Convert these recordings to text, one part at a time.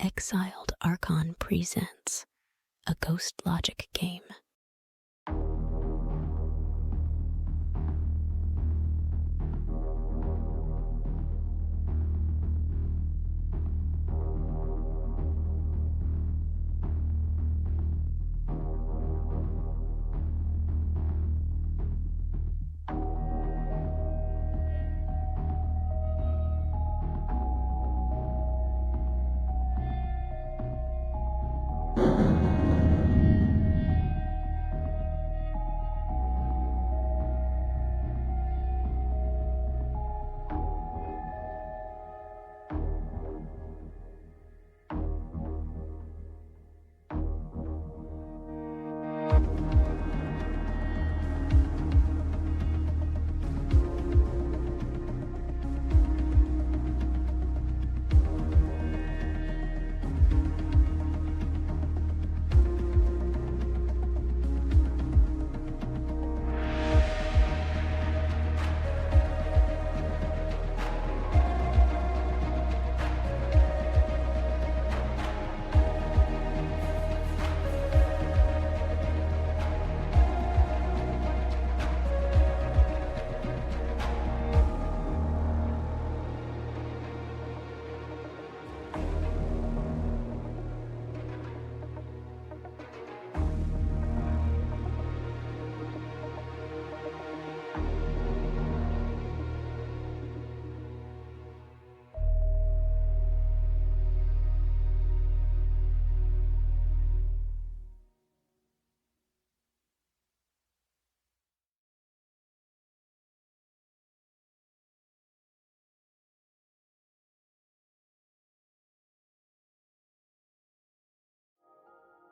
Exiled Archon presents a Ghost Logic game.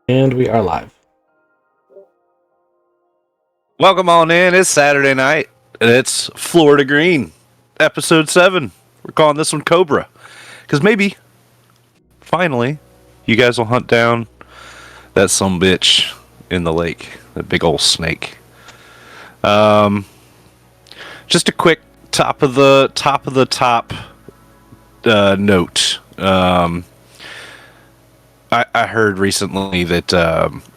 And we are live. Welcome on in. It's Saturday night, and it's Florida Green, episode 7. We're calling this one Cobra, because maybe, finally, you guys will hunt down that sumbitch in the lake, that big old snake. Just a quick top of the top note. I heard recently that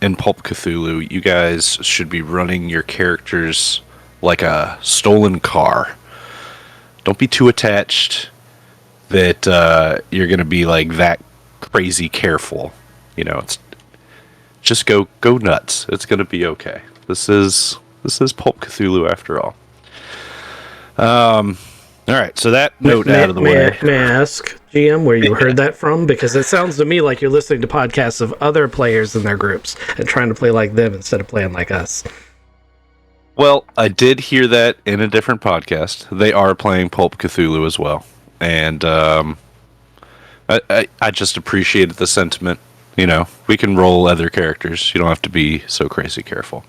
in Pulp Cthulhu, you guys should be running your characters like a stolen car. Don't be too attached that you're going to be like that crazy careful. You know, it's just go nuts. It's going to be okay. This is Pulp Cthulhu after all. All right, so that note out of the way. May I ask, GM, where you heard that from? Because it sounds to me like you're listening to podcasts of other players in their groups and trying to play like them instead of playing like us. Well, I did hear that in a different podcast. They are playing Pulp Cthulhu as well. And I just appreciated the sentiment. You know, we can roll other characters. You don't have to be so crazy careful.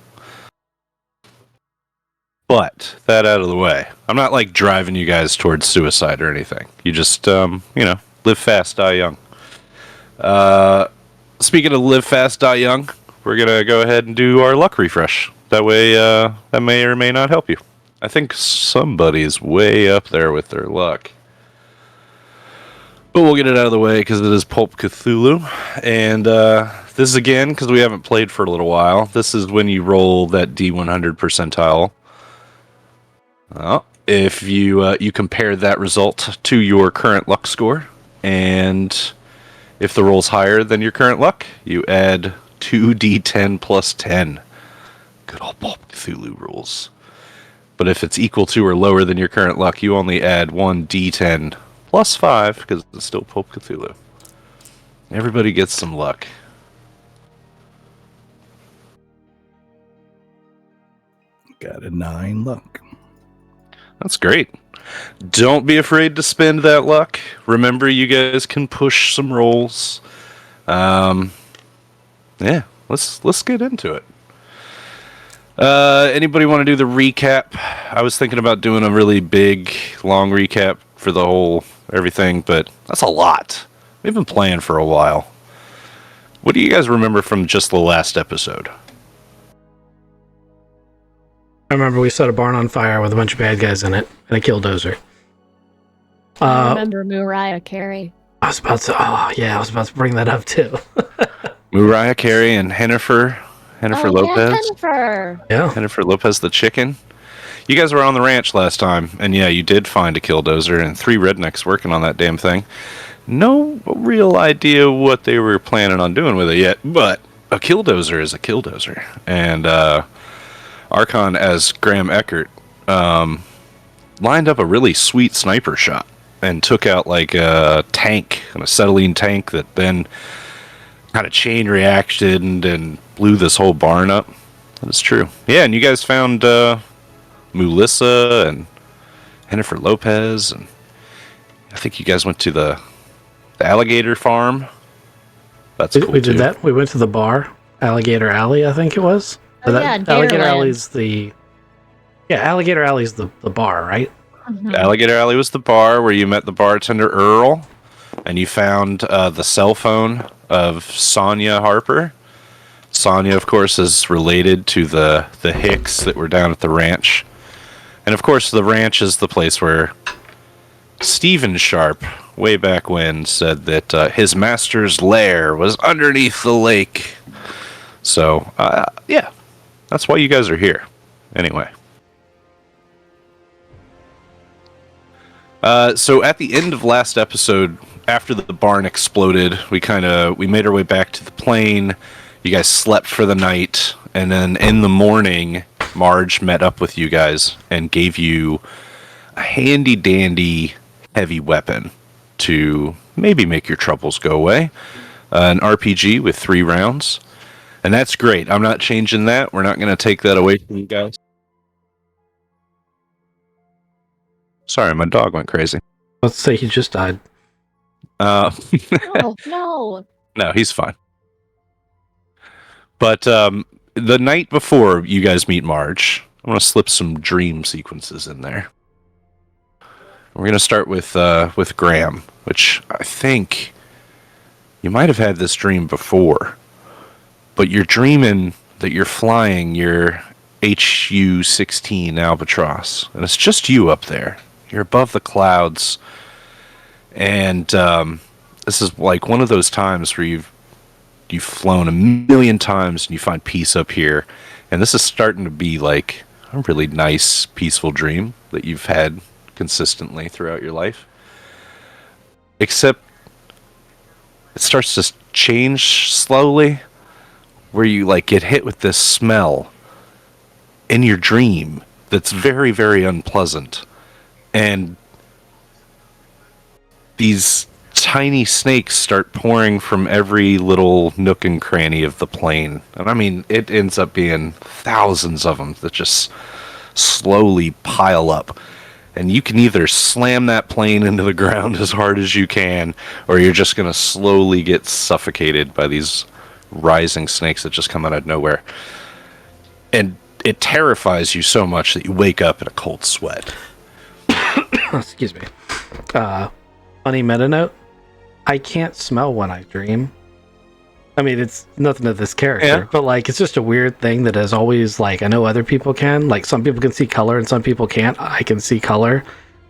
But, that out of the way, I'm not like driving you guys towards suicide or anything. You just, live fast, die young. Speaking of live fast, die young, we're going to go ahead and do our luck refresh. That way, that may or may not help you. I think somebody's way up there with their luck. But we'll get it out of the way because it is Pulp Cthulhu. And this is again, because we haven't played for a little while, this is when you roll that D100 percentile. Well, if you compare that result to your current luck score, and if the roll's higher than your current luck, you add 2d10 plus 10. Good old Pulp Cthulhu rules. But if it's equal to or lower than your current luck, you only add 1d10 plus 5, because it's still Pulp Cthulhu. Everybody gets some luck. Got a 9 luck. That's great. Don't be afraid to spend that luck. Remember, you guys can push some rolls. Yeah, let's get into it. Anybody want to do the recap? I was thinking about doing a really big, long recap for the whole everything, but that's a lot. We've been playing for a while. What do you guys remember from just the last episode? I remember we set a barn on fire with a bunch of bad guys in it and a killdozer. I remember Mariah Carey. I was about to. Oh yeah, I was about to bring that up too. Mariah Carey and Jennifer Lopez. Jennifer. Yeah. Jennifer Lopez, the chicken. You guys were on the ranch last time, and yeah, you did find a killdozer and 3 rednecks working on that damn thing. No real idea what they were planning on doing with it yet, but a killdozer is a killdozer. And Archon, as Graham Eckert, lined up a really sweet sniper shot and took out like a tank, an acetylene tank that then kind of chain reacted and blew this whole barn up. That's true. Yeah, and you guys found Melissa and Jennifer Lopez, and I think you guys went to the alligator farm. That's cool. We did that. We went to the bar, Alligator Alley, I think it was. Oh, Alligator Alley's Alligator Alley's the bar, right? Mhm. Alligator Alley was the bar where you met the bartender Earl, and you found the cell phone of Sonia Harper. Sonia, of course, is related to the Hicks that were down at the ranch. And of course, the ranch is the place where Stephen Sharp, way back when, said that his master's lair was underneath the lake. So, yeah, that's why you guys are here. Anyway. So at the end of last episode, after the barn exploded, we made our way back to the plane. You guys slept for the night, and then in the morning, Marge met up with you guys and gave you a handy dandy heavy weapon to maybe make your troubles go away. An RPG with 3 rounds. And that's great. I'm not changing that. We're not going to take that away from you guys. Sorry, my dog went crazy. Let's say he just died. No, no. No, he's fine. But the night before you guys meet Marge, I want to slip some dream sequences in there. We're going to start with Graham, which I think you might have had this dream before. But you're dreaming that you're flying your HU-16 Albatross, and it's just you up there. You're above the clouds, and this is like one of those times where you've flown a million times and you find peace up here, and this is starting to be like a really nice, peaceful dream that you've had consistently throughout your life. Except it starts to change slowly, where you like get hit with this smell in your dream that's very, very unpleasant. And these tiny snakes start pouring from every little nook and cranny of the plane. And I mean, it ends up being thousands of them that just slowly pile up. And you can either slam that plane into the ground as hard as you can, or you're just going to slowly get suffocated by these rising snakes that just come out of nowhere. And it terrifies you so much that you wake up in a cold sweat. Excuse me. Funny meta note. I can't smell when I dream. I mean, it's nothing to this character, but like, it's just a weird thing that is always like, I know other people can, like some people can see color and some people can't. I can see color.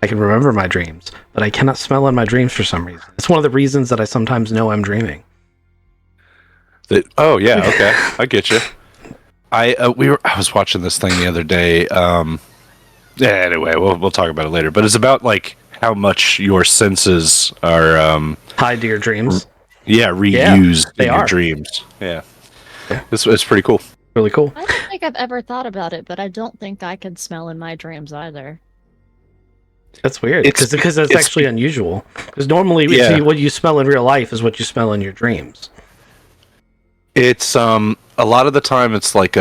I can remember my dreams, but I cannot smell in my dreams for some reason. It's one of the reasons that I sometimes know I'm dreaming. Oh yeah, okay, I get you. I was watching this thing the other day. Yeah, anyway, we'll talk about it later. But it's about like how much your senses are tied to your dreams. Reused in your dreams. Yeah, it's pretty cool. Really cool. I don't think I've ever thought about it, but I don't think I could smell in my dreams either. That's weird because that's actually unusual. Because normally, what you smell in real life is what you smell in your dreams. It's a lot of the time it's like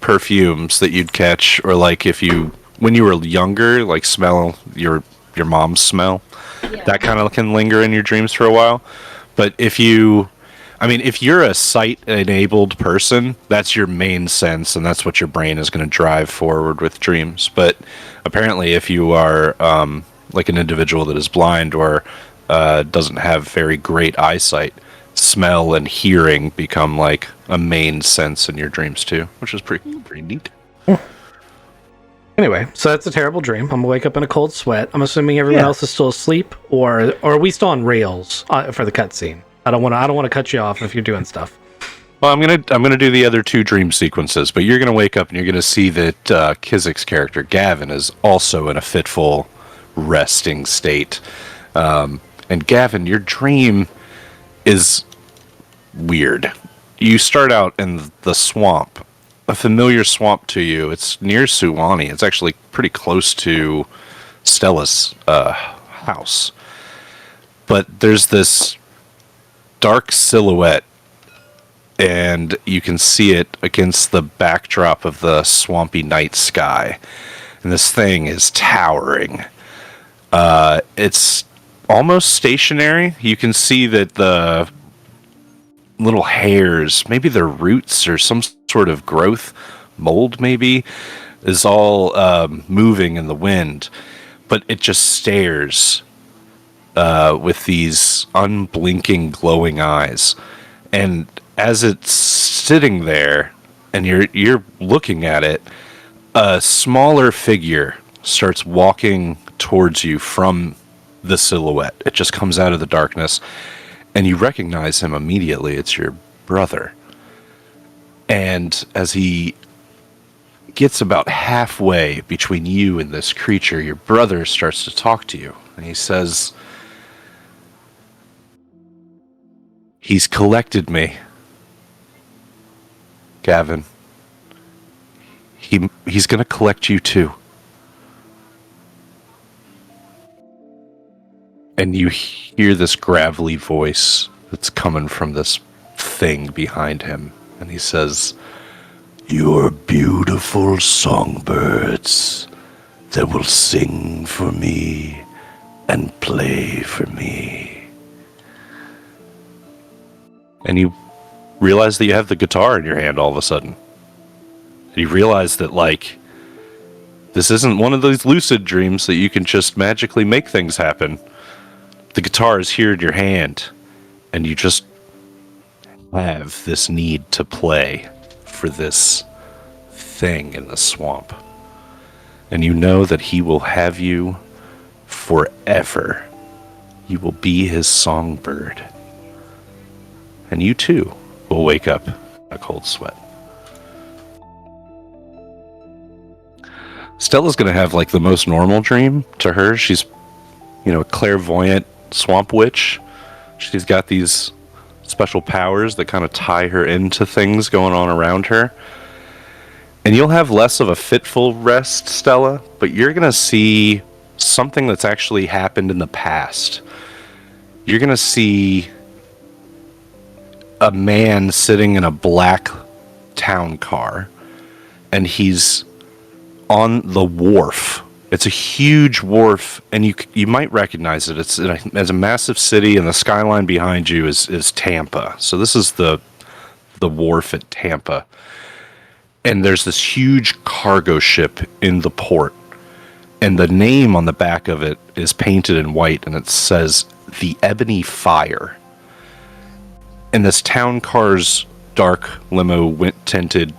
perfumes that you'd catch, or like when you were younger, like smell your mom's smell. Yeah. That kind of can linger in your dreams for a while. But if you're a sight-enabled person, that's your main sense, and that's what your brain is going to drive forward with dreams. But apparently, if you are like an individual that is blind or doesn't have very great eyesight, smell and hearing become like a main sense in your dreams too, which is pretty neat. Anyway, so that's a terrible dream. I'm gonna wake up in a cold sweat. I'm assuming everyone Yeah. else is still asleep, or are we still on rails for the cutscene? I don't want to cut you off if you're doing stuff. Well, I'm gonna do the other two dream sequences, but you're gonna wake up and you're gonna see that Kizik's character Gavin is also in a fitful, resting state. And Gavin, your dream is weird. You start out in the swamp, a familiar swamp to you. It's near S1E7. It's actually pretty close to Stella's house. But there's this dark silhouette, and you can see it against the backdrop of the swampy night sky. And this thing is towering. It's almost stationary. You can see that the little hairs, maybe their roots or some sort of growth, mold maybe, is all moving in the wind. But it just stares with these unblinking, glowing eyes. And as it's sitting there and you're looking at it, a smaller figure starts walking towards you from the silhouette. It just comes out of the darkness, and you recognize him immediately. It's your brother. And as he gets about halfway between you and this creature, your brother starts to talk to you, and he says, "He's collected me, Gavin. He's going to collect you too." And you hear this gravelly voice that's coming from this thing behind him. And he says, "You're beautiful songbirds that will sing for me and play for me." And you realize that you have the guitar in your hand all of a sudden. And you realize that, like, this isn't one of those lucid dreams that you can just magically make things happen. The guitar is here in your hand, and you just have this need to play for this thing in the swamp. And you know that he will have you forever. You will be his songbird. And you too will wake up in a cold sweat. Stella's going to have like the most normal dream to her. She's, a clairvoyant swamp witch. She's got these special powers that kind of tie her into things going on around her. And you'll have less of a fitful rest, Stella, but you're going to see something that's actually happened in the past. You're going to see a man sitting in a black town car, and he's on the wharf. It's a huge wharf, and you might recognize it. It's a massive city, and the skyline behind you is Tampa. So this is the wharf at Tampa. And there's this huge cargo ship in the port. And the name on the back of it is painted in white, and it says, "The Ebony Fire." And this town car's dark limo tinted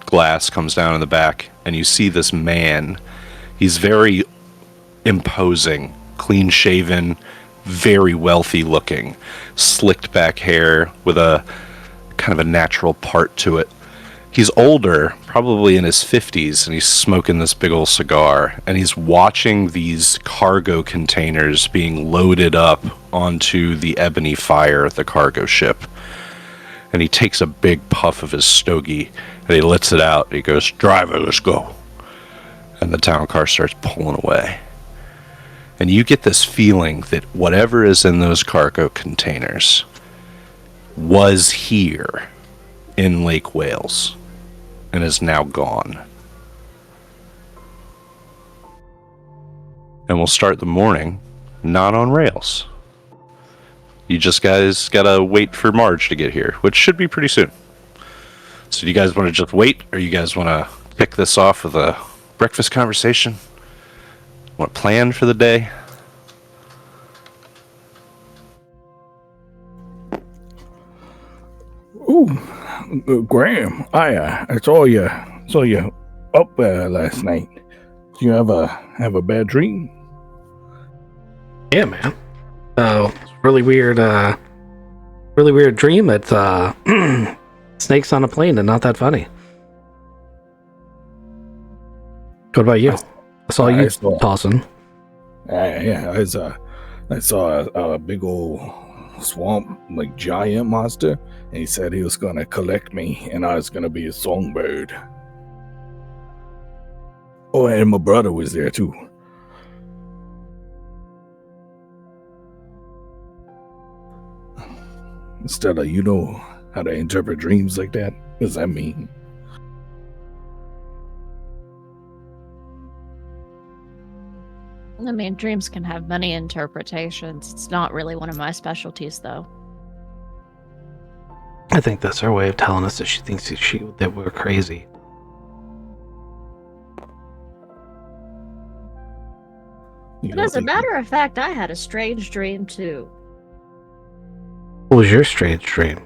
glass comes down in the back, and you see this man. He's very imposing, clean shaven, very wealthy looking, slicked back hair with a kind of a natural part to it. He's older, probably in his 50s, and he's smoking this big old cigar, and he's watching these cargo containers being loaded up onto the Ebony Fire, the cargo ship. And he takes a big puff of his stogie, and he lets it out. He goes, "Driver, let's go." And the town car starts pulling away. And you get this feeling that whatever is in those cargo containers was here in Lake Wales and is now gone. And we'll start the morning not on rails. You just guys gotta wait for Marge to get here, which should be pretty soon. So do you guys want to just wait, or you guys want to pick this off with a breakfast conversation? Want to plan for the day? Ooh, Graham, I saw you up last night. you have a bad dream? Yeah, man. Really weird dream. It's snakes on a plane and not that funny. What about you? I saw you tossing. Yeah, I saw a big old swamp, like giant monster, and he said he was gonna collect me, and I was gonna be a songbird. Oh, and my brother was there too. Stella, you know how to interpret dreams like that? What does that mean? I mean, dreams can have many interpretations. It's not really one of my specialties, though. I think that's her way of telling us that she thinks that we're crazy. But as a matter of fact, I had a strange dream, too. What was your strange dream?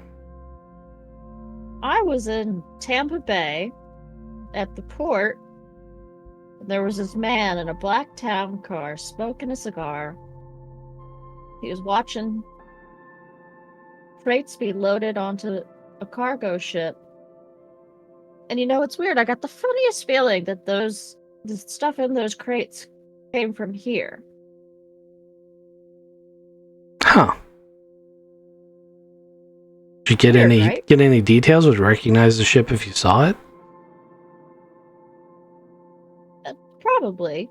I was in Tampa Bay at the port. There was this man in a black town car smoking a cigar. He was watching freights be loaded onto a cargo ship. And it's weird. I got the funniest feeling that the stuff in those crates came from here. Huh. Did you get Weird, any details? Would you recognize the ship if you saw it? Probably.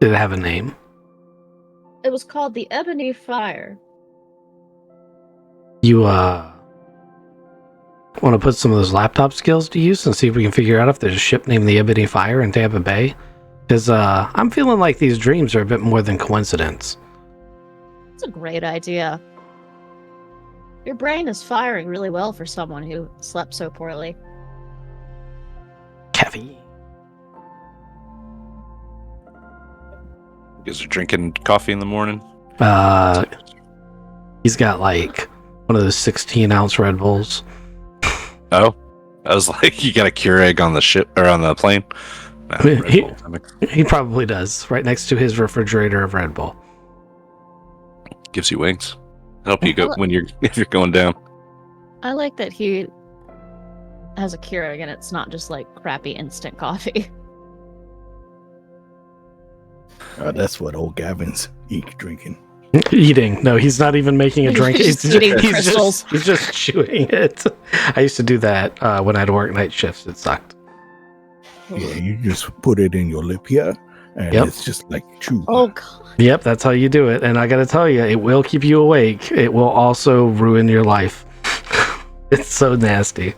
Did it have a name? It was called the Ebony Fire. You want to put some of those laptop skills to use and see if we can figure out if there's a ship named the Ebony Fire in Tampa Bay? Because I'm feeling like these dreams are a bit more than coincidence. It's a great idea. Your brain is firing really well for someone who slept so poorly. Caffeine. You guys are drinking coffee in the morning? He's got like one of those 16-ounce Red Bulls. Oh, I was like, you got a Keurig on the ship or on the plane? No, he probably does, right next to his refrigerator of Red Bull. Gives you wings. Help you go if you're going down. I like that he has a Keurig and it's not just like crappy instant coffee. That's what old Gavin's drinking. Eating. No, he's not even making a drink. He's just chewing it. I used to do that when I had to work night shifts. It sucked. Yeah, you just put it in your lip here, and it's just like chew. Oh, God. Yep, that's how you do it. And I got to tell you, it will keep you awake. It will also ruin your life. It's so nasty.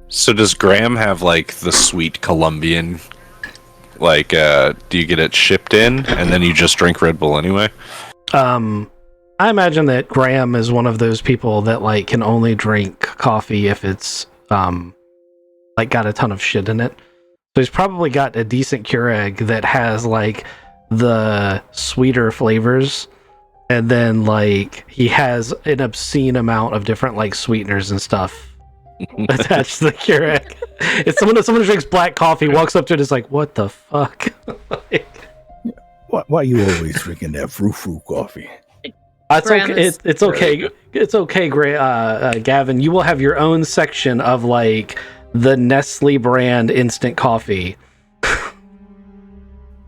So does Graham have like the sweet Colombian? Like, do you get it shipped in and then you just drink Red Bull anyway? I imagine that Graham is one of those people that like can only drink coffee if it's like got a ton of shit in it. So he's probably got a decent Keurig that has like the sweeter flavors, and then like he has an obscene amount of different like sweeteners and stuff attached to the Keurig. It's someone who drinks black coffee, walks up to it, is like, what the fuck? Why are you always drinking that frou coffee? It's okay. It's okay. It's okay, Gavin. You will have your own section of like the Nestle brand instant coffee.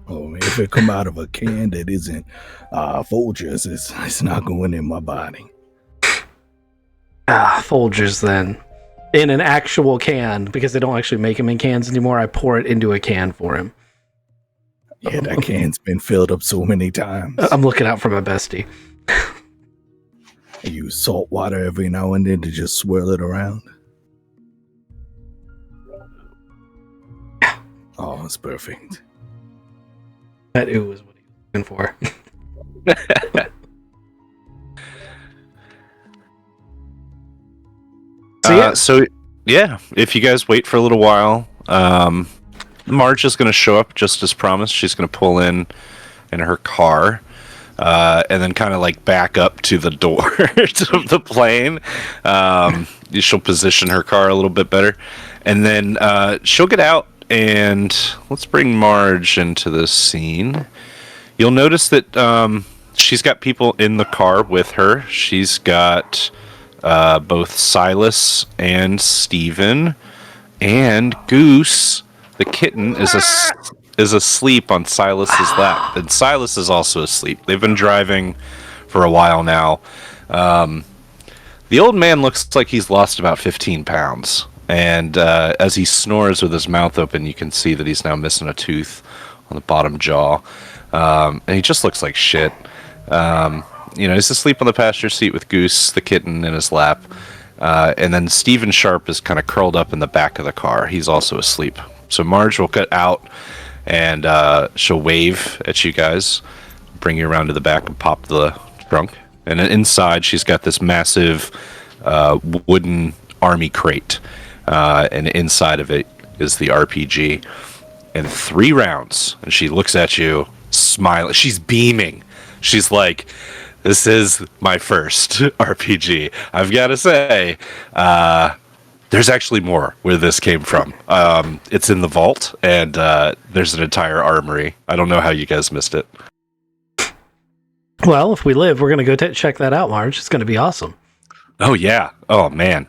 Oh man, if it come out of a can that isn't Folgers, it's not going in my body. Folgers then. In an actual can, because they don't actually make them in cans anymore. I pour it into a can for him. Yeah, that can's been filled up so many times. I'm looking out for my bestie. I use salt water every now and then to just swirl it around. Oh, it's perfect. That ooh is what he was looking for. So if you guys wait for a little while, Marge is going to show up just as promised. She's going to pull in her car, and then kind of like back up to the door of the plane. She'll position her car a little bit better, And then she'll get out, and let's bring Marge into this scene. You'll notice that she's got people in the car with her. She's got both Silas and Steven, and Goose, the kitten, is asleep on Silas's lap. And Silas is also asleep. They've been driving for a while now. The old man looks like he's lost about 15 pounds. And as he snores with his mouth open, you can see that he's now missing a tooth on the bottom jaw. And he just looks like shit. He's asleep on the passenger seat with Goose, the kitten, in his lap. And then Stephen Sharp is kind of curled up in the back of the car. He's also asleep. So Marge will get out, and she'll wave at you guys, bring you around to the back and pop the trunk. And then inside, she's got this massive wooden army crate. And inside of it is the RPG. And 3 rounds. And she looks at you, smiling. She's beaming. She's like, this is my first RPG. I've got to say, there's actually more where this came from. It's in the vault, and there's an entire armory. I don't know how you guys missed it. Well, if we live, we're going to go check that out, Marge. It's going to be awesome. Oh, yeah. Oh, man.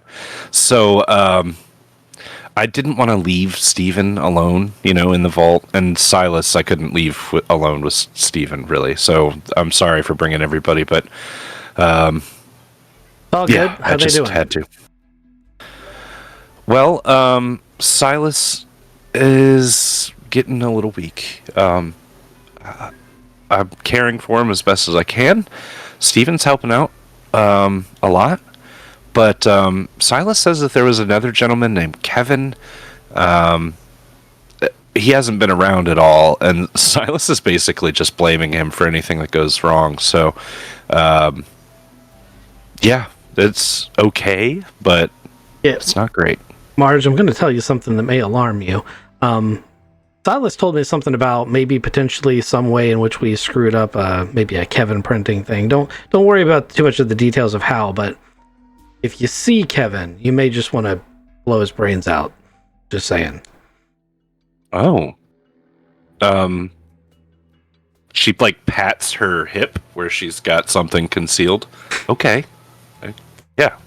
So, I didn't want to leave Steven alone, in the vault. And Silas, I couldn't leave alone with Steven, really. So, I'm sorry for bringing everybody, but... all good. Yeah, How I they just doing? had to. Well, Silas is getting a little weak. I'm caring for him as best as I can. Steven's helping out a lot. But Silas says that there was another gentleman named Kevin. He hasn't been around at all. And Silas is basically just blaming him for anything that goes wrong. So, yeah, it's okay, but it's not great. Marge, I'm going to tell you something that may alarm you. Silas told me something about maybe potentially some way in which we screwed up maybe a Kevin printing thing. Don't worry about too much of the details of how, but if you see Kevin, you may just want to blow his brains out. Just saying. Oh. She pats her hip where she's got something concealed. Okay. Yeah.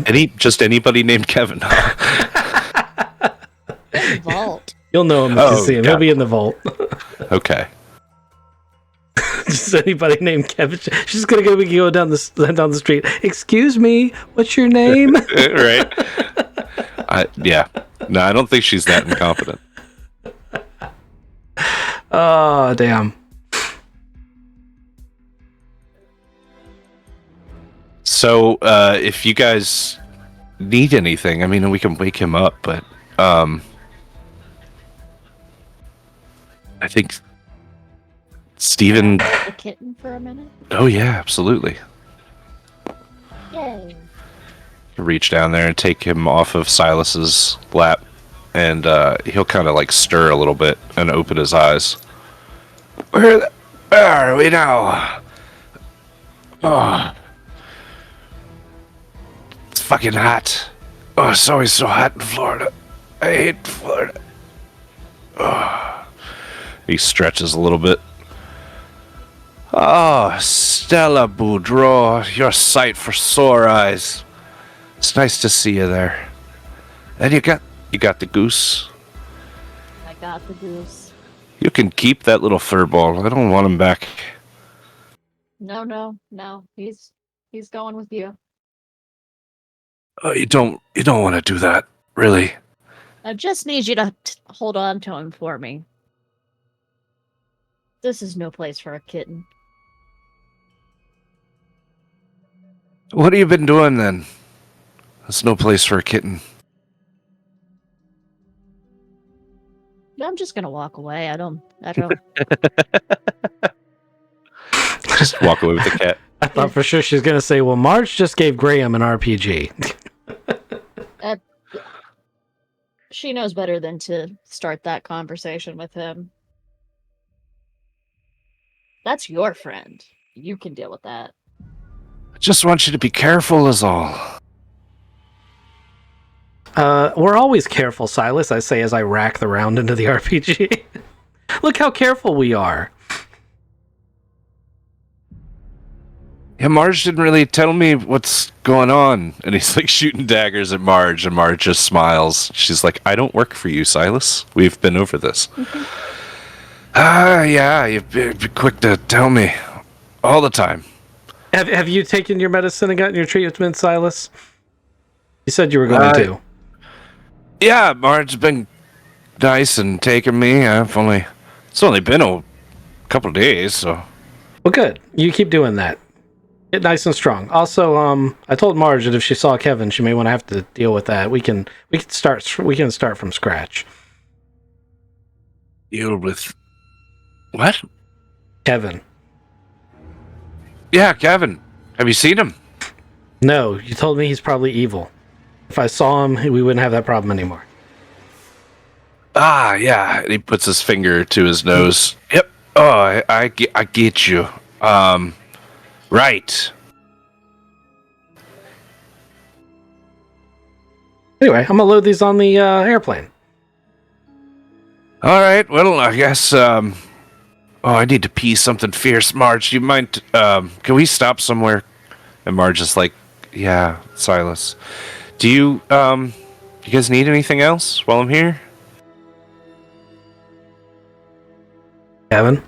Anybody named Kevin? In the vault. You'll know him if you see him. He'll be in the vault. Okay. Just anybody named Kevin. She's gonna go down the street. Excuse me, what's your name? Right. Yeah. No, I don't think she's that incompetent. Oh, damn. So, if you guys need anything, I mean, we can wake him up, but I think Steven... The kitten for a minute? Oh, yeah, absolutely. Yay. Reach down there and take him off of Silas's lap, and he'll kind of stir a little bit and open his eyes. Where are we now? Oh, it's fucking hot. Oh, it's always so hot in Florida. I hate Florida. Oh. He stretches a little bit. Oh, Stella Boudreau, you're a sight for sore eyes. It's nice to see you there. And you got the goose. I got the goose. You can keep that little furball. I don't want him back. No. He's going with you. Oh, you don't want to do that, really. I just need you to hold on to him for me. This is no place for a kitten. What have you been doing then? There's no place for a kitten. I'm just gonna walk away. I don't. Just walk away with the cat. I thought for sure she was going to say, well, Marge just gave Graham an RPG. She knows better than to start that conversation with him. That's your friend. You can deal with that. I just want you to be careful is all. We're always careful, Silas, I say as I rack the round into the RPG. Look how careful we are. Yeah, Marge didn't really tell me what's going on. And he's like shooting daggers at Marge, and Marge just smiles. She's like, I don't work for you, Silas. We've been over this. Yeah, you've been quick to tell me all the time. Have you taken your medicine and gotten your treatment, Silas? You said you were going to. Yeah, Marge's been nice and taking me. It's only been a couple of days, so. Well, good. You keep doing that. Get nice and strong. Also, I told Marge that if she saw Kevin, she may want to have to deal with that. We can start from scratch. Deal with what? Kevin. Yeah, Kevin. Have you seen him? No, you told me he's probably evil. If I saw him, we wouldn't have that problem anymore. Yeah. And he puts his finger to his nose. Yep. Oh, I get you. Right. Anyway, I'm gonna load these on the airplane. All right. Well, I guess. I need to pee something fierce, Marge. Do you mind? Can we stop somewhere? And Marge is like, yeah, Silas. Do you guys need anything else while I'm here? Kevin?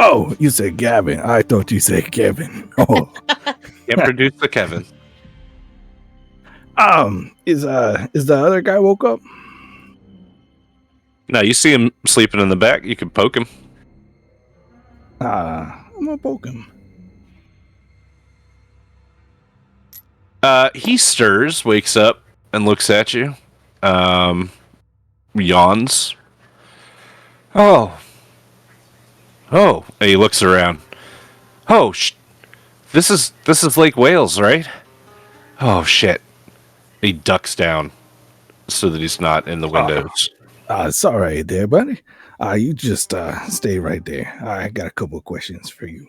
Oh, you said Gavin. I thought you said Kevin. Oh, Yeah, produce the Kevin. is the other guy woke up? No, you see him sleeping in the back. You can poke him. I'm gonna poke him. He stirs, wakes up, and looks at you. Yawns. Oh. And he looks around. Oh, this is Lake Wales, right? Oh shit. He ducks down so that he's not in the windows. It's all right there, buddy. You just stay right there. I got a couple of questions for you.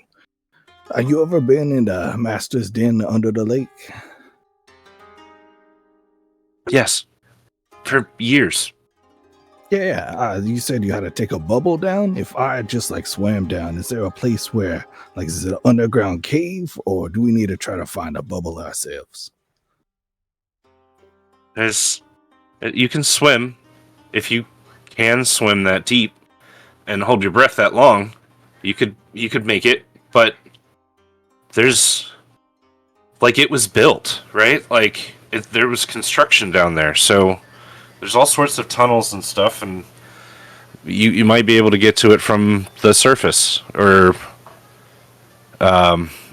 You ever been in the Master's Den under the lake? Yes. For years. Yeah, you said you had to take a bubble down. If I just swam down, is there a place where, is it an underground cave, or do we need to try to find a bubble ourselves? You can swim if you can swim that deep and hold your breath that long. You could make it, but there's it was built, right? There was construction down there, so there's all sorts of tunnels and stuff, and you might be able to get to it from the surface. Or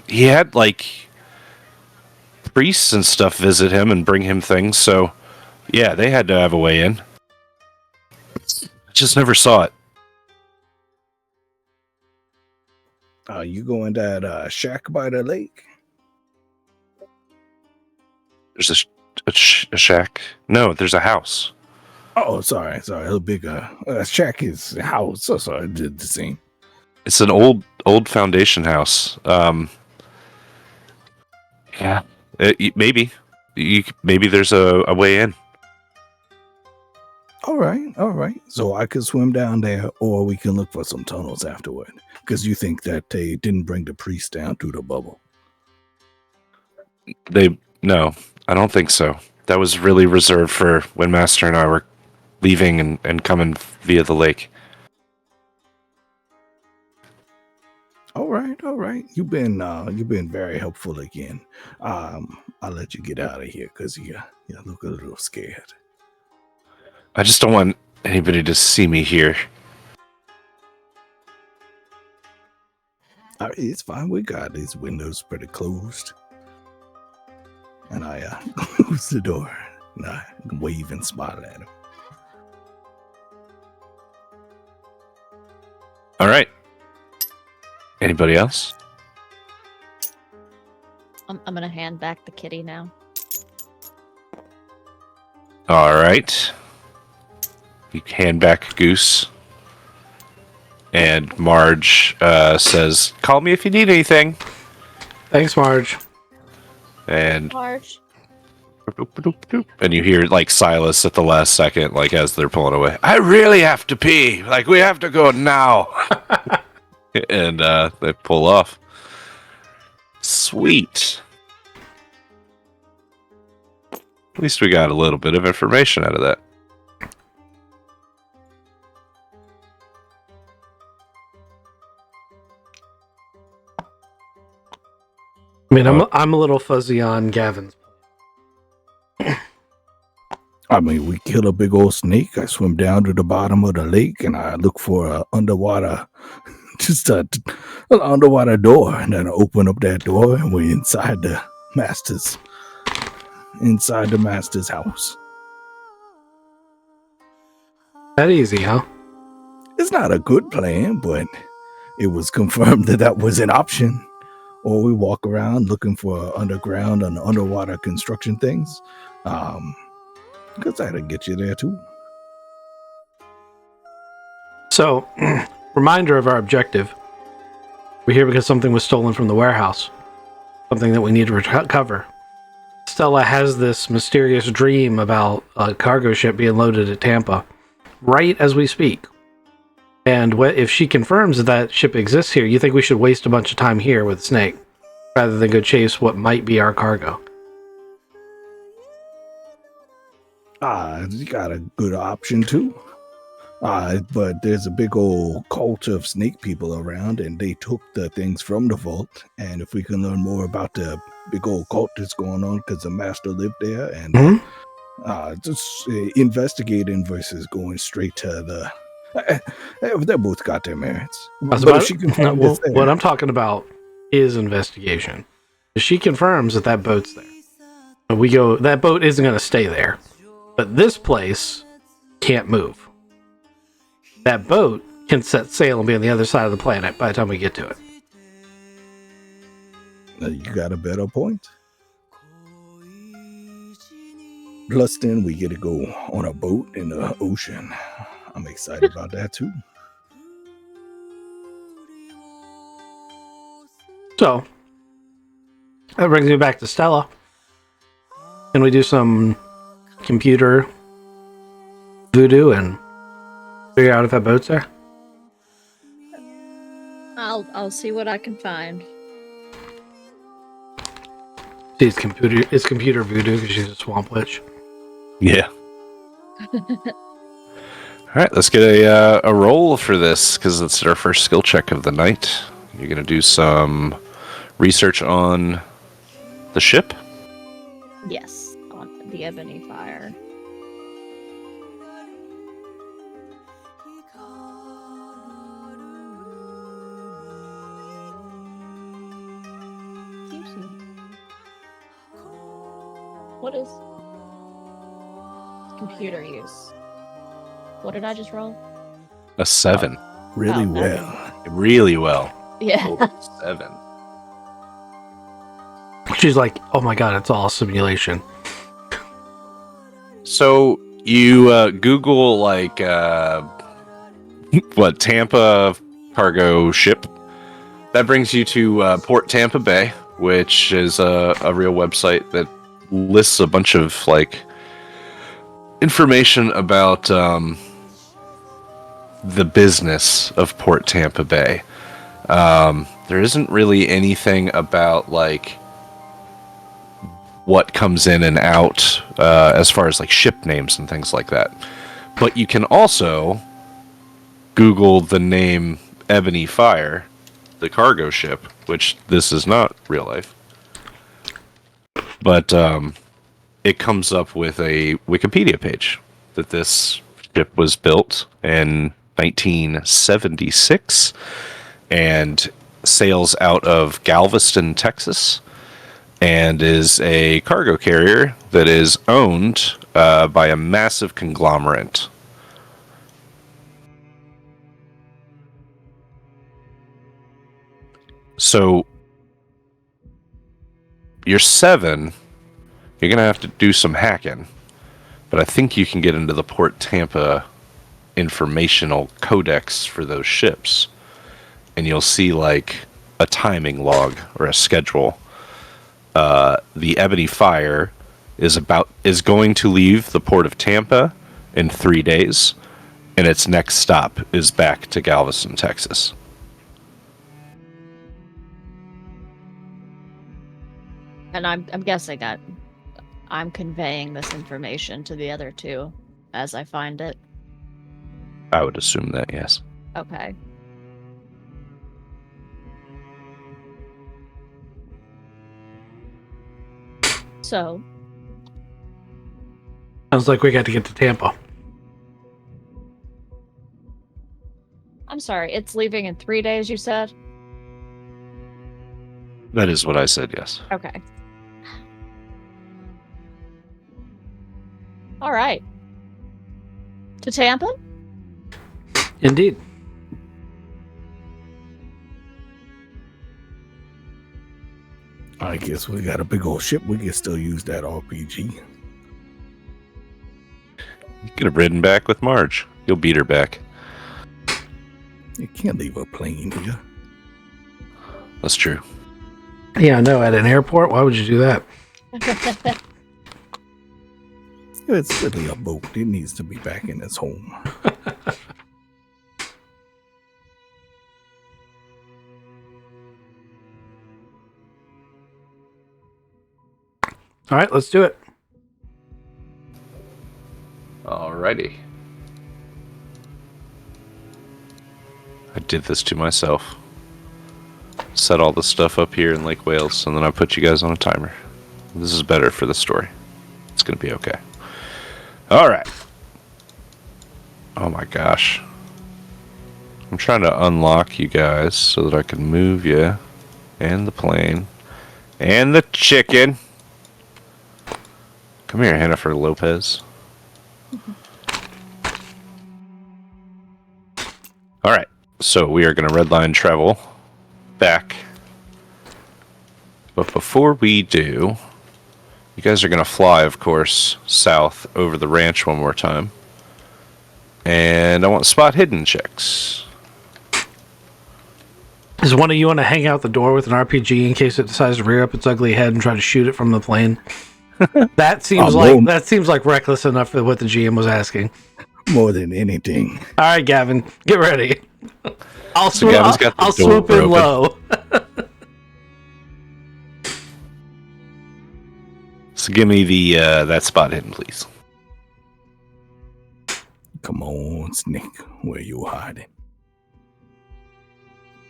he had priests and stuff visit him and bring him things, so yeah, they had to have a way in. Just never saw it. You go in that shack by the lake? There's a shack. No, there's a house. Oh, sorry. A big shack is a house. So sorry, I did the same. It's an old foundation house. Yeah, maybe there's a way in. All right. So I could swim down there, or we can look for some tunnels afterward. Because you think that they didn't bring the priest down through the bubble. No, I don't think so. That was really reserved for when Master and I were leaving and coming via the lake. All right. You've been very helpful again. I'll let you get out of here because you look a little scared. I just don't want anybody to see me here. It's fine. We got these windows pretty closed. And I close the door and I wave and smile at him. All right. Anybody else? I'm gonna hand back the kitty now. All right. You hand back Goose. And Marge says, call me if you need anything. Thanks, Marge. And Marge. and you hear like Silas at the last second, like as they're pulling away. I really have to pee. Like we have to go now. And they pull off. Sweet. At least we got a little bit of information out of that. I mean, I'm a little fuzzy on Gavin's. I mean, we kill a big old snake. I swim down to the bottom of the lake and I look for a underwater, just an underwater door, and then I open up that door and we're inside the master's house. That easy, huh? It's not a good plan, but it was confirmed that was an option. Or we walk around looking for underground and underwater construction things. Because that'll get you there too. So, reminder of our objective. We're here because something was stolen from the warehouse. Something that we need to recover. Stella has this mysterious dream about a cargo ship being loaded at Tampa, right as we speak. And if she confirms that ship exists here, you think we should waste a bunch of time here with Snake, rather than go chase what might be our cargo? You got a good option too. But there's a big old cult of snake people around, and they took the things from the vault. And if we can learn more about the big old cult that's going on, because the master lived there, and just investigating versus going straight to the. They both got their merits. What I'm talking about is investigation. If she confirms that boat's there, and we go, that boat isn't going to stay there. But this place can't move. That boat can set sail and be on the other side of the planet by the time we get to it. You got a better point. Plus, then we get to go on a boat in the ocean. I'm excited about that too. So, that brings me back to Stella. Can we do some computer voodoo and figure out if that boat's there? I'll see what I can find. She's computer voodoo because she's a swamp witch. Yeah. All right, let's get a roll for this because it's our first skill check of the night. You're gonna do some research on the ship. Yes, on the Ebony Fire. What is computer use? What did I just roll? A 7. Really Oh, well. Really well. Yeah. Oh, 7. She's like, oh my god, it's all a simulation. So you Google like what Tampa cargo ship. That brings you to Port Tampa Bay, which is a real website that lists a bunch of like information about the business of Port Tampa Bay. There isn't really anything about like what comes in and out as far as like ship names and things like that. But you can also Google the name Ebony Fire, the cargo ship, which this is not real life. But it comes up with a Wikipedia page that this ship was built in 1976 and sails out of Galveston, Texas, and is a cargo carrier that is owned by a massive conglomerate. So you're 7, you're going to have to do some hacking, but I think you can get into the Port Tampa informational codex for those ships, and you'll see like a timing log or a schedule. The Ebony Fire is going to leave the port of Tampa in 3 days, and its next stop is back to Galveston, Texas. And I'm guessing that I'm conveying this information to the other two as I find it. I would assume that, yes. Okay. So, Sounds like we got to get to Tampa. I'm sorry, it's leaving in 3 days, you said? That is what I said, yes. Okay. All right. To Tampa? Indeed. I guess we got a big old ship. We can still use that RPG. You could have ridden back with Marge. You'll beat her back. You can't leave a plane here. That's true. Yeah, no, at an airport? Why would you do that? It's really a boat. It needs to be back in its home. All right, let's do it. Alrighty. I did this to myself. Set all the stuff up here in Lake Wales, and then I put you guys on a timer. This is better for the story. It's gonna be okay. Alright. Oh my gosh. I'm trying to unlock you guys so that I can move you, and the plane, and the chicken. Come here, Jennifer Lopez. Alright, so we are going to redline travel back. But before we do, you guys are going to fly, of course, south over the ranch one more time. And I want spot hidden checks. Does one of you want to hang out the door with an RPG in case it decides to rear up its ugly head and try to shoot it from the plane? That seems like reckless enough for what the GM was asking. More than anything. All right, Gavin, get ready. I'll So Gavin's got the I'll door swoop in open. low. So give me the that spot hidden, please. Come on, Snake. Where you hiding?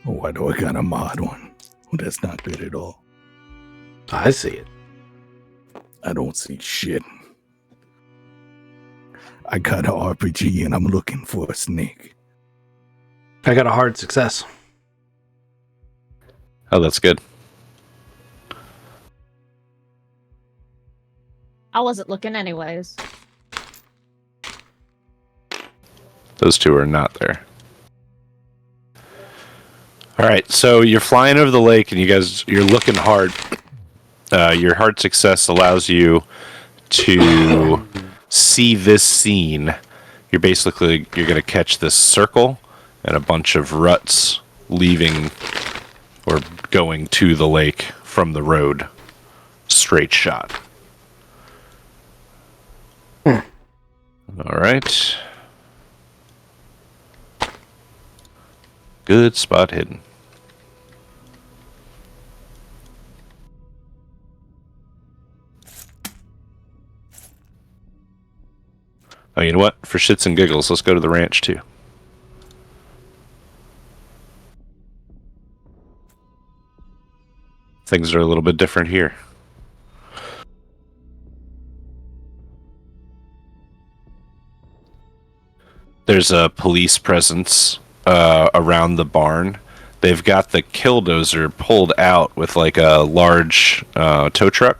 Oh, why do I got a mod one? Oh, that's not good at all. I see it. I don't see shit. I got an RPG and I'm looking for a snake. I got a hard success. Oh, that's good. I wasn't looking anyways. Those two are not there. Alright, so you're flying over the lake and you're looking hard. Your hard success allows you to see this scene. You're going to catch this circle and a bunch of ruts leaving or going to the lake from the road. Straight shot. Alright. Good spot hidden. Oh, you know what? For shits and giggles, let's go to the ranch too. Things are a little bit different here. There's a police presence around the barn. They've got the killdozer pulled out with like a large tow truck,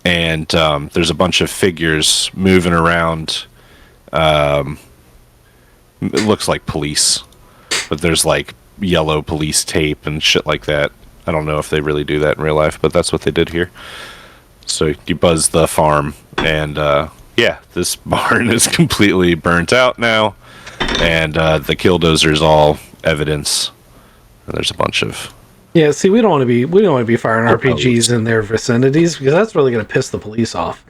and there's a bunch of figures moving around. It looks like police, but there's like yellow police tape and shit like that. I don't know if they really do that in real life, but that's what they did here. So you buzz the farm, and yeah, this barn is completely burnt out now, and the killdozer's all evidence. And there's a bunch of Yeah, see, we don't want to be firing Opposed. RPGs in their vicinities because that's really going to piss the police off.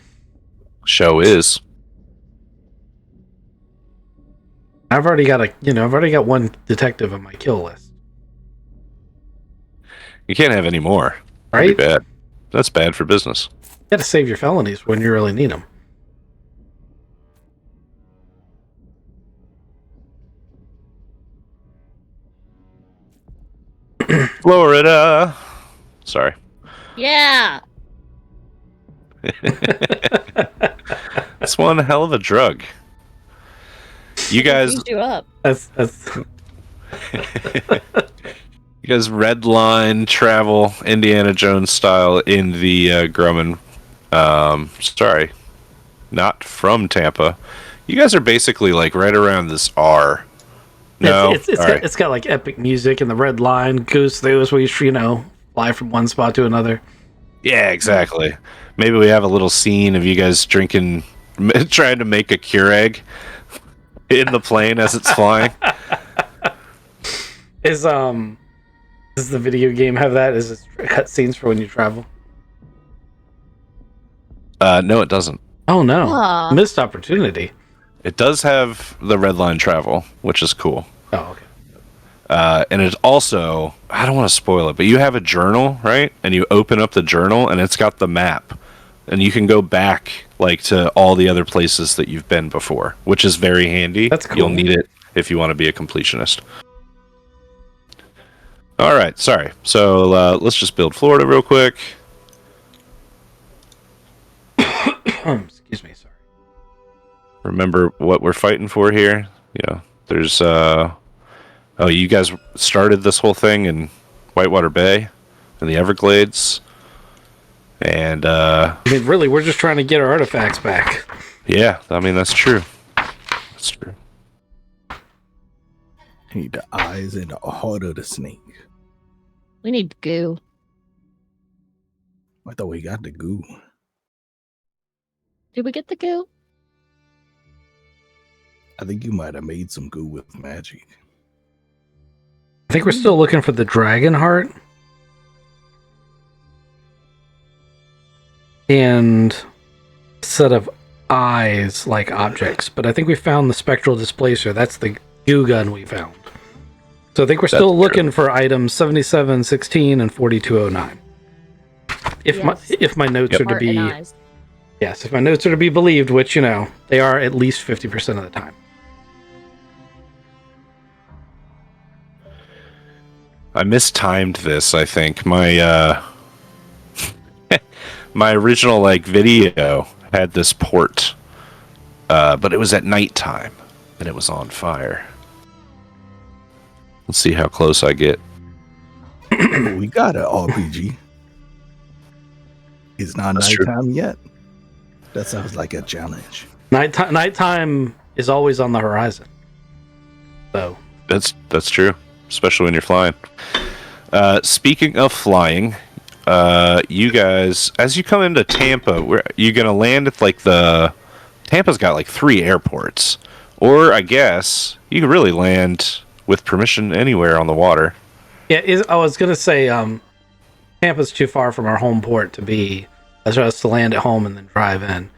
Show is. I've already got one detective on my kill list. You can't have any more. That'd Right? be bad. That's bad for business. You got to save your felonies when you really need them. Florida. Sorry. Yeah. That's one hell of a drug. You guys, Used you up. That's you guys red line travel Indiana Jones style in the Grumman. Sorry, not from Tampa. You guys are basically like right around this R. No, it's got like epic music and the red line goes through as we fly from one spot to another. Yeah, exactly. Maybe we have a little scene of you guys trying to make a Keurig in the plane as it's flying. Does the video game have that? Is it cutscenes for when you travel? No, it doesn't. Oh no, Aw. missed opportunity. It does have the red line travel, which is cool. Oh okay. And it's also, I don't want to spoil it, but you have a journal, right? And you open up the journal and it's got the map. And you can go back like to all the other places that you've been before, which is very handy. That's cool. You'll need it if you want to be a completionist. All right, sorry. So let's just build Florida real quick. Excuse me, sorry. Remember what we're fighting for here? Yeah, there's you guys started this whole thing in Whitewater Bay in the Everglades. And I mean, really, we're just trying to get our artifacts back. yeah, I mean that's true. That's true. Need the eyes and the heart of the snake. We need goo. I thought we got the goo. Did we get the goo? I think you might have made some goo with magic. I think we're still looking for the dragon heart. And a set of eyes like objects. But I think we found the spectral displacer. That's the goo gun we found. So I think we're still looking for items 77, 16, and 4209. If my notes are to Heart and be eyes. yes, if my notes are to be believed, which they are at least 50% of the time. I mistimed this, I think. My my original video had this port. But it was at nighttime and it was on fire. Let's see how close I get. We got an RPG. It's not That's true. nighttime yet. That sounds like a challenge. Nighttime is always on the horizon. So That's true, especially when you're flying. Speaking of flying, you guys, as you come into Tampa, you're gonna land at Tampa's got 3 airports, or I guess you could really land with permission anywhere on the water. yeah, I was gonna say Tampa's too far from our home port to be as us to land at home and then drive in.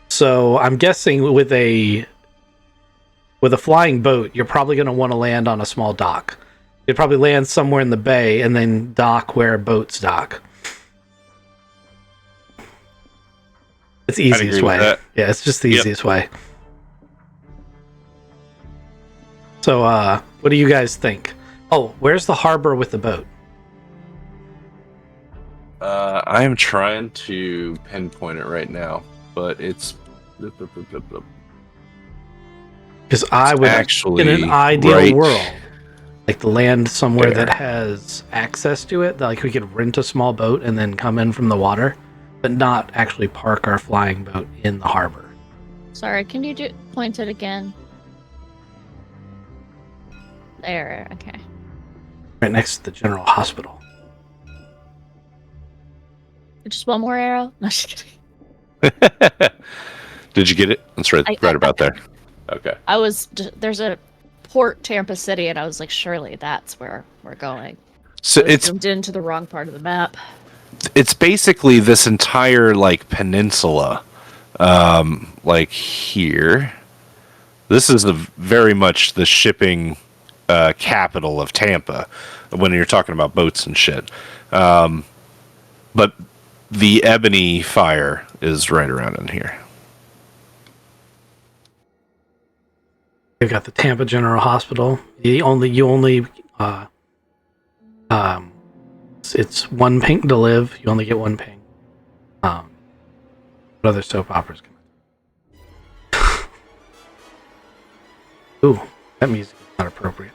So I'm guessing with a flying boat, you're probably going to want to land on a small dock. You'd probably land somewhere in the bay and then dock where boats dock. It's the easiest way. Yeah, it's just the easiest way. So, what do you guys think? Oh, where's the harbor with the boat? I am trying to pinpoint it right now, but it's Because I would actually in an ideal right. world, to land somewhere There. that has access to it, we could rent a small boat and then come in from the water, but not actually park our flying boat in the harbor. Sorry, can you point it again? There, okay. Right next to the general hospital. Just one more arrow? No, just kidding. Did you get it? That's right about there. Okay. There's a Port Tampa City, and I was like, surely that's where we're going. So I it's zoomed into the wrong part of the map. it's basically this entire like peninsula, like here. This is very much the shipping capital of Tampa when you're talking about boats and shit. But the Ebony Fire is right around in here. They've got the Tampa General Hospital. It's one ping to live. You only get one ping. What other soap operas can Ooh, that music is not appropriate.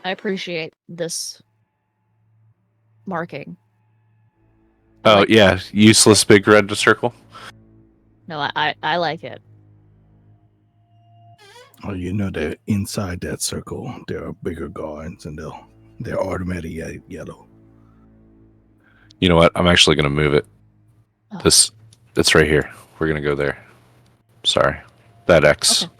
I appreciate this marking. Oh yeah, useless big red circle. No, I like it. Oh, you know that inside that circle there are bigger guards, and they're automatic yellow. You know what? I'm actually going to move it. Oh. It's right here. We're going to go there. Sorry, that X. Okay.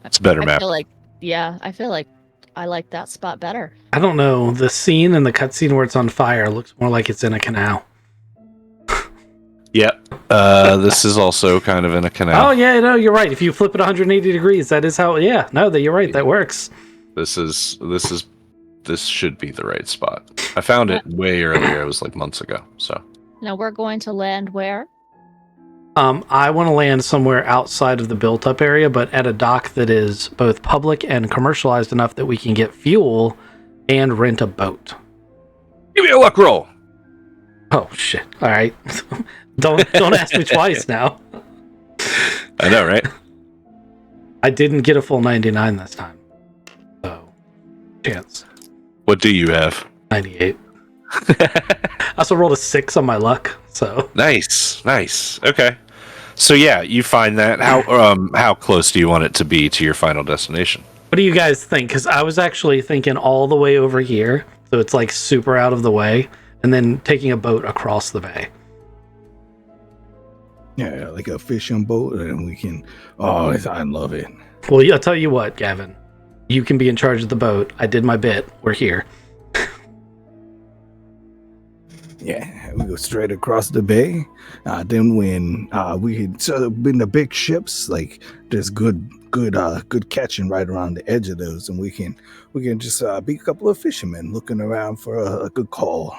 It's a better map. I feel like I like that spot better. I don't know. The scene in the cutscene where it's on fire looks more like it's in a canal. Yeah. This is also kind of in a canal. Oh yeah, no, you're right. If you flip it 180 degrees, that is how. Yeah, no, you're right. That works. This should be the right spot. I found it way earlier. It was like months ago. So Now we're going to land where? I want to land somewhere outside of the built-up area, but at a dock that is both public and commercialized enough that we can get fuel and rent a boat. give me a luck roll. Oh shit! All right, don't ask me twice now. I know, right? I didn't get a full 99 this time, so chance What do you have? 98. I also rolled a 6 on my luck, so Nice. Okay. So yeah, you find that. How close do you want it to be to your final destination? what do you guys think? Because I was actually thinking all the way over here, so it's like super out of the way, and then taking a boat across the bay. Yeah, like a fishing boat, and we can. Oh, I love it. Well, I'll tell you what, Gavin, you can be in charge of the boat. I did my bit. We're here. Yeah, we go straight across the bay. Then when we can, so in the big ships, like there's good catching right around the edge of those, and we can just be a couple of fishermen looking around for a good call.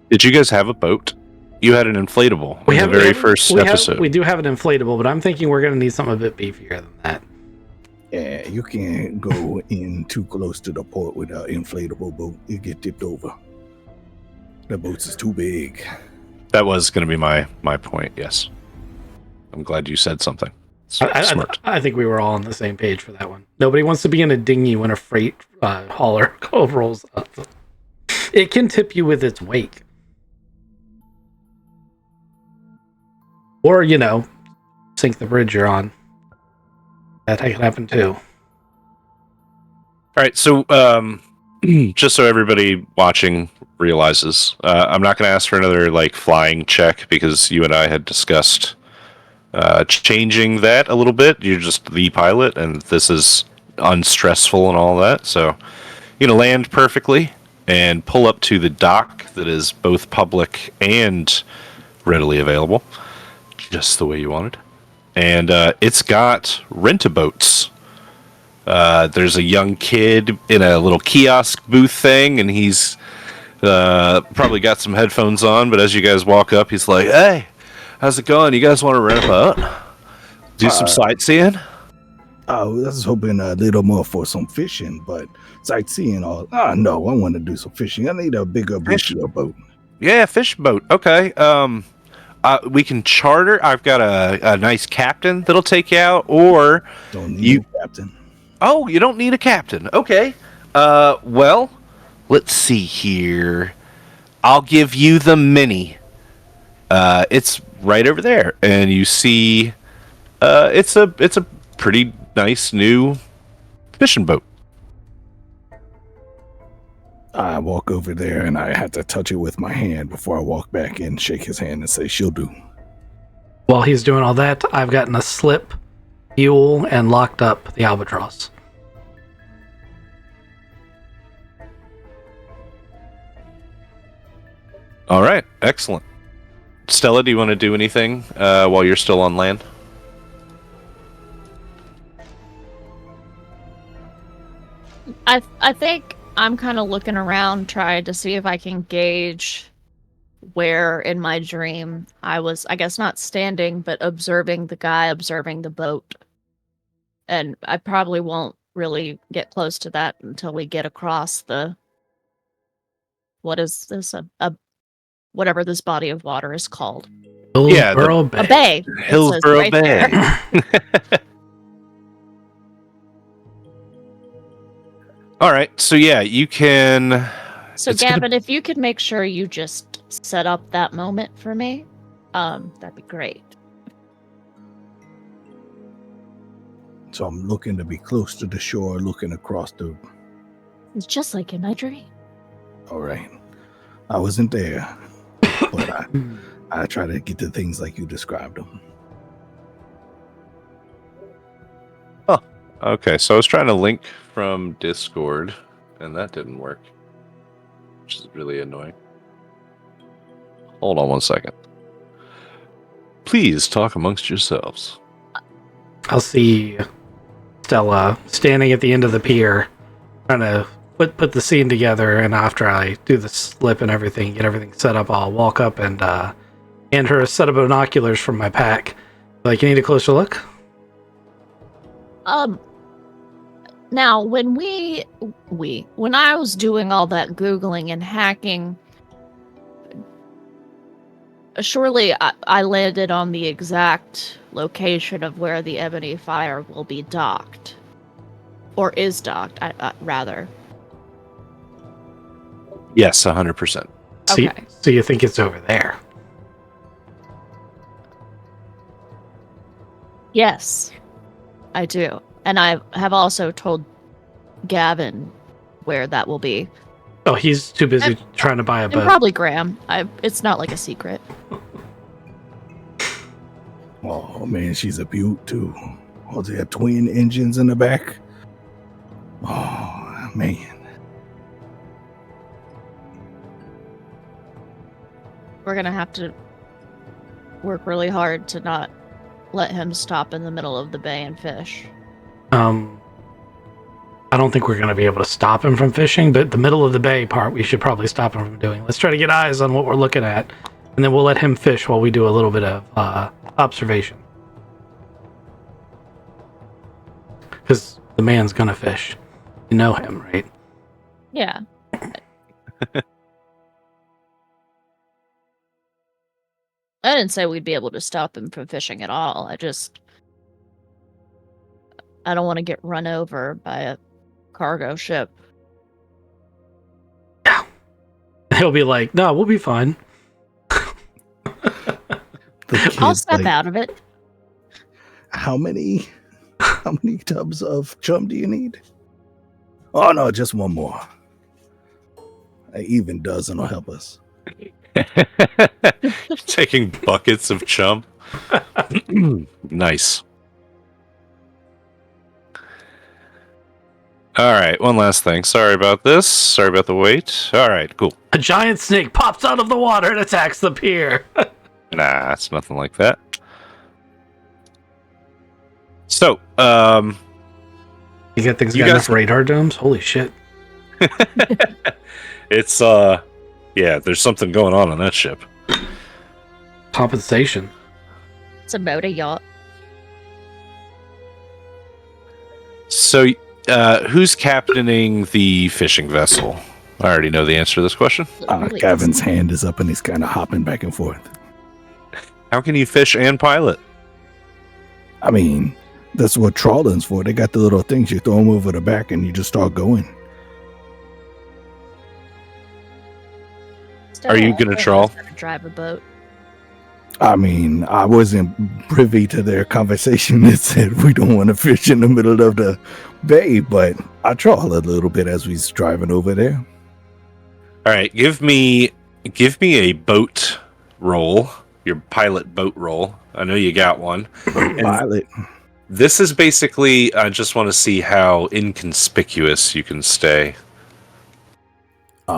Did you guys have a boat? You had an inflatable in the very first episode. We do have an inflatable, but I'm thinking we're going to need something a bit beefier than that. Yeah, you can't go in too close to the port with an inflatable boat. You get tipped over. The boats is too big. That was going to be my point. Yes. I'm glad you said something. Smart. I think we were all on the same page for that one. Nobody wants to be in a dinghy when a freight hauler rolls up. It can tip you with its wake. Or, sink the bridge you're on. That can happen too. All right, so just so everybody watching realizes, I'm not going to ask for another flying check because you and I had discussed changing that a little bit. You're just the pilot, and this is unstressful and all that. So you're going to land perfectly and pull up to the dock that is both public and readily available, just the way you wanted. And it's got rent-a-boats. There's a young kid in a little kiosk booth thing, and he's probably got some headphones on, but as you guys walk up, he's like, "Hey, how's it going? You guys want to rent a boat? Do some sightseeing?" I was hoping a little more for some fishing, but sightseeing no, I want to do some fishing. I need a bigger, bushier boat. Yeah, fish boat. Okay. We can charter. I've got a nice captain that'll take you out, or Don't need a captain. Oh, you don't need a captain. Okay. Well, let's see here. I'll give you the mini. It's right over there, and you see, it's a pretty nice new fishing boat. I walk over there and I had to touch it with my hand before I walk back in, shake his hand, and say, "She'll do." While he's doing all that, I've gotten a slip, mule, and locked up the albatross. All right, excellent. Stella, do you want to do anything while you're still on land? I think I'm kind of looking around, trying to see if I can gauge where in my dream I was, I guess not standing, but observing the guy, observing the boat. And I probably won't really get close to that until we get across the... What is this? A whatever this body of water is called. Hillsborough Bay. A bay. Hillsborough right Bay. there. All right, so yeah, you can... So Gavin, if you could make sure you just set up that moment for me, that'd be great. So I'm looking to be close to the shore, looking across the... It's just like in my dream. All right. I wasn't there, but I try to get the things like you described them. Okay, so I was trying to link from Discord, and that didn't work, which is really annoying. Hold on one second. Please talk amongst yourselves. I'll see Stella standing at the end of the pier, trying to put the scene together, and after I do the slip and everything, get everything set up, I'll walk up and hand her a set of binoculars from my pack. Like, you need a closer look? Now, when when I was doing all that Googling and hacking, surely I landed on the exact location of where the Ebony Fire will be docked. Or is docked, rather. Yes, 100%. Okay. So you think it's over there? Yes, I do. And I have also told Gavin where that will be. Oh, he's too busy trying to buy a And boat. probably Graham. It's not like a secret. Oh, man, she's a beaut, too. Oh, they have twin engines in the back. Oh, man. We're going to have to work really hard to not let him stop in the middle of the bay and fish. I don't think we're going to be able to stop him from fishing, but the middle of the bay part, we should probably stop him from doing. Let's try to get eyes on what we're looking at, and then we'll let him fish while we do a little bit of observation. Because the man's going to fish. You know him, right? Yeah. I didn't say we'd be able to stop him from fishing at all. I don't want to get run over by a cargo ship. He'll be like, no, we'll be fine. I'll step out of it. How many tubs of chum do you need? Oh, no, just one more. An even dozen will help us. Taking buckets of chum. Nice. All right, one last thing. Sorry about this. Sorry about the wait. All right, cool. A giant snake pops out of the water and attacks the pier. Nah, it's nothing like that. So, You got You enough guys- radar domes? Holy shit. it's, yeah, there's something going on that ship. Compensation. It's a motor yacht. So, who's captaining the fishing vessel? I already know the answer to this question. Really Gavin's hand is up and he's kind of hopping back and forth. How can you fish and pilot? I mean, that's what trawling's for. They got the little things. You throw them over the back and you just start going. Are you gonna trawl? Drive a boat. I mean, I wasn't privy to their conversation that said we don't want to fish in the middle of the bay, but I trawl a little bit as we was driving over there. All right, give me a boat roll, your pilot boat roll. I know you got one. Pilot. This is basically, I just want to see how inconspicuous you can stay.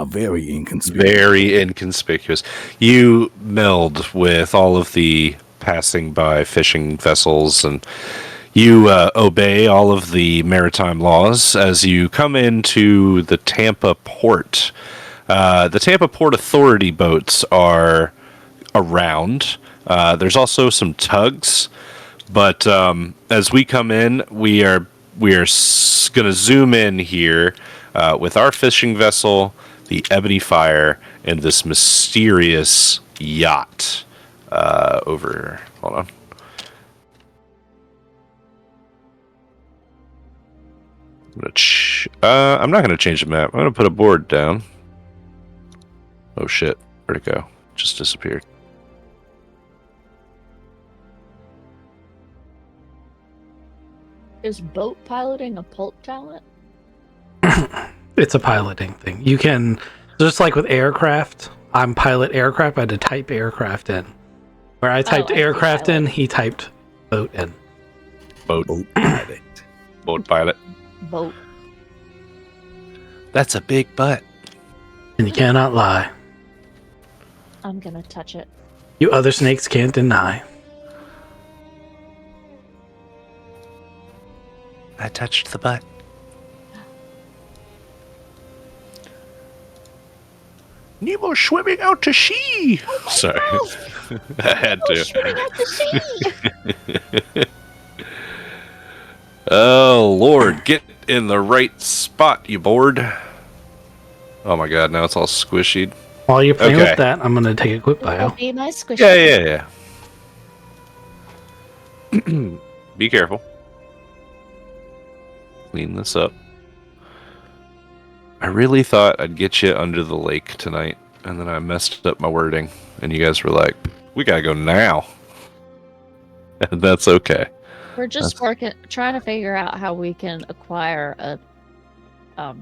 Very inconspicuous. Very inconspicuous. You meld with all of the passing by fishing vessels, and you obey all of the maritime laws as you come into the Tampa port. The Tampa Port Authority boats are around. There's also some tugs, but as we come in, we are going to zoom in here with our fishing vessel, the Ebony Fire, and this mysterious yacht over. Hold on. I'm not going to change the map. I'm going to put a board down. Oh shit, where'd it go? Just disappeared. Is boat piloting a pulp talent? It's a piloting thing. You can, just like with aircraft, I'm pilot aircraft. I had to type aircraft in. Where I typed aircraft in, he typed boat in. Boat pilot. Boat pilot. Boat. That's a big butt. And you cannot lie. I'm gonna touch it. You other snakes can't deny. I touched the butt. Nemo swimming out to sea. Sorry, I had to. Swimming out to sea. Oh Lord, get in the right spot, you bored. Oh my God, now it's all squishy. While you're playing Okay. with that, I'm gonna take a quick bio. Be my squishy. Yeah. Be careful. Clean this up. I really thought I'd get you under the lake tonight, and then I messed up my wording, and you guys were like, "We gotta go now," and that's okay. We're just trying to figure out how we can acquire a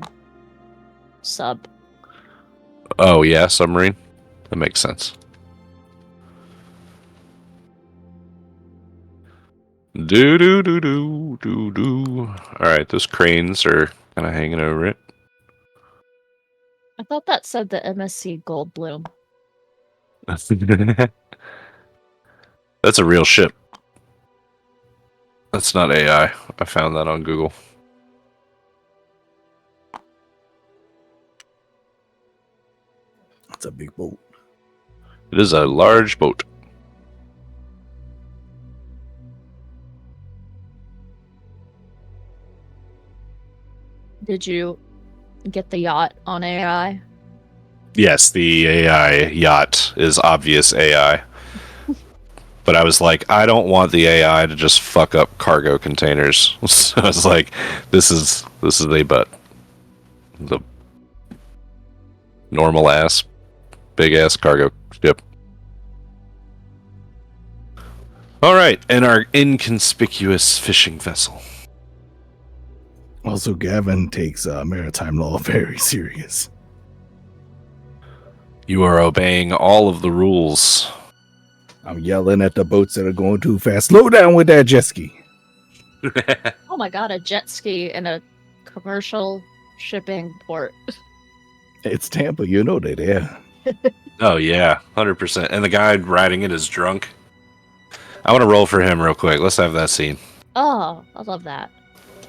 sub. Oh yeah, submarine. That makes sense. Do do do do do do. All right, those cranes are kind of hanging over it. I thought that said the MSC Goldblum. That's a real ship. That's not AI. I found that on Google. That's a big boat. It is a large boat. Did you get the yacht on AI? Yes, the AI yacht is obvious AI. But I was like, I don't want the AI to just fuck up cargo containers. So I was like, this is a butt. The normal ass, big ass cargo ship. All right, and our inconspicuous fishing vessel. Also, Gavin takes maritime law very serious. You are obeying all of the rules. I'm yelling at the boats that are going too fast. Slow down with that jet ski. Oh my god, a jet ski in a commercial shipping port. It's Tampa, you know they're there. Oh yeah, 100%. And the guy riding it is drunk. I want to roll for him real quick. Let's have that scene. Oh, I love that.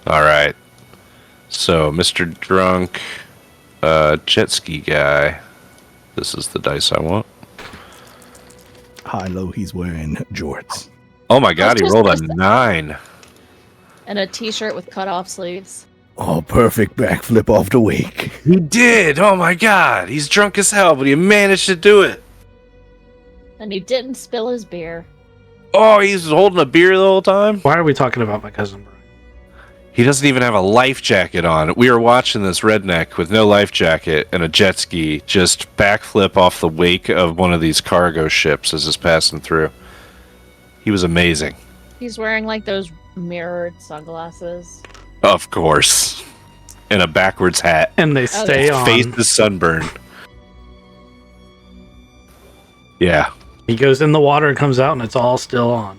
All right. So, Mr. Drunk, jet ski guy. This is the dice I want. High low, he's wearing jorts. Oh my god, he rolled a 9. And a t-shirt with cut-off sleeves. Oh, perfect backflip off the wake. He did! Oh my god, he's drunk as hell, but he managed to do it. And he didn't spill his beer. Oh, he's holding a beer the whole time? Why are we talking about my cousin Brian? He doesn't even have a life jacket on. We were watching this redneck with no life jacket and a jet ski just backflip off the wake of one of these cargo ships as it's passing through. He was amazing. He's wearing like those mirrored sunglasses. Of course. And a backwards hat. And they stay on. Face is sunburned. Yeah. He goes in the water and comes out, and it's all still on.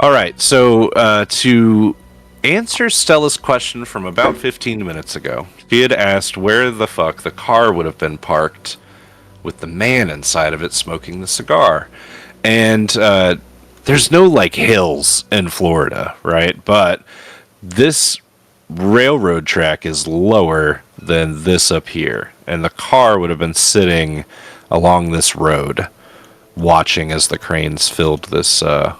All right, so to answer Stella's question from about 15 minutes ago, she had asked where the fuck the car would have been parked with the man inside of it smoking the cigar. And there's no, like, hills in Florida, right? But this railroad track is lower than this up here. And the car would have been sitting along this road, watching as the cranes filled this, the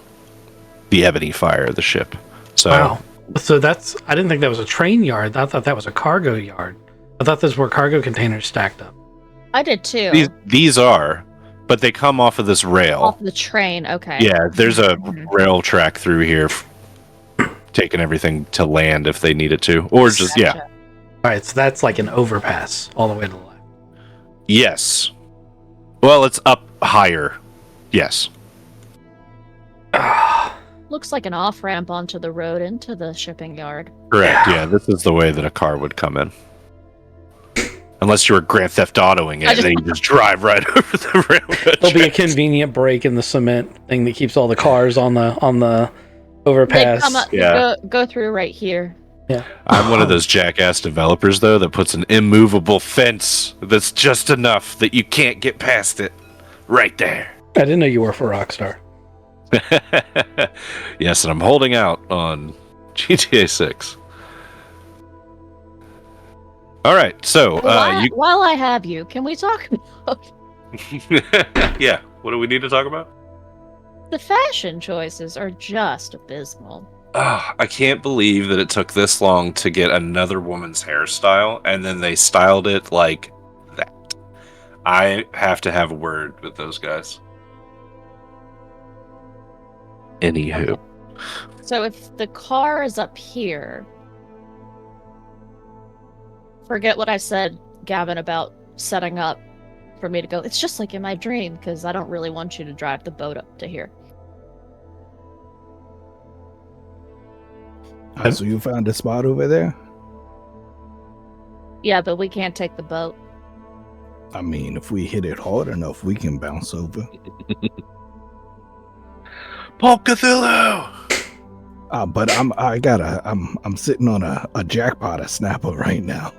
Ebony Fire, the ship. So, wow. So I didn't think that was a train yard. I thought that was a cargo yard. I thought those were cargo containers stacked up. I did too. These are, but they come off of this rail. Off the train, okay. Yeah, there's a rail track through here, taking everything to land if they needed to, or just Gotcha. All right, so that's like an overpass all the way to the left. Yes. Well, it's up higher. Yes. Looks like an off ramp onto the road into the shipping yard. Correct. Yeah, this is the way that a car would come in. Unless you were Grand Theft Autoing it, and then you just drive right over the railroad. There'll be a convenient break in the cement thing that keeps all the cars on the overpass. They come up, go through right here. Yeah. I'm one of those jackass developers, though, that puts an immovable fence that's just enough that you can't get past it. Right there. I didn't know you were for Rockstar. Yes, and I'm holding out on GTA 6. All right, so While I have you, can we talk about yeah, what do we need to talk about? the fashion choices? Are just abysmal. I can't believe that it took this long to get another woman's hairstyle, and then they styled it like that. I have to have a word with those guys. Anywho. So if the car is up here, forget what I said, Gavin, about setting up for me to go. It's just like in my dream, because I don't really want you to drive the boat up to here. So you found a spot over there? Yeah, but we can't take the boat. I mean, if we hit it hard enough, we can bounce over. Pulp Cthulhu! But I'm sitting on a jackpot of snapper right now.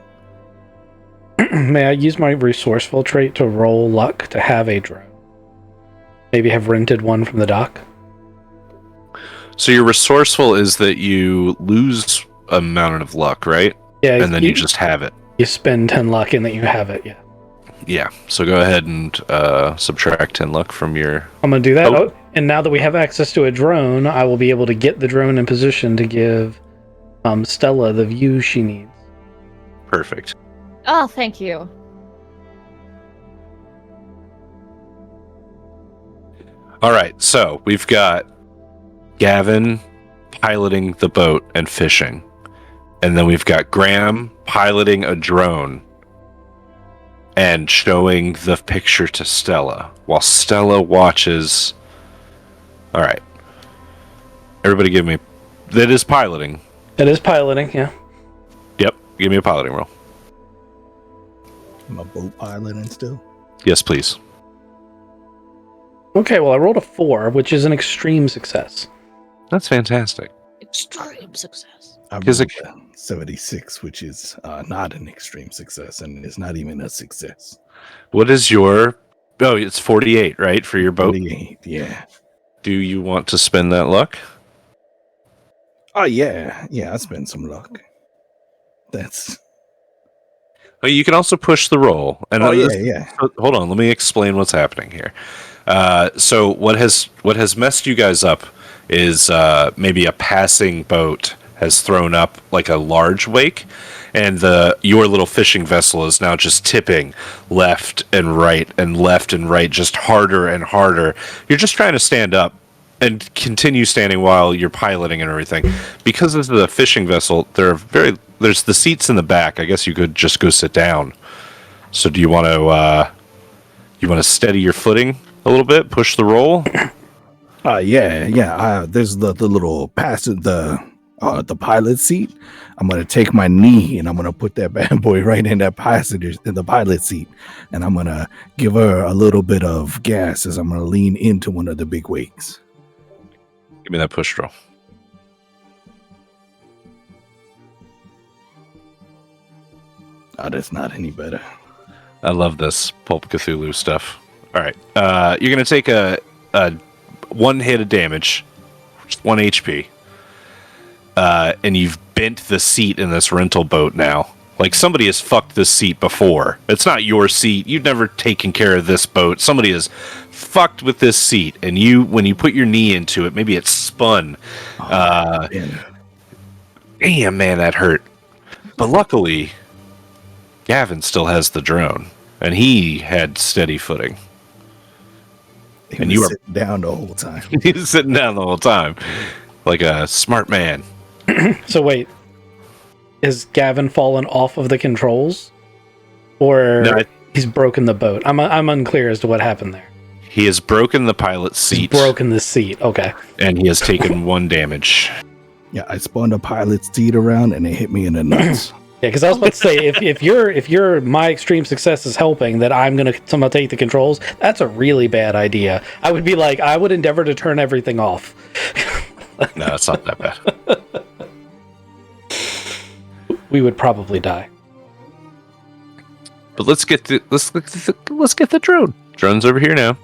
May I use my resourceful trait to roll luck to have a drone? Maybe have rented one from the dock? So your resourceful is that you lose a amount of luck, right? Yeah. And then you just have it. You spend 10 luck and then you have it, yeah. Yeah, so go ahead and subtract 10 luck from your... I'm going to do that. Oh, and now that we have access to a drone, I will be able to get the drone in position to give Stella the view she needs. Perfect. Oh, thank you. All right, so we've got Gavin piloting the boat and fishing. And then we've got Graham piloting a drone and showing the picture to Stella while Stella watches. All right. Everybody give me... That is piloting. It is piloting, yeah. Yep, give me a piloting roll. Am I boat piloting still? Yes, please. Okay, well, I rolled a 4, which is an extreme success. That's fantastic. Extreme success. I Is rolled it- a 76, which is not an extreme success, and it's not even a success. What is your... Oh, it's 48, right, for your boat? 48, yeah. Do you want to spend that luck? Oh, yeah. Yeah, I spent some luck. That's... Well, you can also push the roll. And yeah. Hold on, let me explain what's happening here. So what has messed you guys up is maybe a passing boat has thrown up like a large wake, and your little fishing vessel is now just tipping left and right, just harder and harder. You're just trying to stand up and continue standing while you're piloting and everything. Because this is a fishing vessel, there's the seats in the back. I guess you could just go sit down. So do you want to steady your footing a little bit, push the roll? Yeah. There's the little the pilot seat, I'm gonna take my knee and I'm gonna put that bad boy right in that the pilot seat, and I'm gonna give her a little bit of gas as I'm gonna lean into one of the big wakes. Give me that push roll. Oh, that's not any better. I love this Pulp Cthulhu stuff. All right, you're gonna take a 1 hit of damage, just 1 HP, and you've bent the seat in this rental boat now. Like somebody has fucked this seat before. It's not your seat. You've never taken care of this boat. Somebody has fucked with this seat, and when you put your knee into it, maybe it spun. Damn, man, that hurt. But luckily, Gavin still has the drone, and he had steady footing. And you were sitting down the whole time. He was sitting down the whole time, like a smart man. So wait, is Gavin fallen off of the controls, or No, he's broken the boat? I'm unclear as to what happened there. He has broken the pilot's seat. He's broken the seat. Okay. And he has taken 1 damage. Yeah, I spun the pilot's seat around and it hit me in the nuts. Yeah, because I was about to say, if you're my extreme success is helping that I'm gonna somehow take the controls, that's a really bad idea. I would be like, I would endeavor to turn everything off. No, it's not that bad. We would probably die. But let's get the drone. Drone's over here now.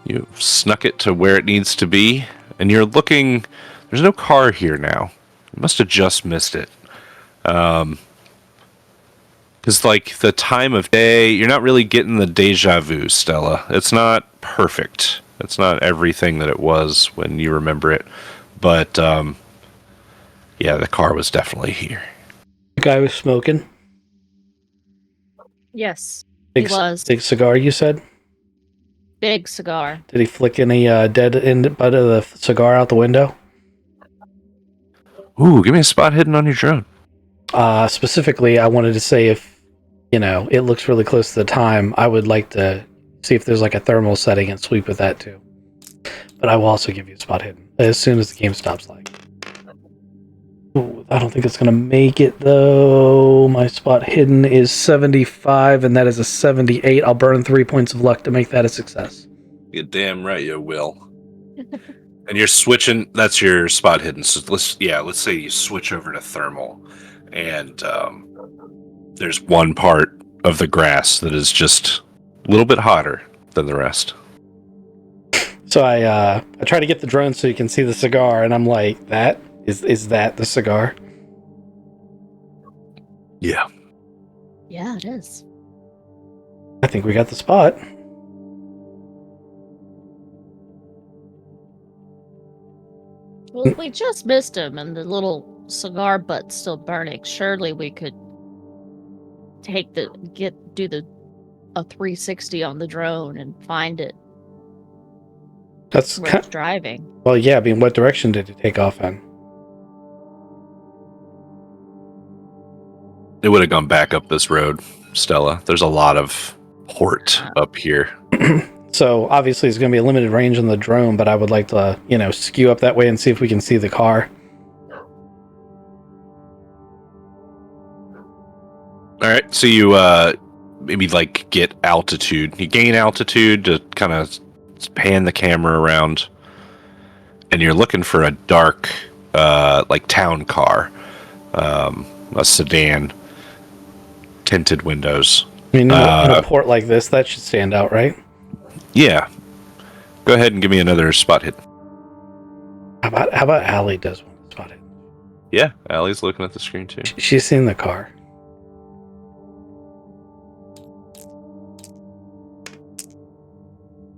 You snuck it to where it needs to be, and you're looking. There's no car here now. You must have just missed it. Because like the time of day, you're not really getting the deja vu, Stella. It's not perfect. It's not everything that it was when you remember it. But yeah, the car was definitely here. The guy was smoking. Yes, Big, he was. Big cigar, you said? Big cigar. Did he flick any dead end butt of the cigar out the window? Ooh, give me a spot hidden on your drone. Specifically, I wanted to say if, it looks really close to the time, I would like to see if there's like a thermal setting and sweep with that too. But I will also give you a spot hidden as soon as the game stops lagging. Ooh, I don't think it's going to make it though. My spot hidden is 75 and that is a 78. I'll burn 3 points of luck to make that a success. You're damn right you will. And you're switching, that's your spot hidden. So let's say you switch over to thermal and there's one part of the grass that is just a little bit hotter than the rest. So I try to get the drone so you can see the cigar, and I'm like, that is that the cigar? Yeah. Yeah, it is. I think we got the spot. Well, if we just missed him and the little cigar butt's still burning, surely we could do a 360 on the drone and find it. That's where it's driving. Well, yeah. I mean, what direction did it take off in? It would have gone back up this road, Stella. There's a lot of port up here. So obviously it's going to be a limited range on the drone, but I would like to, skew up that way and see if we can see the car. All right, so you maybe like get altitude. You gain altitude to kind of pan the camera around, and you're looking for a dark, like town car, a sedan, tinted windows. I mean, in a port like this, that should stand out, right? Yeah. Go ahead and give me another spot hit. How about Allie does one spot hit? Yeah, Allie's looking at the screen too. She's seen the car.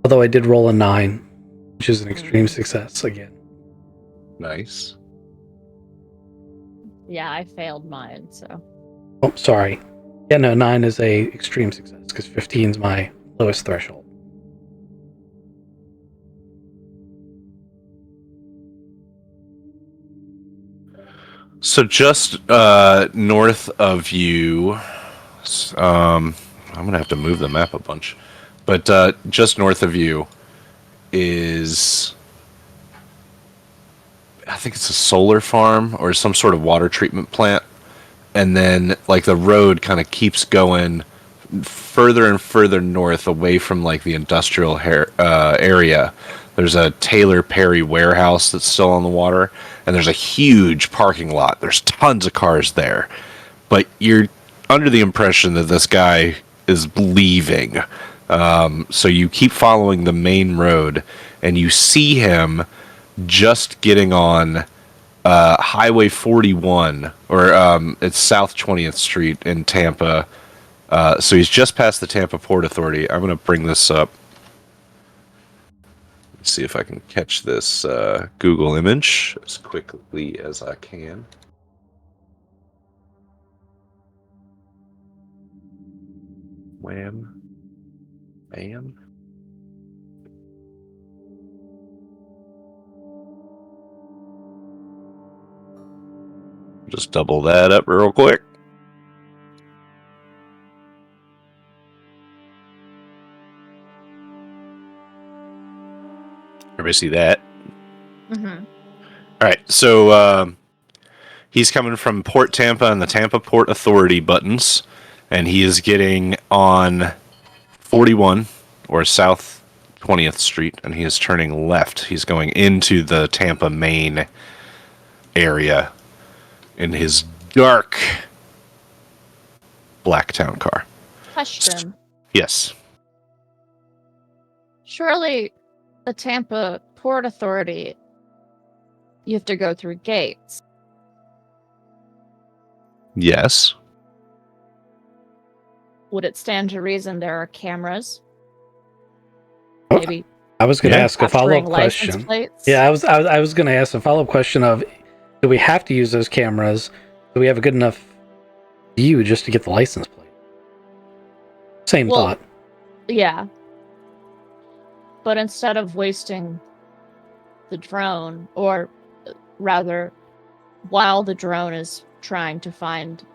Although I did roll a 9, which is an extreme success again. Nice. Yeah, I failed mine, so. Oh, sorry. Yeah, no, 9 is a extreme success because 15 is my lowest threshold. So just north of you, I'm gonna have to move the map a bunch, but just north of you is I think it's a solar farm or some sort of water treatment plant. And then like the road kind of keeps going further and further north away from like the industrial area. There's a Taylor Perry warehouse that's still on the water, and there's a huge parking lot. There's tons of cars there, but you're under the impression that this guy is leaving. So you keep following the main road, and you see him just getting on Highway 41, or it's South 20th Street in Tampa. So he's just past the Tampa Port Authority. I'm going to bring this up. Let's see if I can catch this Google image as quickly as I can. Wham. Bam. Just double that up real quick. Everybody see that? Mm-hmm. All right, so he's coming from Port Tampa and the Tampa Port Authority buttons, and he is getting on 41 or South 20th Street, and he is turning left. He's going into the Tampa main area in his dark black town car. Question. Yes. Surely the Tampa Port Authority, you have to go through gates. Yes. Would it stand to reason there are cameras? Oh, Maybe I was going to ask a capturing follow-up license question. plates? Yeah, I was going to ask a follow-up question of, do we have to use those cameras? Do we have a good enough view just to get the license plate? Same Well, thought. Yeah. But instead of wasting the drone, or rather, while the drone is trying to find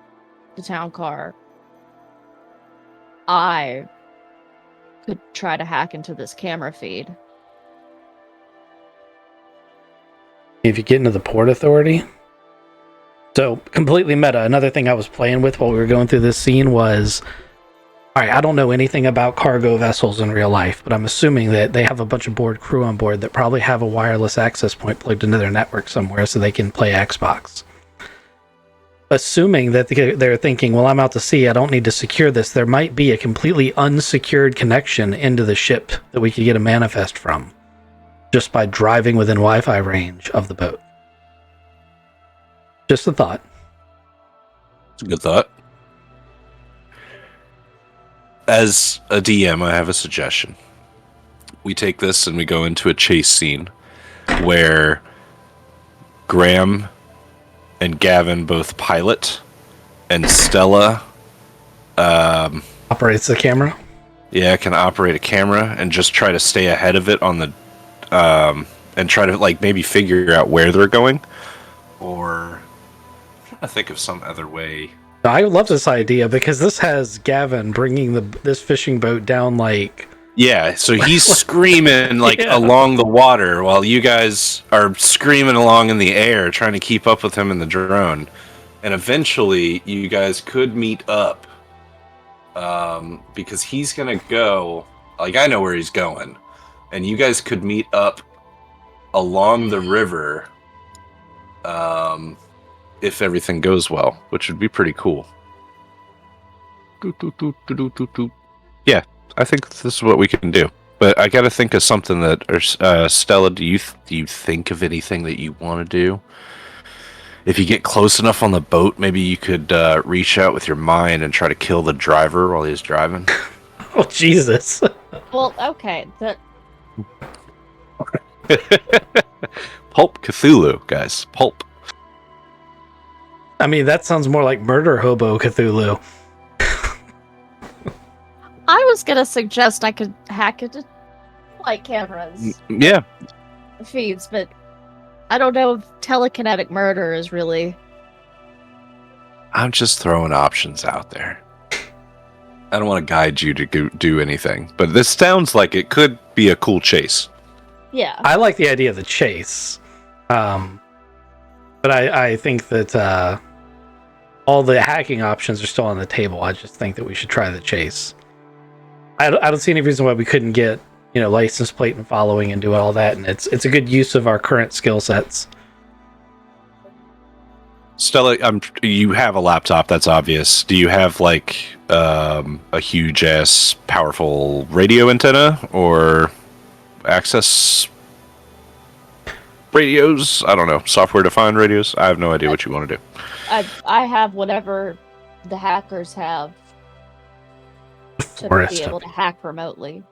the town car, I could try to hack into this camera feed. If you get into the Port Authority. So, completely meta. Another thing I was playing with while we were going through this scene was, alright, I don't know anything about cargo vessels in real life, but I'm assuming that they have a bunch of board crew on board that probably have a wireless access point plugged into their network somewhere so they can play Xbox. Assuming that they're thinking, well, I'm out to sea, I don't need to secure this, there might be a completely unsecured connection into the ship that we could get a manifest from, just by driving within Wi-Fi range of the boat. Just a thought. It's a good thought. As a DM, I have a suggestion. We take this and we go into a chase scene where Graham and Gavin both pilot, and Stella Operates the camera. can operate a camera and just try to stay ahead of it on the and try to like maybe figure out where they're going, or I'm trying to think of some other way. I love this idea because this has Gavin bringing this fishing boat down like... Yeah, so he's screaming like along the water while you guys are screaming along in the air trying to keep up with him in the drone. And eventually you guys could meet up because he's going to go, like I know where he's going, and you guys could meet up along the river if everything goes well, which would be pretty cool. Yeah, I think this is what we can do. But I got to think of something that, Stella, do you think of anything that you want to do? If you get close enough on the boat, maybe you could reach out with your mind and try to kill the driver while he's driving. Oh, Jesus. Well, okay. Pulp Cthulhu, guys. Pulp. I mean, that sounds more like Murder Hobo Cthulhu. I was gonna suggest I could hack into flight cameras Yeah. feeds, but I don't know if telekinetic murder is really... I'm just throwing options out there. I don't want to guide you to do anything, but this sounds like it could be a cool chase. Yeah. I like the idea of the chase. But I think that all the hacking options are still on the table. I just think that we should try the chase. I don't see any reason why we couldn't get, license plate and following and do all that, and it's a good use of our current skill sets. Stella, you have a laptop, that's obvious. Do you have like a huge ass powerful radio antenna or access radios? I don't know, software defined radios. I have no idea what you want to do. I have whatever the hackers have to be able to hack remotely.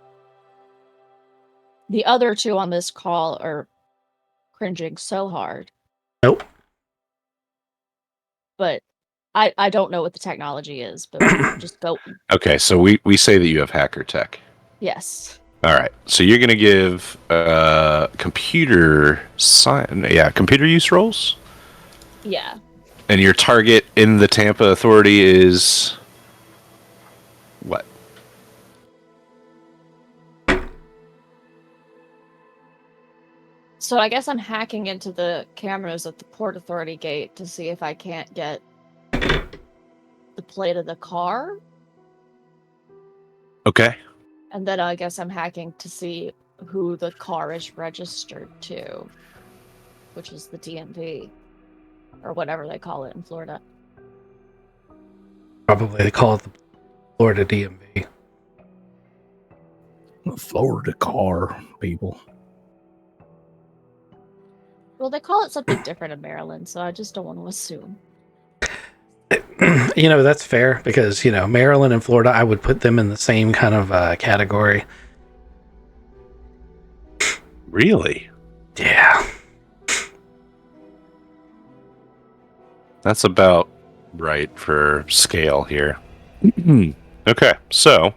The other two on this call are cringing so hard. Nope. But I don't know what the technology is, but we can just go. Okay, so we say that you have hacker tech. Yes. All right, so you're going to give computer use rolls? Yeah. And your target in the Tampa Authority is what? So I guess I'm hacking into the cameras at the Port Authority gate to see if I can't get the plate of the car. Okay. And then I guess I'm hacking to see who the car is registered to, which is the DMV, or whatever they call it in Florida. Probably they call it the Florida DMV. Florida car, people. Well, they call it something different in Maryland, so I just don't want to assume. That's fair because, Maryland and Florida, I would put them in the same kind of category. Really? Yeah. That's about right for scale here. Okay, so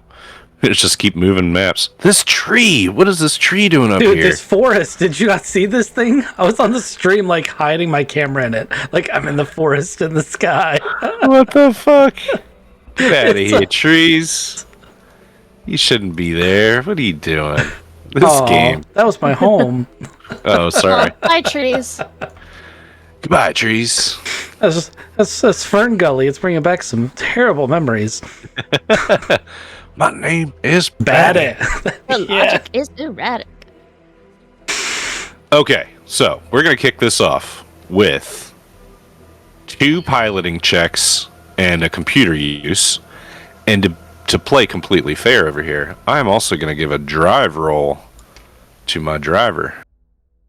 let's just keep moving maps. This tree! What is this tree doing up here? Dude, this forest. Did you not see this thing? I was on the stream, hiding my camera in it. I'm in the forest in the sky. What the fuck? Get out of here, trees. You shouldn't be there. What are you doing? This game. That was my home. Oh, sorry. Bye, trees. Goodbye, trees. That's Fern Gully. It's bringing back some terrible memories. My name is Batty. The logic is erratic. Okay, so we're going to kick this off with 2 piloting checks and a computer use. And to play completely fair over here, I'm also going to give a drive roll to my driver.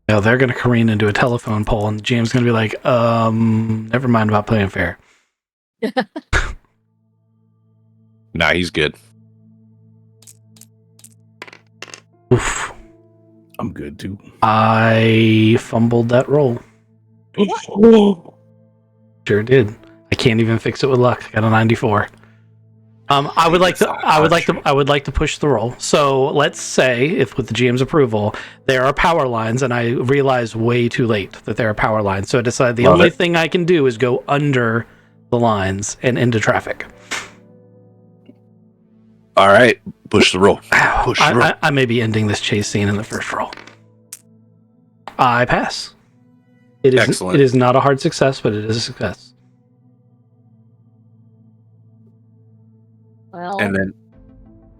No, they're going to careen into a telephone pole, and James going to be like, never mind about playing fair. Nah, he's good. Oof. I'm good too. I fumbled that roll. Sure did. I can't even fix it with luck. I got a 94. I would like to push the roll. So let's say, if with the GM's approval, there are power lines, and I realize way too late that there are power lines. So I decide the only thing I can do is go under the lines and into traffic. All right, push the roll. Push the roll. I may be ending this chase scene in the first roll. I pass. It is excellent. It is not a hard success, but it is a success. Well, and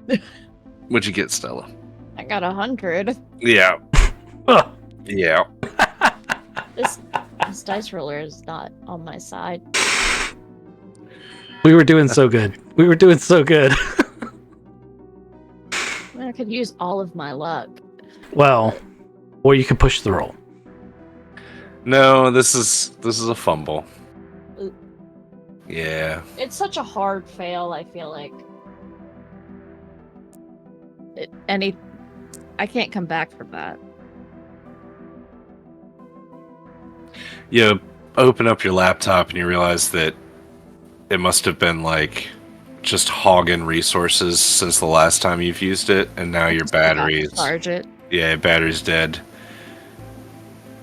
then what'd you get, Stella? I got 100. Yeah. Yeah. This dice roller is not on my side. We were doing so good. I could use all of my luck. Well, or you could push the roll. No, this is a fumble. Ooh. Yeah. It's such a hard fail, I feel like. I can't come back from that. You open up your laptop and you realize that it must have been just hogging resources since the last time you've used it, and now your battery's charge it. Yeah, battery's dead.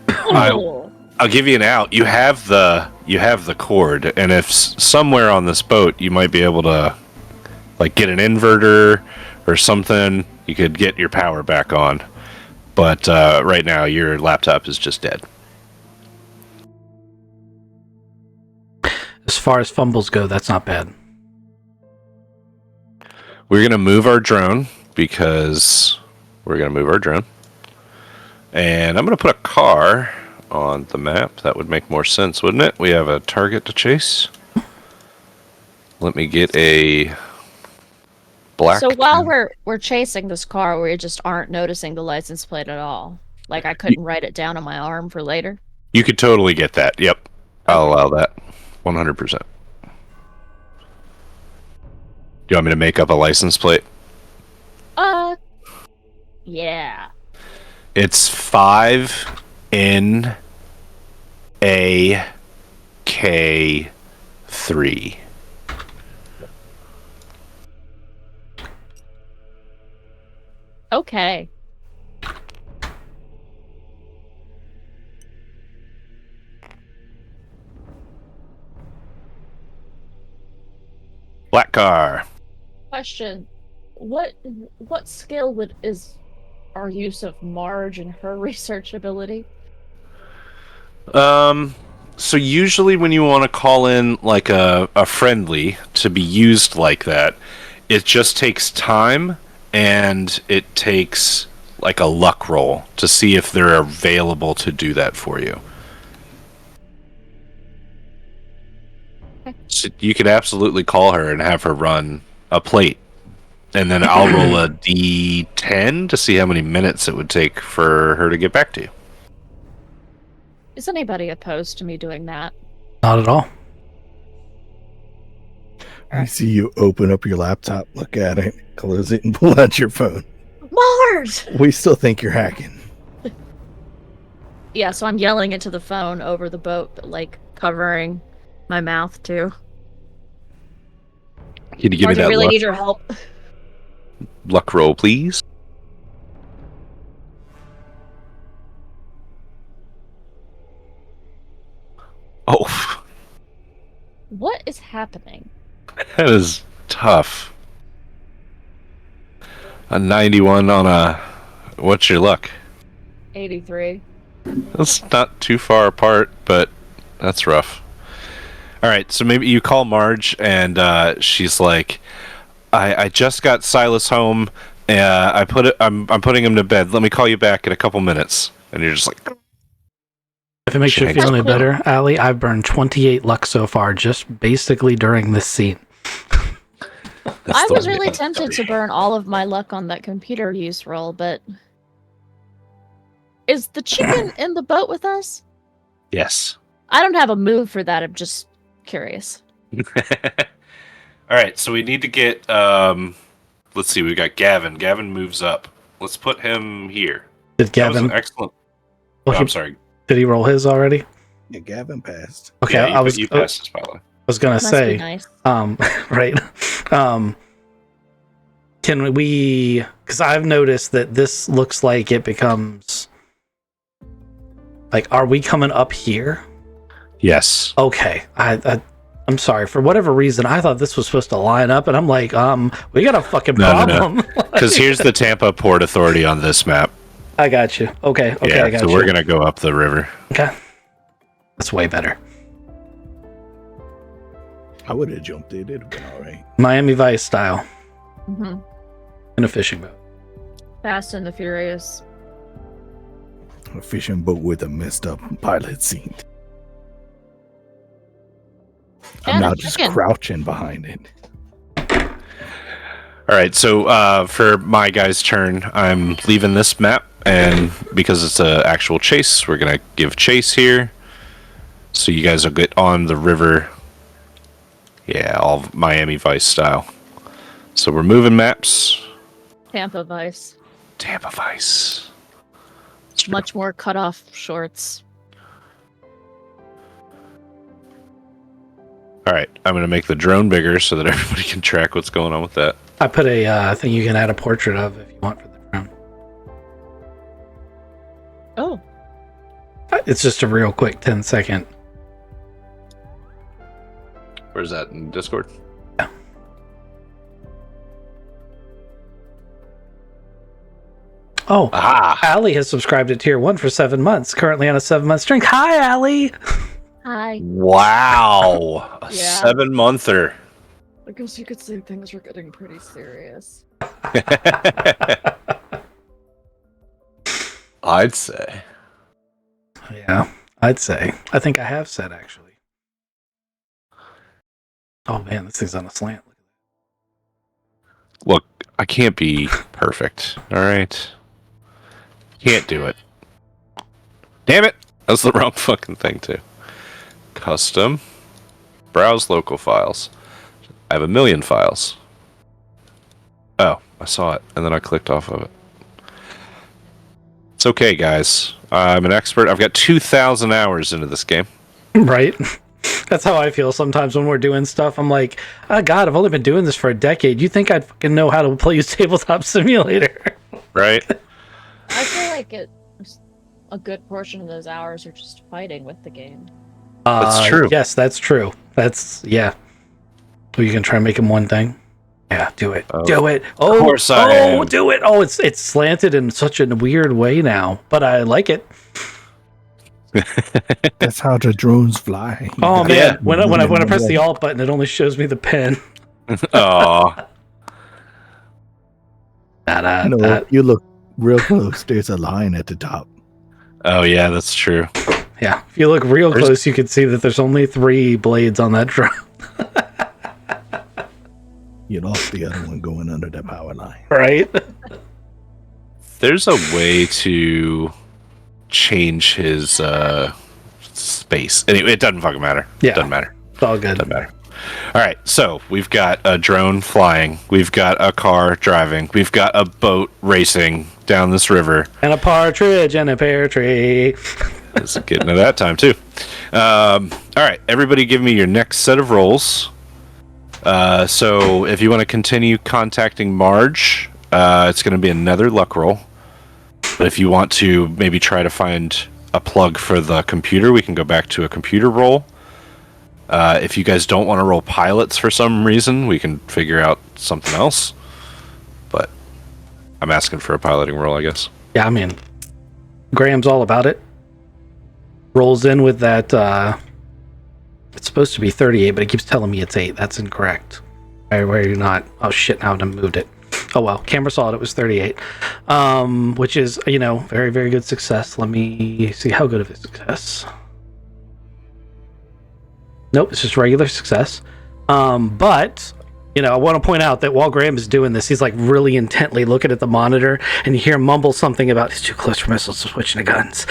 I'll give you an out. You have the cord, and if somewhere on this boat you might be able to get an inverter or something, you could get your power back on. But right now your laptop is just dead. As far as fumbles go, that's not bad. We're going to move our drone because we're going to move our drone. And I'm going to put a car on the map. That would make more sense, wouldn't it? We have a target to chase. Let me get a black. So while we're chasing this car, we just aren't noticing the license plate at all. Like I couldn't write it down on my arm for later. You could totally get that. Yep. I'll allow that. 100%. Do you want me to make up a license plate? Yeah. It's 5NAK3. Okay. Black car. Question: What skill is our use of Marge and her research ability? So usually when you want to call in like a friendly to be used like that, it just takes time and it takes like a luck roll to see if they're available to do that for you. So you could absolutely call her and have her run a plate. And then I'll roll a D10 to see how many minutes it would take for her to get back to you. Is anybody opposed to me doing that? Not at all. I see you open up your laptop, look at it, close it, and pull out your phone. Mars! We still think you're hacking. Yeah, so I'm yelling into the phone over the boat, but like covering my mouth too. Can you give me Marge, I that really luck, need your help. luck roll, please? Oh, What is happening? that is tough. A 91 on a... What's your luck? 83. That's not too far apart, but that's rough. All right, so maybe you call Marge, and she's like, "I just got Silas home. I'm putting him to bed. Let me call you back in a couple minutes." And you're just like, If it makes you Shanks. feel any better, Allie, I've burned 28 luck so far, just basically during this scene. That's I the was way really it tempted is. to burn all of my luck on that computer use roll, but is the chicken in the boat with us? Yes. I don't have a move for that. I'm just curious. All right, so we need to get. Let's see, we got Gavin. Gavin moves up. Let's put him here. Did That was Gavin? an excellent. Well, I'm sorry. Did he roll his already? Yeah, Gavin passed. Okay, Yeah, I you passed this, by the way. was gonna Must say, be nice. right. Can we? Because I've noticed that this looks like it becomes like, are we coming up here? Yes. Okay, I'm sorry. For whatever reason, I thought this was supposed to line up, and I'm like, we got a fucking No. problem. Because here's the Tampa Port Authority on this map. I got you. Okay, Yeah, I got so you. we're gonna go up the river. Okay, that's way better. I would have jumped it. It'd have been all right. Miami Vice style Mm-hmm. in a fishing boat. Fast and the Furious. A fishing boat with a messed up pilot seat. I'm And now a just chicken. crouching behind it. All right, so for my guy's turn, I'm leaving this map, and because it's an actual chase, we're gonna give chase here. So you guys will get on the river. Yeah, all Miami Vice style. So we're moving maps. Tampa Vice. Tampa Vice. Much more cut off shorts. All right, I'm gonna make the drone bigger so that everybody can track what's going on with that. I put a thing you can add a portrait of if you want for the drone. Oh. It's just a real quick 10-second. Where's that in Discord? Yeah. Oh, Aha! Allie has subscribed to Tier 1 for 7 months. Currently on a 7-month streak. Hi, Allie! Hi, fly. Wow. A Yeah. 7-monther. I guess you could say things were getting pretty serious. I'd say. Yeah, I'd say. I think I have said, actually. Oh, man, this thing's on a slant. Look, I can't be perfect. All right. Can't do it. Damn it. That's the wrong fucking thing, too. Custom. Browse local files. I have 1,000,000 files. Oh, I saw it, and then I clicked off of it. It's okay, guys. I'm an expert. I've got 2,000 hours into this game. Right? That's how I feel sometimes when we're doing stuff. I'm like, oh, God, I've only been doing this for a decade. You think I'd fucking know how to play Tabletop Simulator? Right? I feel like a good portion of those hours are just fighting with the game. That's true. Yes, that's true. Yeah. Oh, you can try and make him one thing? Yeah, do it. Do it. Oh, of course I am. Do it. Oh, it's slanted in such a weird way now, but I like it. That's how the drones fly. Oh man, Yeah. when I press the Alt button, it only shows me the pen. Aw. If you look real close, there's a line at the top. Oh, yeah, that's true. Yeah, if you look real close, you can see that there's only 3 blades on that drone. You lost the other one going under the power line. Right? There's a way to change his space. Anyway, it doesn't fucking matter. Yeah. Doesn't matter. It's all good. Doesn't matter. All right, so we've got a drone flying. We've got a car driving. We've got a boat racing down this river. And a partridge and a pear tree. It's getting to that time, too. All right, everybody give me your next set of rolls. So if you want to continue contacting Marge, it's going to be another luck roll. But if you want to maybe try to find a plug for the computer, we can go back to a computer roll. If you guys don't want to roll pilots for some reason, we can figure out something else. But I'm asking for a piloting roll, I guess. Yeah, I mean, Graham's all about it. Rolls in with that, it's supposed to be 38, but it keeps telling me it's 8. That's incorrect. Why are you not? Oh shit, now I've moved it. Oh well, camera saw it was 38. Which is, very, very good success. Let me see how good of a success. Nope, it's just regular success. But I want to point out that while Graham is doing this, he's like really intently looking at the monitor, and you hear him mumble something about it's too close for missiles to switch to guns.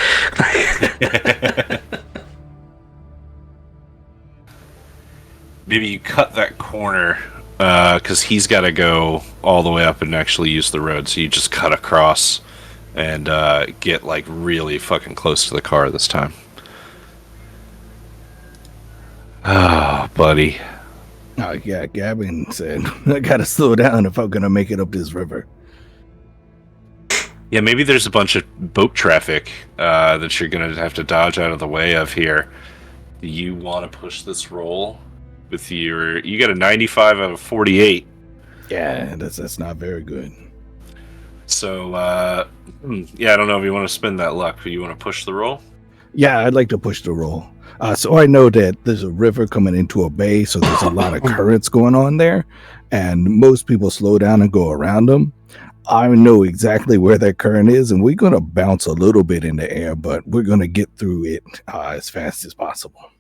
Maybe you cut that corner because he's got to go all the way up and actually use the road. So you just cut across and get like really fucking close to the car this time. Oh, buddy. Oh, yeah, Gavin said, I gotta slow down if I'm gonna make it up this river. Yeah, maybe there's a bunch of boat traffic that you're going to have to dodge out of the way of here. Do you want to push this roll with you got a 95 out of 48. Yeah, that's not very good. So, I don't know if you want to spend that luck, but you want to push the roll? Yeah, I'd like to push the roll. So I know that there's a river coming into a bay, so there's a lot of currents going on there, and most people slow down and go around them. I know exactly where that current is, and we're going to bounce a little bit in the air, but we're going to get through it as fast as possible.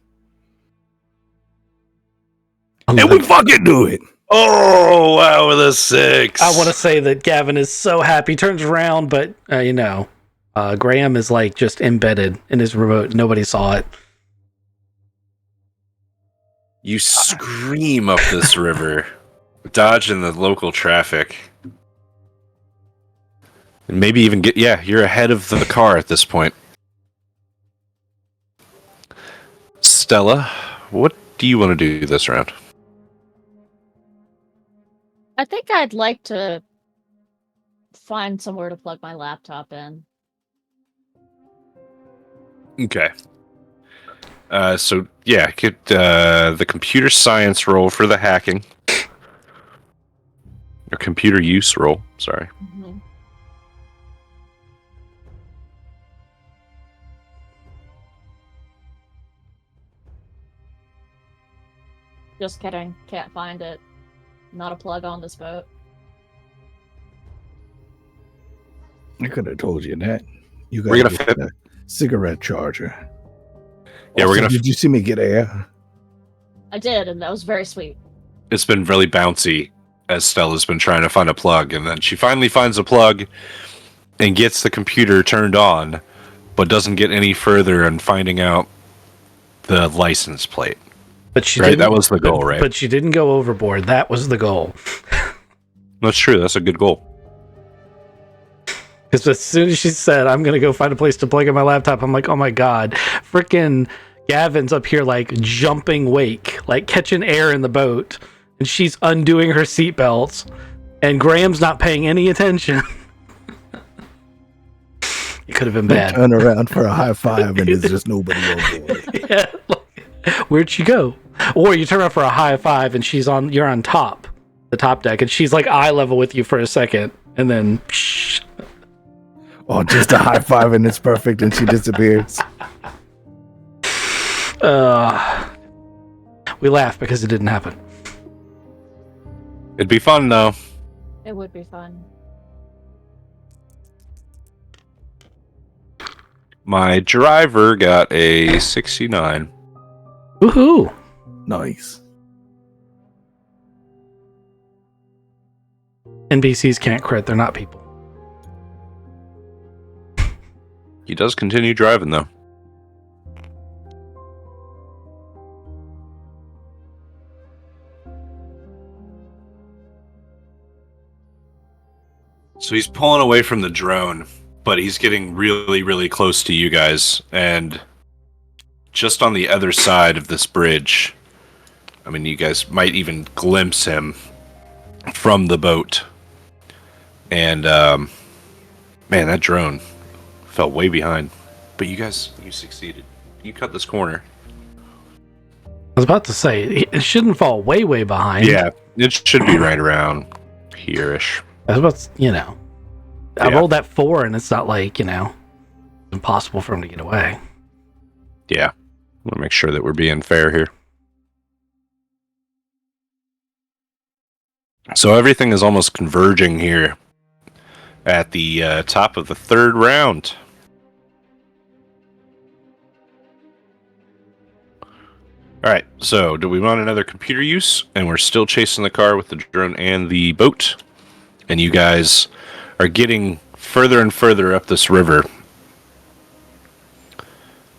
And we fucking do it! Oh, wow, with a 6. I want to say that Gavin is so happy. Turns around, but, Graham is like just embedded in his remote. Nobody saw it. You scream up this river, dodging the local traffic. And maybe even you're ahead of the car at this point. Stella, what do you want to do this round? I think I'd like to find somewhere to plug my laptop in. Okay. Get the computer science roll for the hacking. Or computer use roll, sorry. Mm-hmm. Just kidding. Can't find it. Not a plug on this boat. I could have told you that. You We're got gonna to get a cigarette charger. Yeah, Also, we're gonna. Did you see me get air? I did, and that was very sweet. It's been really bouncy as Stella's been trying to find a plug, and then she finally finds a plug and gets the computer turned on, but doesn't get any further in finding out the license plate. But she Right, didn't, that was the goal, right? But she didn't go overboard. That was the goal. That's true. That's a good goal. Because as soon as she said, I'm going to go find a place to plug in my laptop, I'm like, oh my God, freaking Gavin's up here like jumping wake, like catching air in the boat. And she's undoing her seatbelts. And Graham's not paying any attention. It could have been bad. Turn around for a high five and there's just nobody on board. Yeah, like, where'd she go? Or you turn around for a high five and you're on top, the top deck, and she's like eye level with you for a second. And then... Psh. Oh, just a high five and it's perfect and she disappears. We laugh because it didn't happen. It'd be fun, though. It would be fun. My driver got a 69. Woohoo! Nice. NPCs can't crit, they're not people. He does continue driving, though. So he's pulling away from the drone, but he's getting really, really close to you guys. And just on the other side of this bridge, I mean, you guys might even glimpse him from the boat. And, man, that drone fell way behind. But you succeeded. You cut this corner. I was about to say, it shouldn't fall way, way behind. Yeah, it should be right around here-ish. I was about to, I rolled that 4 and it's not like, impossible for him to get away. Yeah. I want to make sure that we're being fair here. So everything is almost converging here at the top of the third round. All right, so do we want another computer use? And we're still chasing the car with the drone and the boat. And you guys are getting further and further up this river.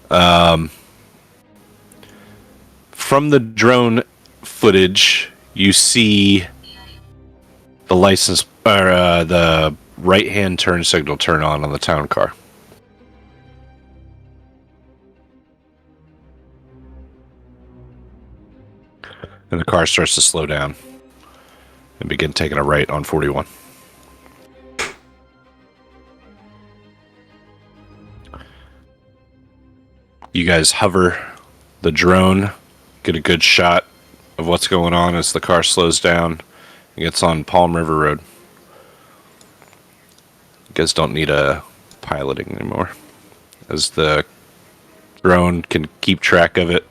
From the drone footage, you see the license or the right-hand turn signal turn on the town car. And the car starts to slow down and begin taking a right on 41. You guys hover the drone, get a good shot of what's going on as the car slows down and gets on Palm River Road. You guys don't need a piloting anymore, as the drone can keep track of it.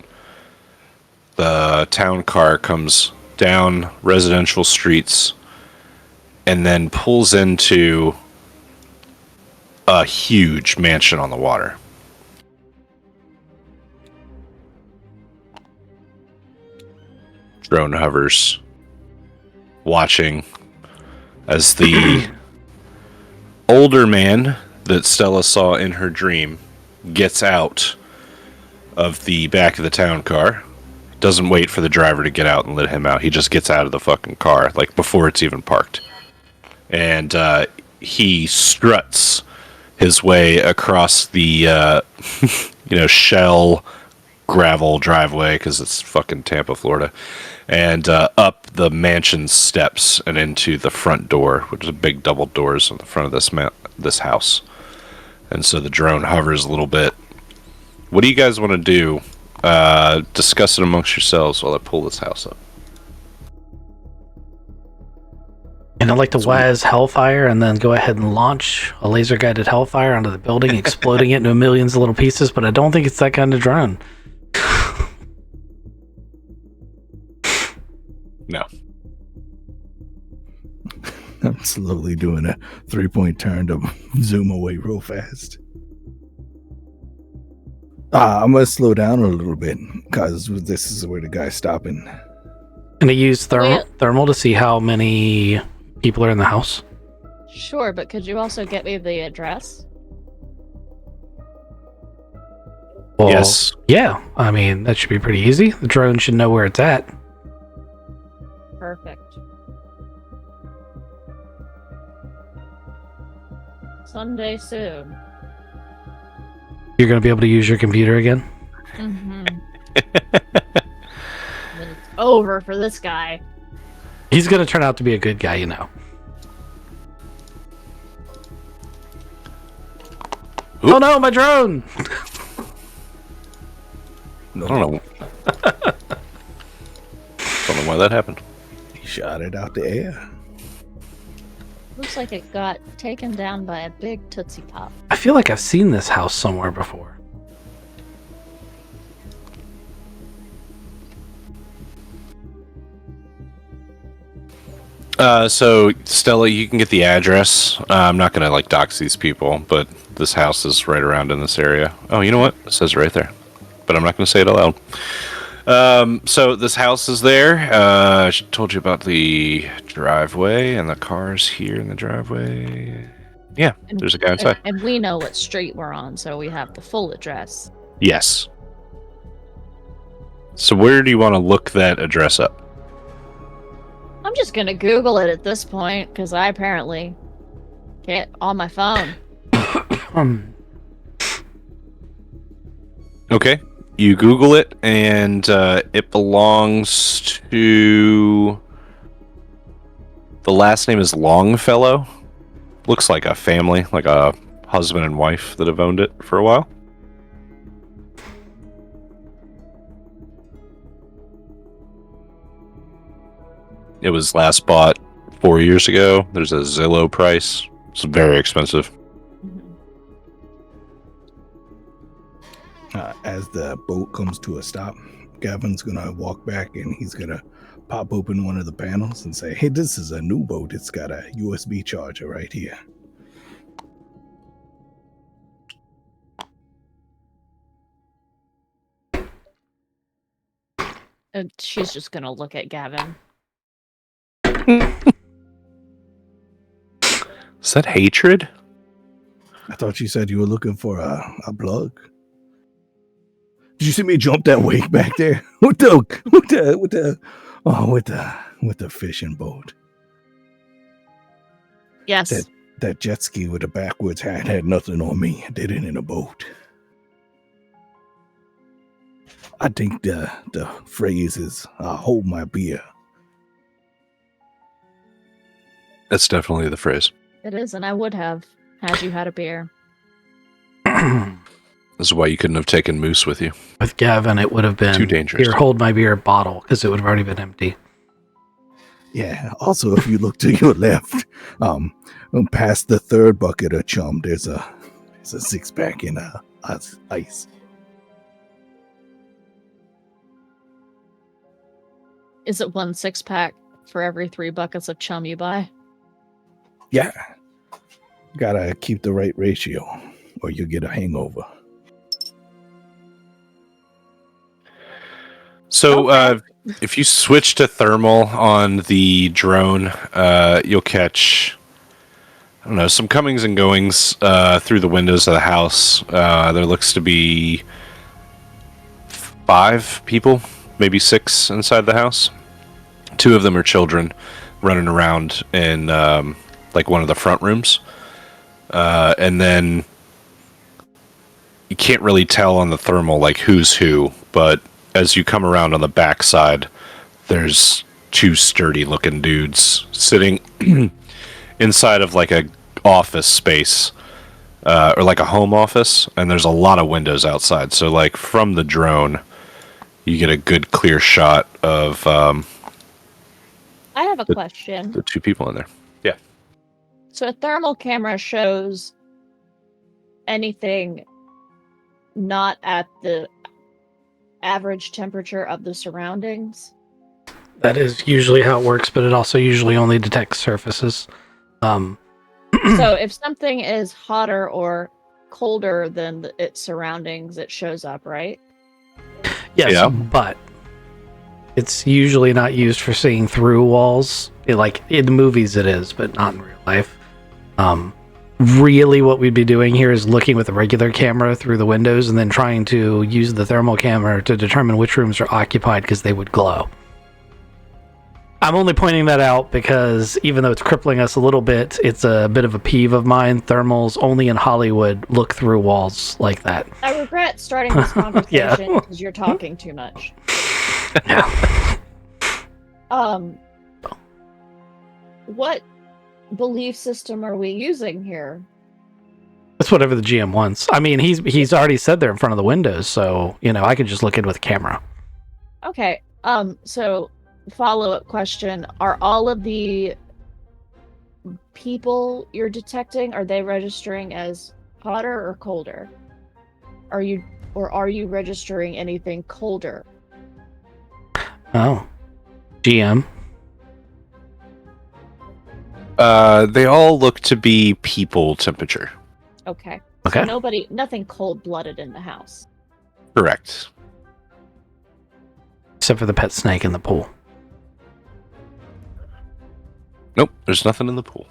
The town car comes down residential streets and then pulls into a huge mansion on the water. Drone hovers, watching as the older man that Stella saw in her dream gets out of the back of the town car. Doesn't wait for the driver to get out and let him out. He just gets out of the fucking car, like before it's even parked. And he struts his way across the, shell gravel driveway, because it's fucking Tampa, Florida, and up the mansion steps and into the front door, which is big double doors on the front of this house. And so the drone hovers a little bit. What do you guys want to do? Discuss it amongst yourselves while I pull this house up. And I'd like to Waz Hellfire and then go ahead and launch a laser guided Hellfire onto the building, exploding it into millions of little pieces, but I don't think it's that kind of drone. No. I'm slowly doing a 3-point turn to zoom away real fast. I'm gonna slow down a little bit because this is where the guy's stopping. Can I use Wait. thermal to see how many people are in the house? Sure, but could you also get me the address? Well, Yes. Yeah, I mean, that should be pretty easy. The drone should know where it's at. Perfect. Sunday soon. You're going to be able to use your computer again? Mm-hmm. It's over for this guy. He's going to turn out to be a good guy, you know. Oop. Oh no, my drone! I don't know. Don't know why that happened. He shot it out the air. Looks like it got taken down by a big Tootsie Pop. I feel like I've seen this house somewhere before. So Stella, you can get the address. I'm not gonna like dox these people, but this house is right around in this area. Oh, you know what? It says right there, but I'm not gonna say it aloud. So this house is there. I told you about the driveway and the cars here in the driveway. Yeah, And, there's a guy outside. and we know what street we're on, so we have the full address. Yes. So where do you want to look that address up? I'm just gonna Google it at this point, because I apparently can't on my phone. Okay. You Google it, and it belongs to... The last name is Longfellow. Looks like a family, like a husband and wife that have owned it for a while. It was last bought 4 years ago. There's a Zillow price. It's very expensive. As the boat comes to a stop, Gavin's gonna walk back and he's gonna pop open one of the panels and say, "Hey, this is a new boat. It's got a USB charger right here." And she's just gonna look at Gavin. Is that hatred? I thought you said you were looking for a plug. Did you see me jump that wake back there with the fishing boat? Yes. That jet ski with the backwards hat had nothing on me. I did it in a boat. I think the phrase is "hold my beer." That's definitely the phrase. It is, and I would have had you had a beer. This is why you couldn't have taken Moose with you. With Gavin, it would have been Too dangerous. Here, hold my beer bottle, because it would have already been empty. Yeah. Also, if you look to your left, past the third bucket of chum, there's a 6-pack in ice. Is it 1 6-pack for every 3 buckets of chum you buy? Yeah. Gotta keep the right ratio, or you get a hangover. So Okay. if you switch to thermal on the drone, you'll catch, I don't know, some comings and goings through the windows of the house. There looks to be 5 people, maybe 6 inside the house. 2 of them are children running around in like one of the front rooms. And then you can't really tell on the thermal like who's who, but as you come around on the backside, there's 2 sturdy looking dudes sitting inside of like a office space, or like a home office, and there's a lot of windows outside. So like from the drone, you get a good clear shot of I have a question. the 2 people in there. Yeah. So a thermal camera shows anything not at the average temperature of the surroundings? That is usually how it works, but it also usually only detects surfaces. So if something is hotter or colder than its surroundings, it shows up, right? Yes, Yeah. but it's usually not used for seeing through walls. Like in the movies it is, but not in real life. Really what we'd be doing here is looking with a regular camera through the windows and then trying to use the thermal camera to determine which rooms are occupied because they would glow. I'm only pointing that out because even though it's crippling us a little bit, it's a bit of a peeve of mine. Thermals only in Hollywood look through walls like that. I regret starting this conversation Yeah. because you're talking too much. Yeah. What belief system are we using here? That's whatever the GM wants. I mean, he's already said they're in front of the windows, so I could just look in with a camera. Okay. So follow-up question: are all of the people you're detecting, are they registering as hotter or colder? Are you registering anything colder? Oh, GM. They all look to be people temperature. Okay. Okay. So nothing cold-blooded in the house. Correct. Except for the pet snake in the pool. Nope, there's nothing in the pool.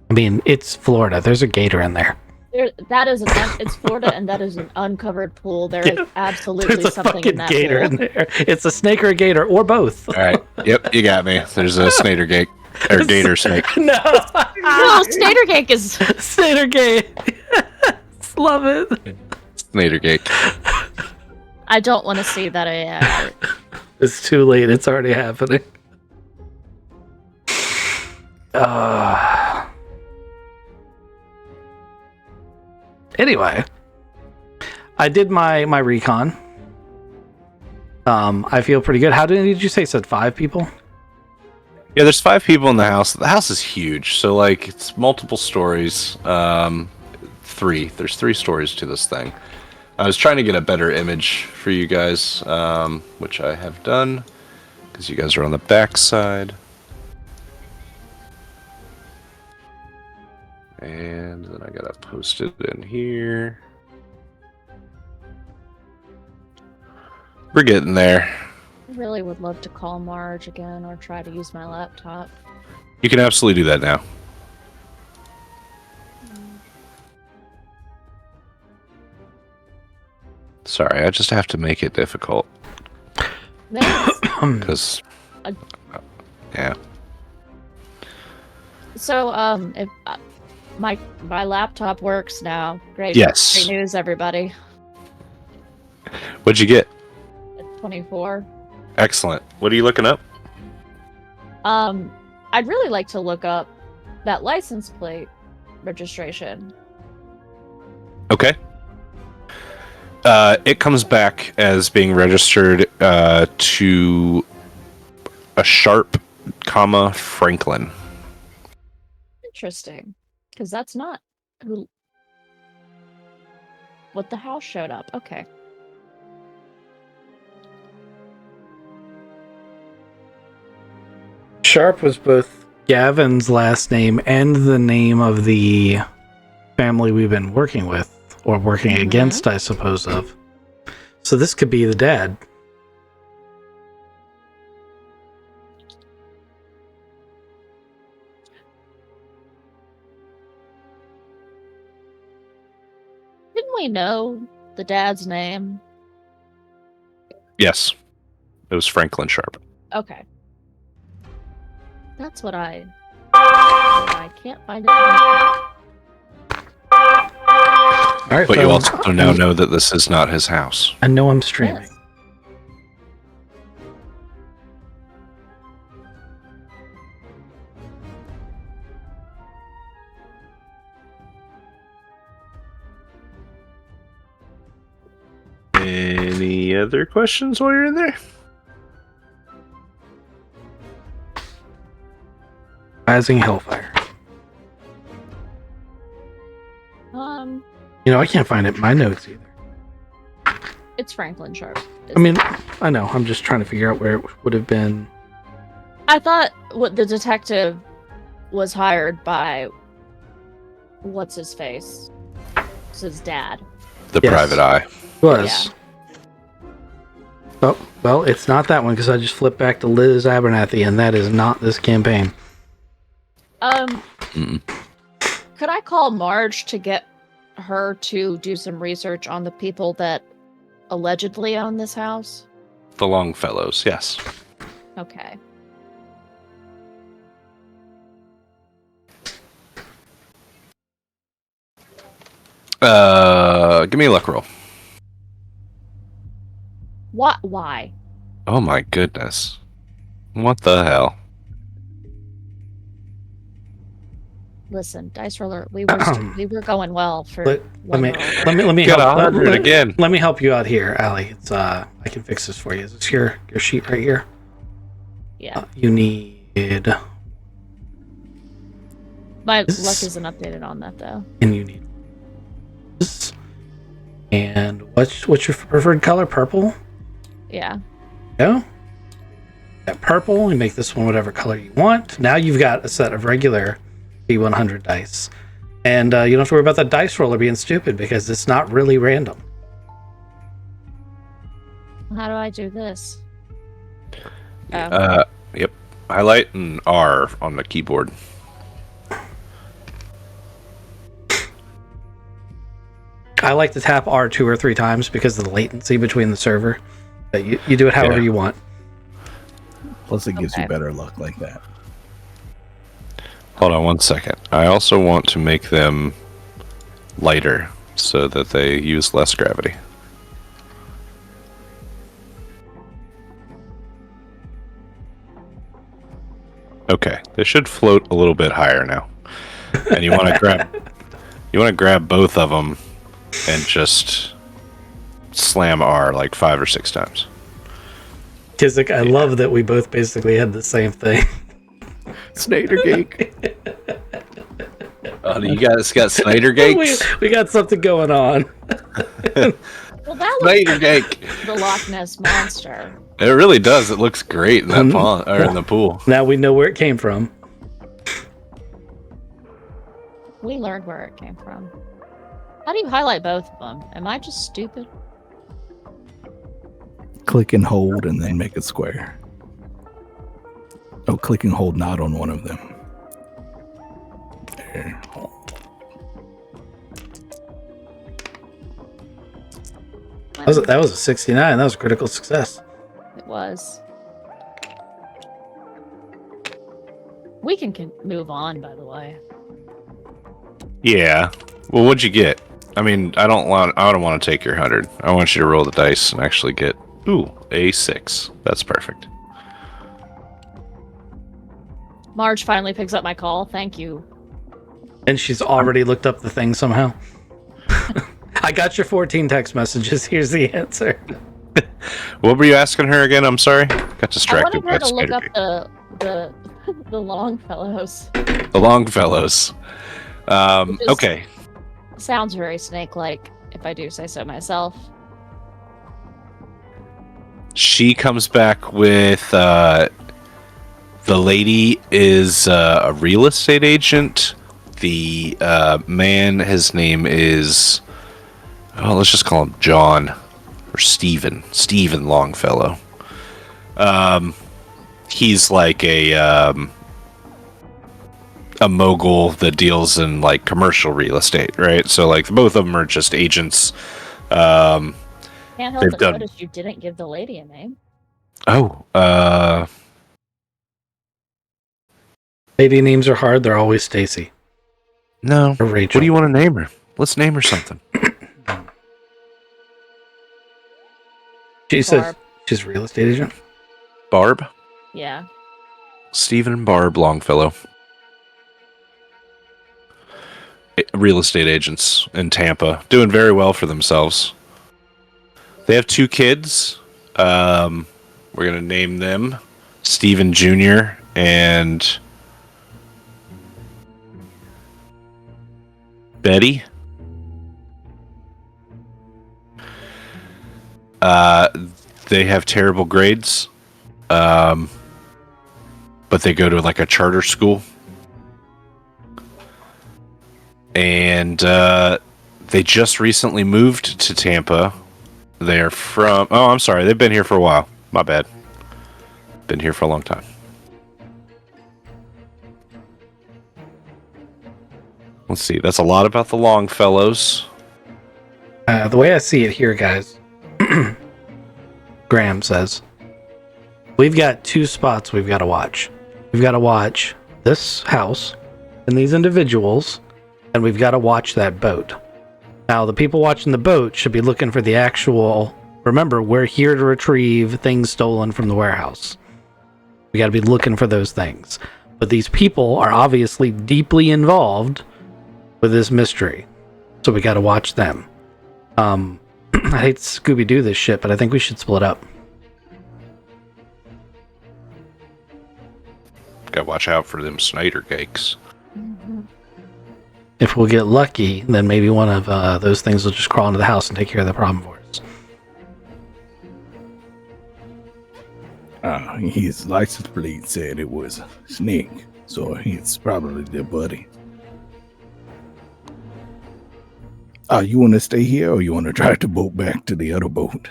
I mean, it's Florida. There's a gator in there. It's Florida, and that is an uncovered pool. There is absolutely There's a something fucking in that gator pool. in there. It's a snake or a gator, or both. All right. Yep, you got me. There's a snader gate or gator snake. No. No, Stater Cake is. Snader gate. Love it. Snader gate. I don't want to see that AI. It's too late. It's already happening. Anyway, I did my recon. I feel pretty good. How did you say? Said 5 people? Yeah, there's 5 people in the house. The house is huge, so like it's multiple stories. 3. There's 3 stories to this thing. I was trying to get a better image for you guys, which I have done because you guys are on the back side. And then I gotta post it in here. We're getting there. I really would love to call Marge again or try to use my laptop. You can absolutely do that now. Sorry, I just have to make it difficult. Nice. Because, yeah. So, if my laptop works now, great. Yes. Great news, everybody. What'd you get? It's 24. Excellent. What are you looking up? I'd really like to look up that license plate registration. Okay. It comes back as being registered to a Sharp, Franklin. Interesting, because that's not who. What the house showed up. Okay. Sharp was both Gavin's last name and the name of the family we've been working with, or working against, I suppose, of. So this could be the dad. Didn't we know the dad's name? Yes. It was Franklin Sharp. Okay. That's what I can't find it. All right, But you fellas. also now know that this is not his house. I know I'm streaming. Yes. Any other questions while you're in there? Rising Hellfire. I can't find it in my notes either. It's Franklin Sharp. I mean, I know. I'm just trying to figure out where it would have been. I thought what the detective was hired by what's his face? It's his dad. The Yes. private eye. Was. Oh, well, it's not that one because I just flipped back to Liz Abernathy, and that is not this campaign. Mm-mm. Could I call Marge to get her to do some research on the people that allegedly own this house? The Longfellows, yes. Okay. Give me a luck roll. What? Why? Oh my goodness. What the hell? Listen, dice roller. We were going well for. Let me Got help. 100 again. Let me help you out here, Allie. It's I can fix this for you. Is this your sheet right here? Yeah. You need. My this- luck isn't updated on that though. And you need this. And what's your preferred color? Purple. Yeah. No. That purple. You make this one whatever color you want. Now you've got a set of regular D100 dice, and you don't have to worry about that dice roller being stupid because it's not really random. How do I do this? Oh. Yep. Highlight and R on the keyboard. I like to tap R 2 or 3 times because of the latency between the server. But you do it however you want. Plus, it gives Okay. you better luck like that. Hold on one second. I also want to make them lighter so that they use less gravity. Okay, they should float a little bit higher now. And you want to grab both of them and just slam R like 5 or 6 times. Kizik, I love that we both basically had the same thing. Snyder cake. Oh, you guys got Snyder cakes? we got something going on. Well, that looks Snyder cake. the Loch Ness monster. It really does. It looks great in that pond or in the pool. Now we know where it came from. We learned where it came from. How do you highlight both of them? Am I just stupid? Click and hold and then make it square. Oh, click and hold not on one of them. There. That was a 69. That was a critical success. It was. We can move on, by the way. Yeah. Well, what'd you get? I mean, I don't want to take your 100. I want you to roll the dice and actually get a 6. That's perfect. Marge finally picks up my call. Thank you. And she's already looked up the thing somehow. I got your 14 text messages. Here's the answer. What were you asking her again? I'm sorry. Got I distracted wanted her by to look Snyder up cake. the Longfellows. The Longfellows. Which is- Okay. Sounds very snake-like, if I do say so myself. She comes back with the lady is a real estate agent. The man, his name is, let's just call him John or Stephen Longfellow. He's like a mogul that deals in like commercial real estate, right? So like both of them are just agents. Can't help They've but done- notice you didn't give the lady a name. Lady names are hard. They're always Stacy No. or Rachel. What do you want to name her? Let's name her something. She says Barb. she's a real estate agent. Barb? Yeah. Stephen and Barb Longfellow. Real estate agents in Tampa. Doing very well for themselves. They have 2 kids. We're going to name them Stephen Jr. and Betty. They have terrible grades. but they go to like a charter school. And they just recently moved to Tampa. They're from... Oh, I'm sorry. They've been here for a while. My bad. Been here for a long time. Let's see. That's a lot about the Longfellows. The way I see it here, guys, Graham says, we've got 2 spots we've got to watch. We've got to watch this house and these individuals, and we've got to watch that boat. Now, the people watching the boat should be looking for the actual... Remember, we're here to retrieve things stolen from the warehouse. We got to be looking for those things. But these people are obviously deeply involved with this mystery, so we got to watch them. I hate to Scooby-Doo this shit, but I think we should split up. Gotta watch out for them Snyder cakes. If we'll get lucky, then maybe one of those things will just crawl into the house and take care of the problem for us. His license plate said it was Snake, so it's probably their buddy. You want to stay here, or you want to drive the boat back to the other boat?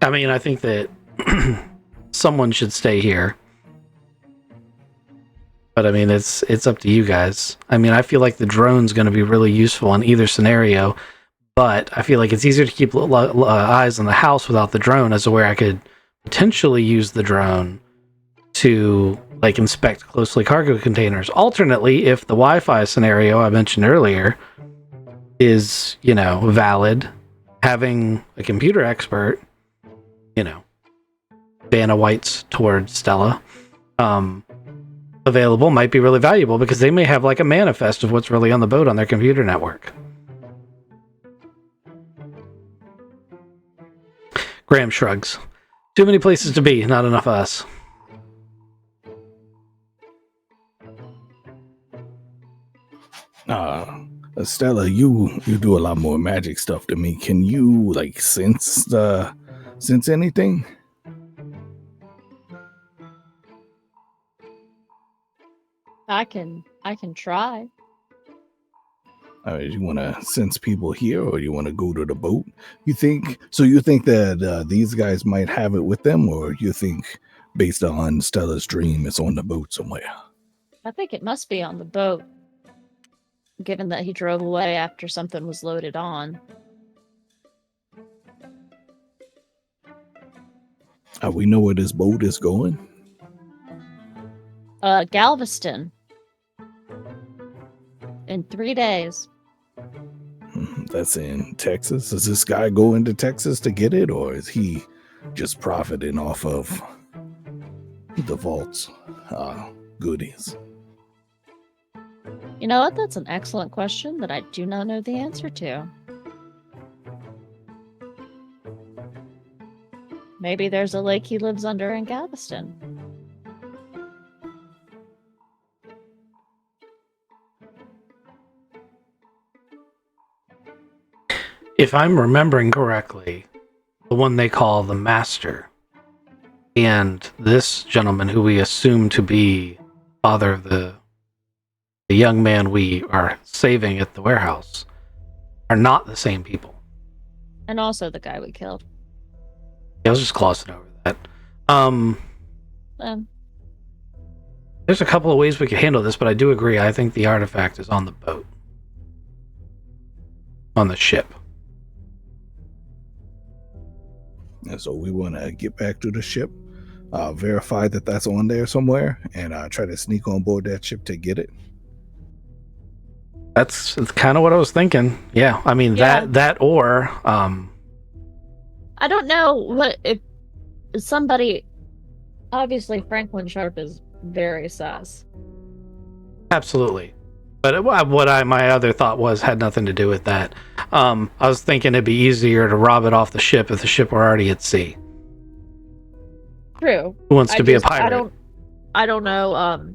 I mean, I think that someone should stay here. But I mean, it's up to you guys. I mean, I feel like the drone's going to be really useful in either scenario, but I feel like it's easier to keep eyes on the house without the drone, as to where I could potentially use the drone to like inspect closely cargo containers. Alternately, if the Wi-Fi scenario I mentioned earlier is, valid, having a computer expert, Vanna White's towards Stella, available might be really valuable, because they may have like a manifest of what's really on the boat on their computer network. Graham shrugs. Too many places to be, not enough of us. Stella, you do a lot more magic stuff than me. Can you sense anything? I can try. You want to sense people here, or you want to go to the boat? You think that these guys might have it with them, or you think, based on Stella's dream, it's on the boat somewhere? I think it must be on the boat, given that he drove away after something was loaded on. We know where this boat is going? Galveston. In 3 days. That's in Texas. Does this guy go into Texas to get it, or is he just profiting off of the vault's goodies? You know what? That's an excellent question that I do not know the answer to. Maybe there's a lake he lives under in Galveston. If I'm remembering correctly, the one they call the Master, and this gentleman who we assume to be father of the young man we are saving at the warehouse, are not the same people. And also the guy we killed. I was just glossing over that. There's a couple of ways we could handle this, but I do agree. I think the artifact is on the boat. On the ship. And so we want to get back to the ship, verify that that's on there somewhere, and try to sneak on board that ship to get it. That's kind of what I was thinking. Yeah, I mean, that or I don't know what if somebody. Obviously, Franklin Sharp is very sus. Absolutely. But my other thought had nothing to do with that. I was thinking it'd be easier to rob it off the ship if the ship were already at sea. True. Who wants to be a pirate? I don't know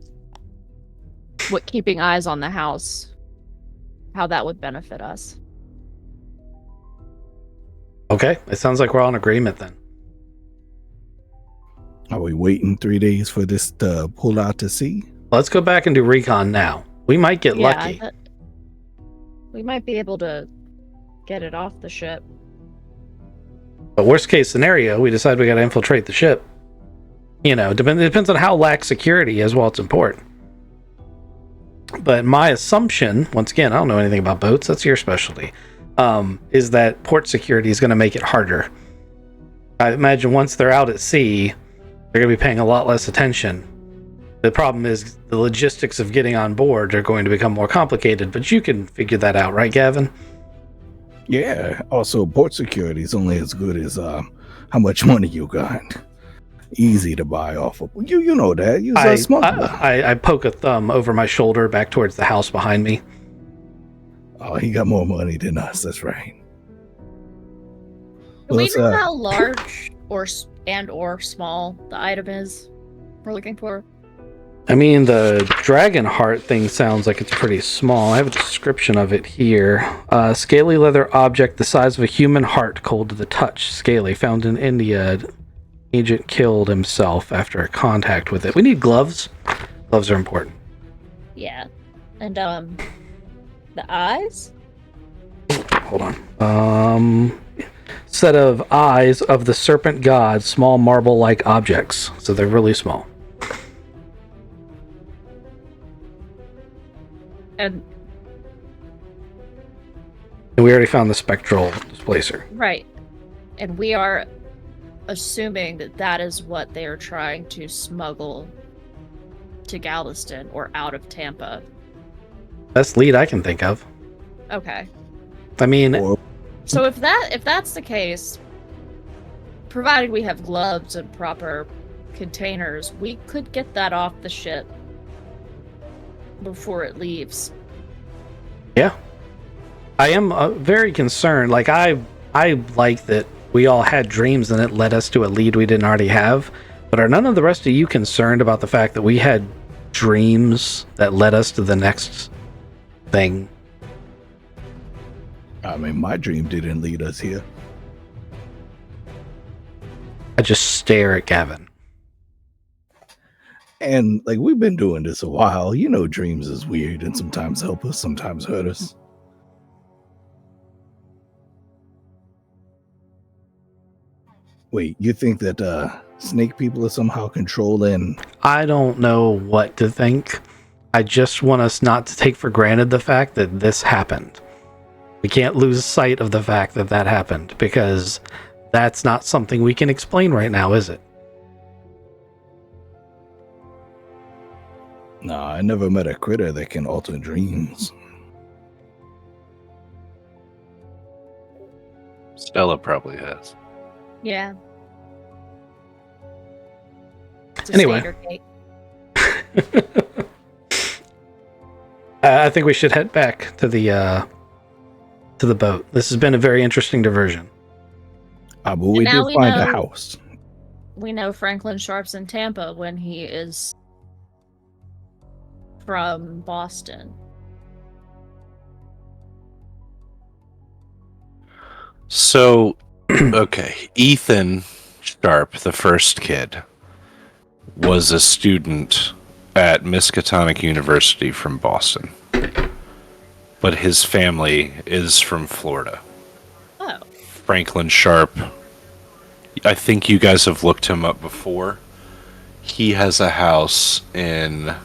what keeping eyes on the house, how that would benefit us. Okay, it sounds like we're all in agreement then. Are we waiting 3 days for this to pull out to sea? Let's go back and do recon now. We might get lucky. but we might be able to get it off the ship. But worst case scenario, we decide we got to infiltrate the ship. You know, it depends on how lax security is while it's in port. But my assumption, once again, I don't know anything about boats, that's your specialty, is that port security is going to make it harder. I imagine once they're out at sea, they're going to be paying a lot less attention. The problem is the logistics of getting on board are going to become more complicated, but you can figure that out, right, Gavin? Yeah. Also, port security is only as good as how much money you got. Easy to buy off of. You know that. You're a smuggler. I poke a thumb over my shoulder back towards the house behind me. Oh, he got more money than us. That's right. Do we know how large or small the item is we're looking for? I mean, the dragon heart thing sounds like it's pretty small. I have a description of it here. Scaly leather object the size of a human heart, cold to the touch. Scaly, found in India. Agent killed himself after contact with it. We need gloves. Gloves are important. Yeah. And, the eyes? Hold on. Set of eyes of the serpent god, small marble-like objects. So they're really small. And we already found the spectral displacer. right. And we are assuming that that is what they are trying to smuggle to Galveston or out of Tampa. Best lead I can think of. Okay. I mean, So if that's the case, provided we have gloves and proper containers, we could get that off the ship before it leaves. yeah. I am very concerned. Like, I like that we all had dreams and it led us to a lead we didn't already have. But are none of the rest of you concerned about the fact that we had dreams that led us to the next thing? I mean, my dream didn't lead us here. I just stare at Gavin. And like, we've been doing this a while. You know, dreams is weird and sometimes help us, sometimes hurt us. Wait, you think that snake people are somehow controlling? I don't know what to think. I just want us not to take for granted the fact that this happened. We can't lose sight of the fact that that happened, because that's not something we can explain right now, is it? Nah, I never met a critter that can alter dreams. Stella probably has. Yeah. It's a Anyway. standard gate. I think we should head back to the boat. This has been a very interesting diversion. But we now did we find a know- house. We know Franklin Sharp's in Tampa when he is from Boston. So, okay, Ethan Sharp, the first kid, was a student at Miskatonic University from Boston. But his family is from Florida. Oh. Franklin Sharp, I think you guys have looked him up before. He has a house in...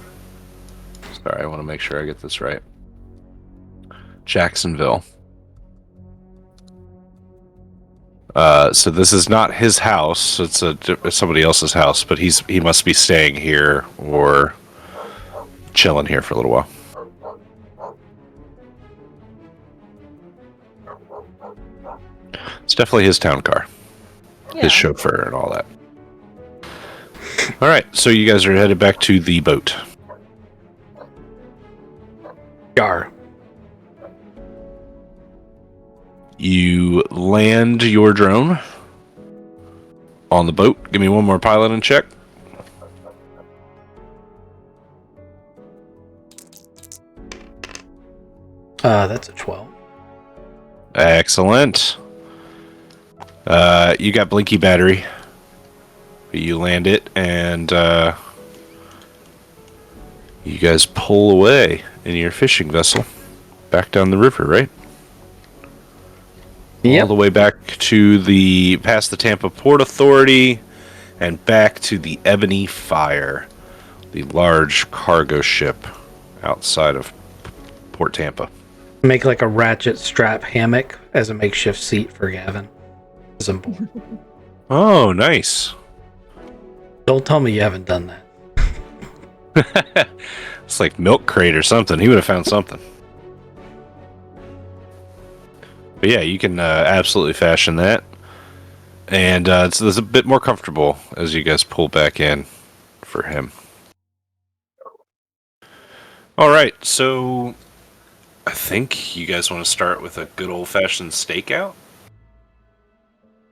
Sorry, I want to make sure I get this right. Jacksonville. So this is not his house. It's somebody else's house, but he must be staying here or chilling here for a little while. It's definitely his town car, Yeah. his chauffeur, and all that. All right, so you guys are headed back to the boat. Yar. You land your drone on the boat. Give me one more piloting check. That's a 12. Excellent. You got blinky battery. You land it, and you guys pull away in your fishing vessel back down the river, right? Yep. All the way back to past the Tampa Port Authority and back to the Ebony Fire, the large cargo ship outside of Port Tampa. Make like a ratchet strap hammock as a makeshift seat for Gavin. As I'm bored. Oh, nice. Don't tell me you haven't done that. It's like milk crate or something. He would have found something. But yeah, you can absolutely fashion that. And it's a bit more comfortable as you guys pull back in for him. All right, so I think you guys want to start with a good old-fashioned stakeout.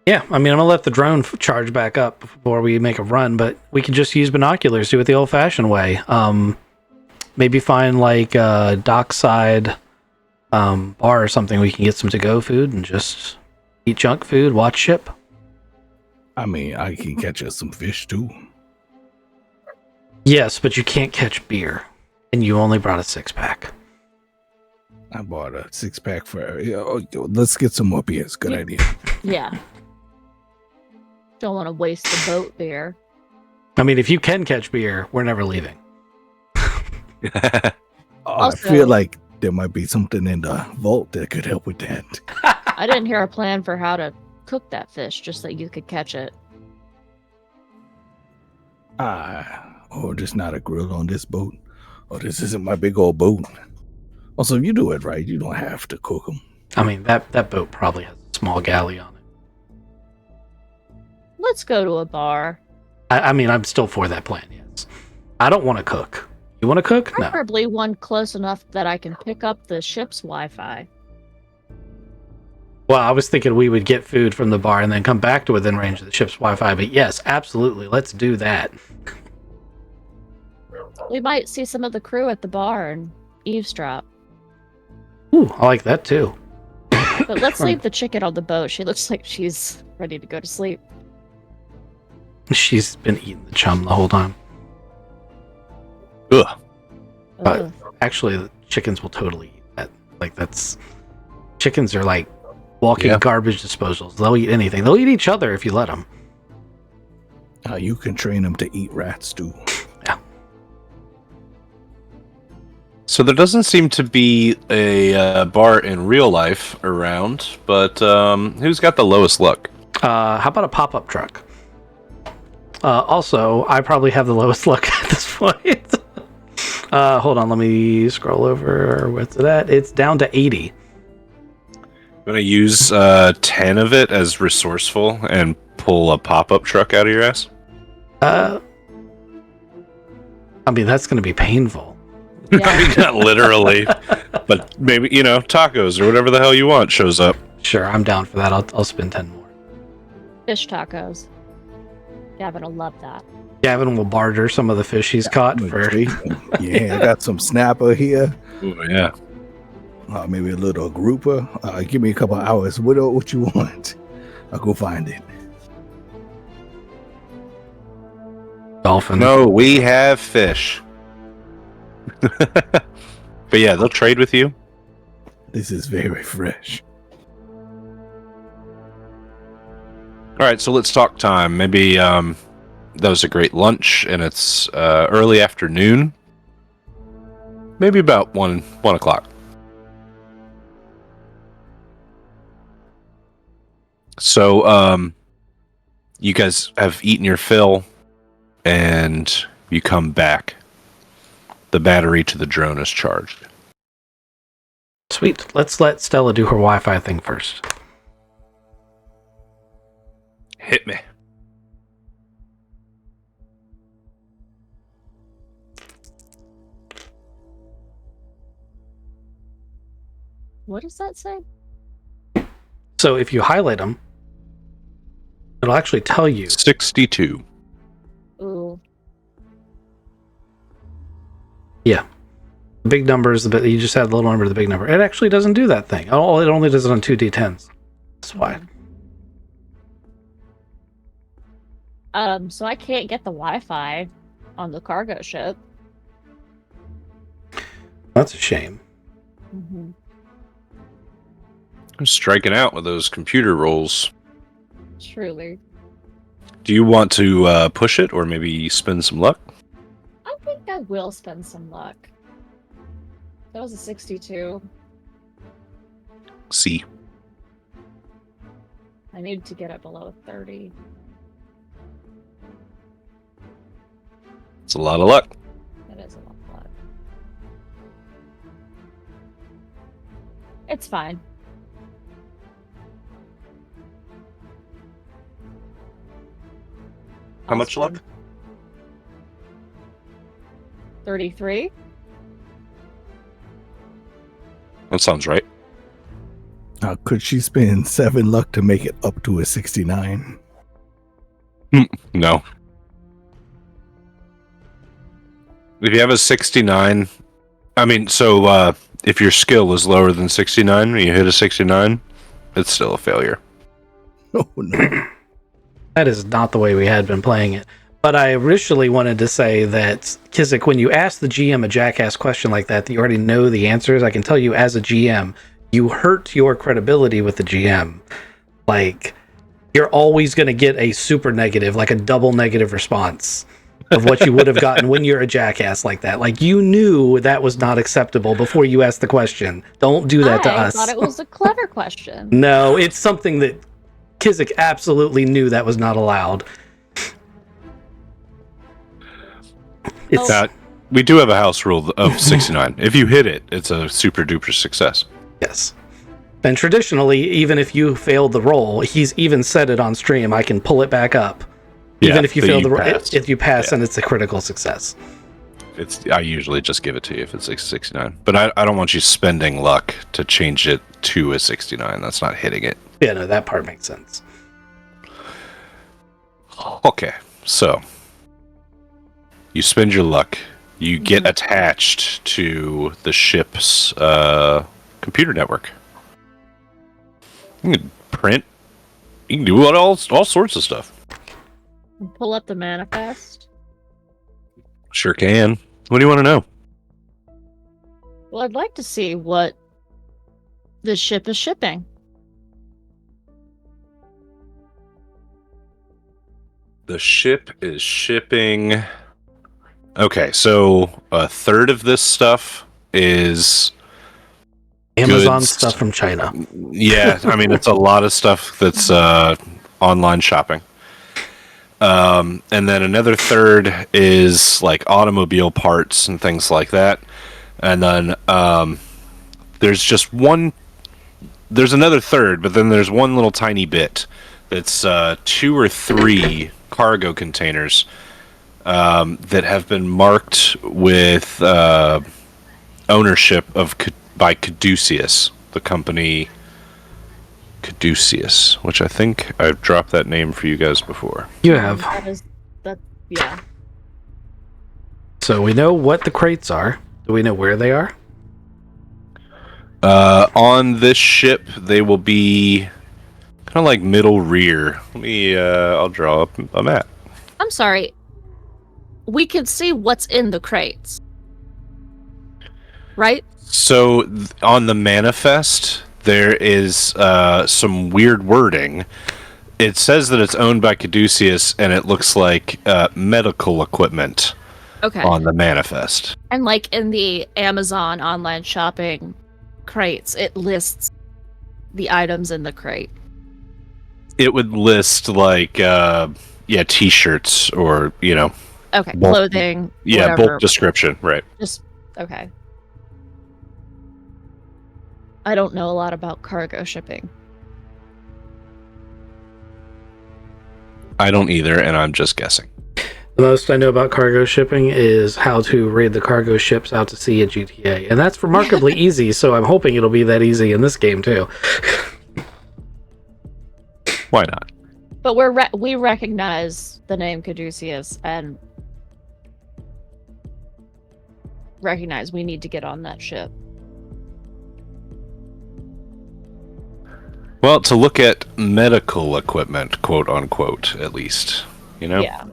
Yeah, I mean, I'm gonna let the drone charge back up before we make a run, but we can just use binoculars, do it the old-fashioned way. Maybe find like a dockside bar or something we can get some to-go food and just eat junk food, watch ship. I mean, I can catch us some fish too. Yes, but you can't catch beer, and you only brought a 6-pack. I bought a 6-pack for. Let's get some more beers. Good idea. Yeah. Don't want to waste the boat beer. I mean, if you can catch beer, we're never leaving. Also- I feel like there might be something in the vault that could help with that. I didn't hear a plan for how to cook that fish, just that you could catch it. There's not a grill on this boat. Oh, this isn't my big old boat. Also, if you do it right, you don't have to cook them. I mean, that boat probably has a small galley on it. Let's go to a bar. I mean, I'm still for that plan, yes. I don't want to cook. You want to cook? No. Preferably one close enough that I can pick up the ship's Wi-Fi. Well, I was thinking we would get food from the bar and then come back to within range of the ship's Wi-Fi, but yes, absolutely, let's do that. We might see some of the crew at the bar and eavesdrop. Ooh, I like that too. But let's leave the chicken on the boat. She looks like she's ready to go to sleep. She's been eating the chum the whole time. Ugh. Ugh. Actually, the chickens will totally eat that. Like, chickens are like walking garbage disposals. They'll eat anything. They'll eat each other if you let them. You can train them to eat rats too. Yeah. So there doesn't seem to be a bar in real life around, but who's got the lowest luck? How about a pop-up truck? Also, I probably have the lowest luck at this point. Hold on, let me scroll over. What's it at? It's down to 80. I'm going to use 10 of it as resourceful and pull a pop-up truck out of your ass? I mean, that's going to be painful. Yeah. I mean, not literally, but maybe, tacos or whatever the hell you want shows up. Sure, I'm down for that. I'll spend 10 more. Fish tacos. Gavin will love that. Gavin will barter some of the fish he's caught for... Yeah, I got some snapper here. Ooh, yeah. Maybe a little grouper. Give me a couple hours. What you want? I'll go find it. Dolphin. No, we have fish. But yeah, they'll trade with you. This is very fresh. All right, so let's talk time. Maybe that was a great lunch, and it's early afternoon. Maybe about 1 o'clock. So you guys have eaten your fill, and you come back. The battery to the drone is charged. Sweet. Let's let Stella do her Wi-Fi thing first. Hit me. What does that say? So if you highlight them, it'll actually tell you. 62. Ooh. Yeah. The big number is the bit. You just add the little number to the big number. It actually doesn't do that thing. Oh, it only does it on 2d10s. That's why. So I can't get the Wi-Fi on the cargo ship. That's a shame. Mm-hmm. I'm striking out with those computer rolls. Truly. Do you want to push it, or maybe spend some luck? I think I will spend some luck. That was a 62. See. I need to get it below 30. It's a lot of luck. That is a lot of luck. It's fine. How much luck? 33. That sounds right. Could she spend 7 luck to make it up to a 69? No. If you have a 69, I mean, so if your skill is lower than 69 and you hit a 69, it's still a failure. Oh, no. That is not the way we had been playing it. But I originally wanted to say that, Kizik, when you ask the GM a jackass question like that you already know the answers, I can tell you as a GM, you hurt your credibility with the GM. Like, you're always going to get a super negative, like a double negative response of what you would have gotten when you're a jackass like that. Like, you knew that was not acceptable before you asked the question. Don't do that to us. I thought it was a clever question. No, it's something that Kizik absolutely knew that was not allowed. It's we do have a house rule of 69. If you hit it, it's a super duper success. yes. And traditionally, even if you failed the roll, he's even said it on stream, I can pull it back up. Even if you fail the roll, if you pass, and it's a critical success. I usually just give it to you if it's a 69. But I don't want you spending luck to change it to a 69. That's not hitting it. Yeah, no, that part makes sense. Okay, so you spend your luck. You get attached to the ship's computer network. You can print. You can do all sorts of stuff. Pull up the manifest. Sure can. What do you want to know? Well, I'd like to see what this ship is shipping. The ship is shipping. Okay, so a third of this stuff is Amazon goods. stuff from China. Yeah, I mean, it's a lot of stuff that's online shopping. And then another third is like automobile parts and things like that. And then there's another third, but then there's one little tiny bit that's 2 or 3 cargo containers that have been marked with ownership by Caduceus, the company Caduceus, which I think I've dropped that name for you guys before. You have. Yeah. So we know what the crates are. Do we know where they are? On this ship, they will be kind of like middle rear. I'll draw up a map. I'm sorry. We can see what's in the crates. Right? So on the manifest, there is some weird wording. It says that it's owned by Caduceus, and it looks like medical equipment on the manifest. And like in the Amazon online shopping crates, it lists the items in the crate. It would list like, T-shirts or, Okay, bulk, clothing. Yeah, whatever. bulk description, right. Okay. I don't know a lot about cargo shipping. I don't either, and I'm just guessing. The most I know about cargo shipping is how to raid the cargo ships out to sea at GTA. And that's remarkably easy, so I'm hoping it'll be that easy in this game, too. Why not? But we recognize the name Caduceus and recognize we need to get on that ship. Well, to look at medical equipment, quote unquote, at least, you know? Yeah.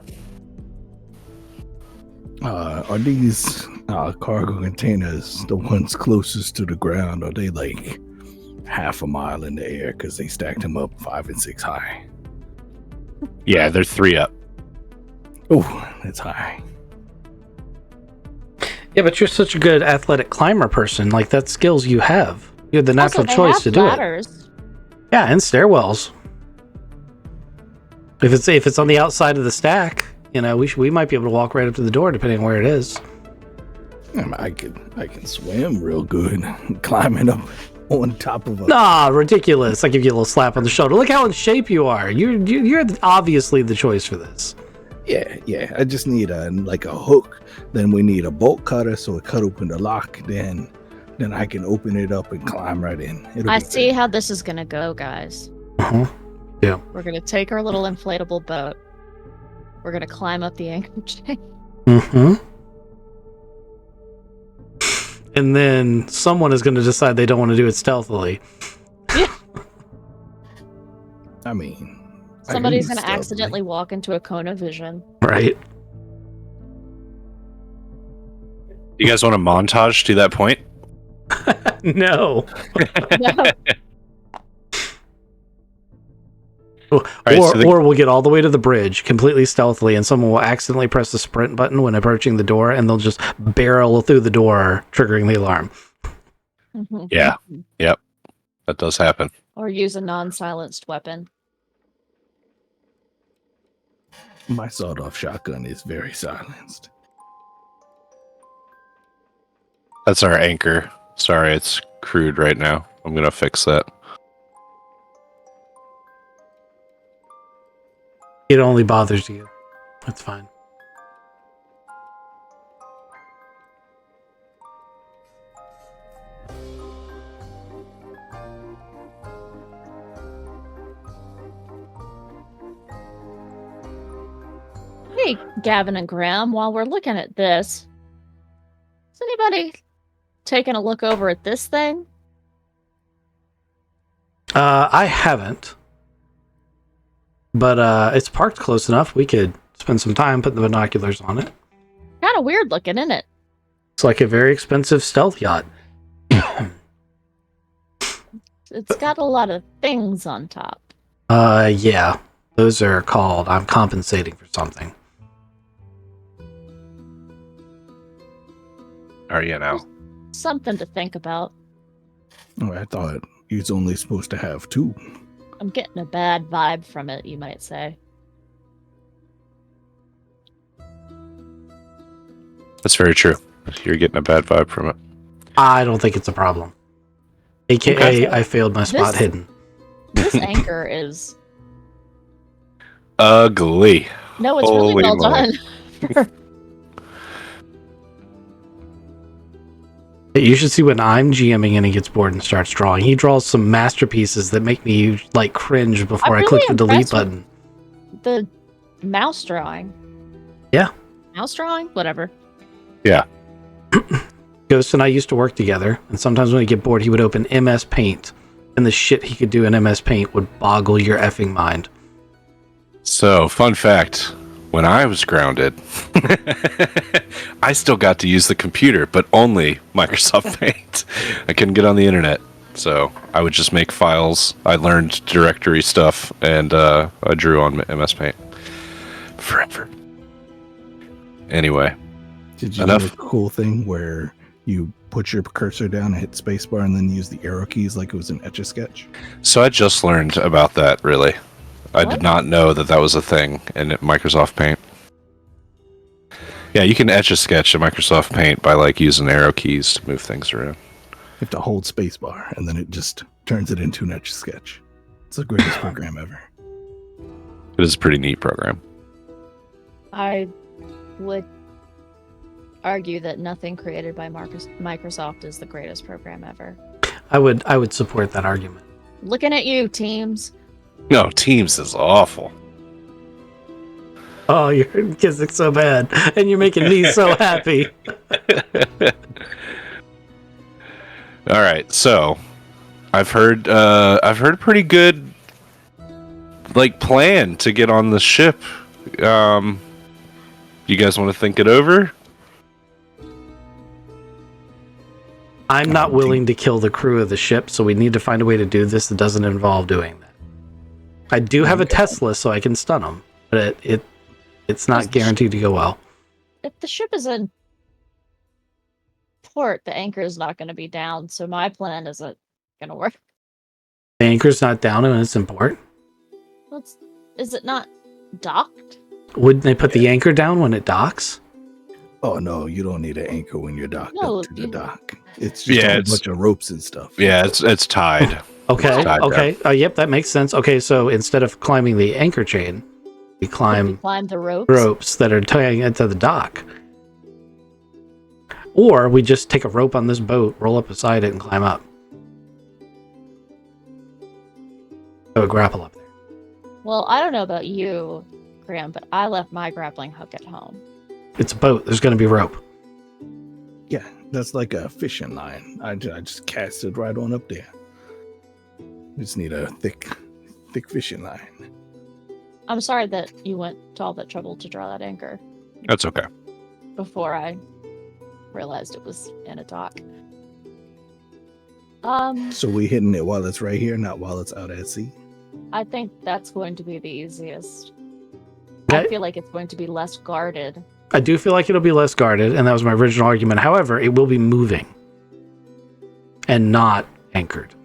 Are these cargo containers the ones closest to the ground? Are they like half a mile in the air because they stacked them up 5 and 6 high? Yeah, they're 3 up. Oh, that's high. Yeah, but you're such a good athletic climber person. Like, that's skills you have. You have the natural Also, they choice have to do it. ladders. Yeah, and stairwells. If it's on the outside of the stack, you know, we might be able to walk right up to the door, depending on where it is. I can swim real good, climbing up on top of a. Nah, ridiculous! I give you a little slap on the shoulder. Look how in shape you are. You're obviously the choice for this. Yeah. I just need a hook. Then we need a bolt cutter so it cut open the lock. Then I can open it up and climb right in. I see how this is gonna go, guys. Yeah. We're gonna take our little inflatable boat. We're gonna climb up the anchor chain. And then someone is going to decide they don't want to do it stealthily. Yeah. I mean, Somebody's gonna accidentally walk into a cone of vision. Right. You guys want a montage to that point? No. No. Or we'll get all the way to the bridge completely stealthily, and someone will accidentally press the sprint button when approaching the door, and they'll just barrel through the door, triggering the alarm. Yeah. Yep. That does happen. Or use a non-silenced weapon. My sawed-off shotgun is very silenced. That's our anchor. Sorry, it's crude right now. I'm going to fix that. It only bothers you. That's fine. Hey, Gavin and Graham, while we're looking at this, is anybody taking a look over at this thing? I haven't. But it's parked close enough. We could spend some time putting the binoculars on it. Kind of weird looking, isn't it? It's like a very expensive stealth yacht. It's got a lot of things on top. Yeah. Those are called I'm compensating for something. Are you now? Something to think about. Oh, I thought you was only supposed to have 2. I'm getting a bad vibe from it, you might say. That's very true. You're getting a bad vibe from it. I don't think it's a problem. AKA, Okay. I failed my spot hidden. This anchor is... Ugly. No, it's Holy really well moly. done. You should see when I'm GMing and he gets bored and starts drawing. He draws some masterpieces that make me like cringe before I'm I click really the delete impressed with button. The mouse drawing. Yeah. Mouse drawing? Whatever. Yeah. Ghost and I used to work together, and sometimes when he'd get bored, he would open MS Paint, and the shit he could do in MS Paint would boggle your effing mind. So, fun fact. When I was grounded, I still got to use the computer, but only Microsoft Paint. I couldn't get on the internet. So I would just make files. I learned directory stuff, and I drew on MS Paint. Forever. Anyway. Did you Enough. do a cool thing where you put your cursor down and hit spacebar and then use the arrow keys like it was an Etch-a-Sketch? So I just learned about that, really. I What? did not know that was a thing in Microsoft Paint. Yeah, you can etch a sketch in Microsoft Paint by like using arrow keys to move things around. You have to hold spacebar and then it just turns it into an Etch-a-Sketch. It's the greatest program ever. It is a pretty neat program. I would argue that nothing created by Microsoft is the greatest program ever. I would support that argument. Looking at you, Teams. No, Teams is awful. Oh, you're kissing so bad, and you're making me so happy. All right, so I've heard a pretty good like plan to get on the ship You guys want to think it over? I'm not willing to kill the crew of the ship, so we need to find a way to do this that doesn't involve doing that. I do have a Tesla, so I can stun them, but it's not guaranteed to go well. If the ship is in port, the anchor is not going to be down, so my plan isn't going to work. The anchor's not down and it's in port? Is it not docked? Wouldn't they put the anchor down when it docks? Oh no, you don't need an anchor when you're docked up to the dock. It's just a bunch of ropes and stuff. Yeah, it's tied. Okay, okay. Yep, that makes sense. Okay, so instead of climbing the anchor chain, we climb the ropes that are tying it to the dock. Or we just take a rope on this boat, roll up beside it, and climb up. So a grapple up there. Well, I don't know about you, Graham, but I left my grappling hook at home. It's a boat. There's going to be rope. Yeah, that's like a fishing line. I just cast it right on up there. Just need a thick fishing line. I'm sorry that you went to all that trouble to draw that anchor. That's okay. Before I realized it was in a dock. So we hitting it while it's right here, not while it's out at sea? I think that's going to be the easiest. Okay. I feel like it's going to be less guarded. I do feel like it'll be less guarded, and that was my original argument. However, it will be moving and not anchored.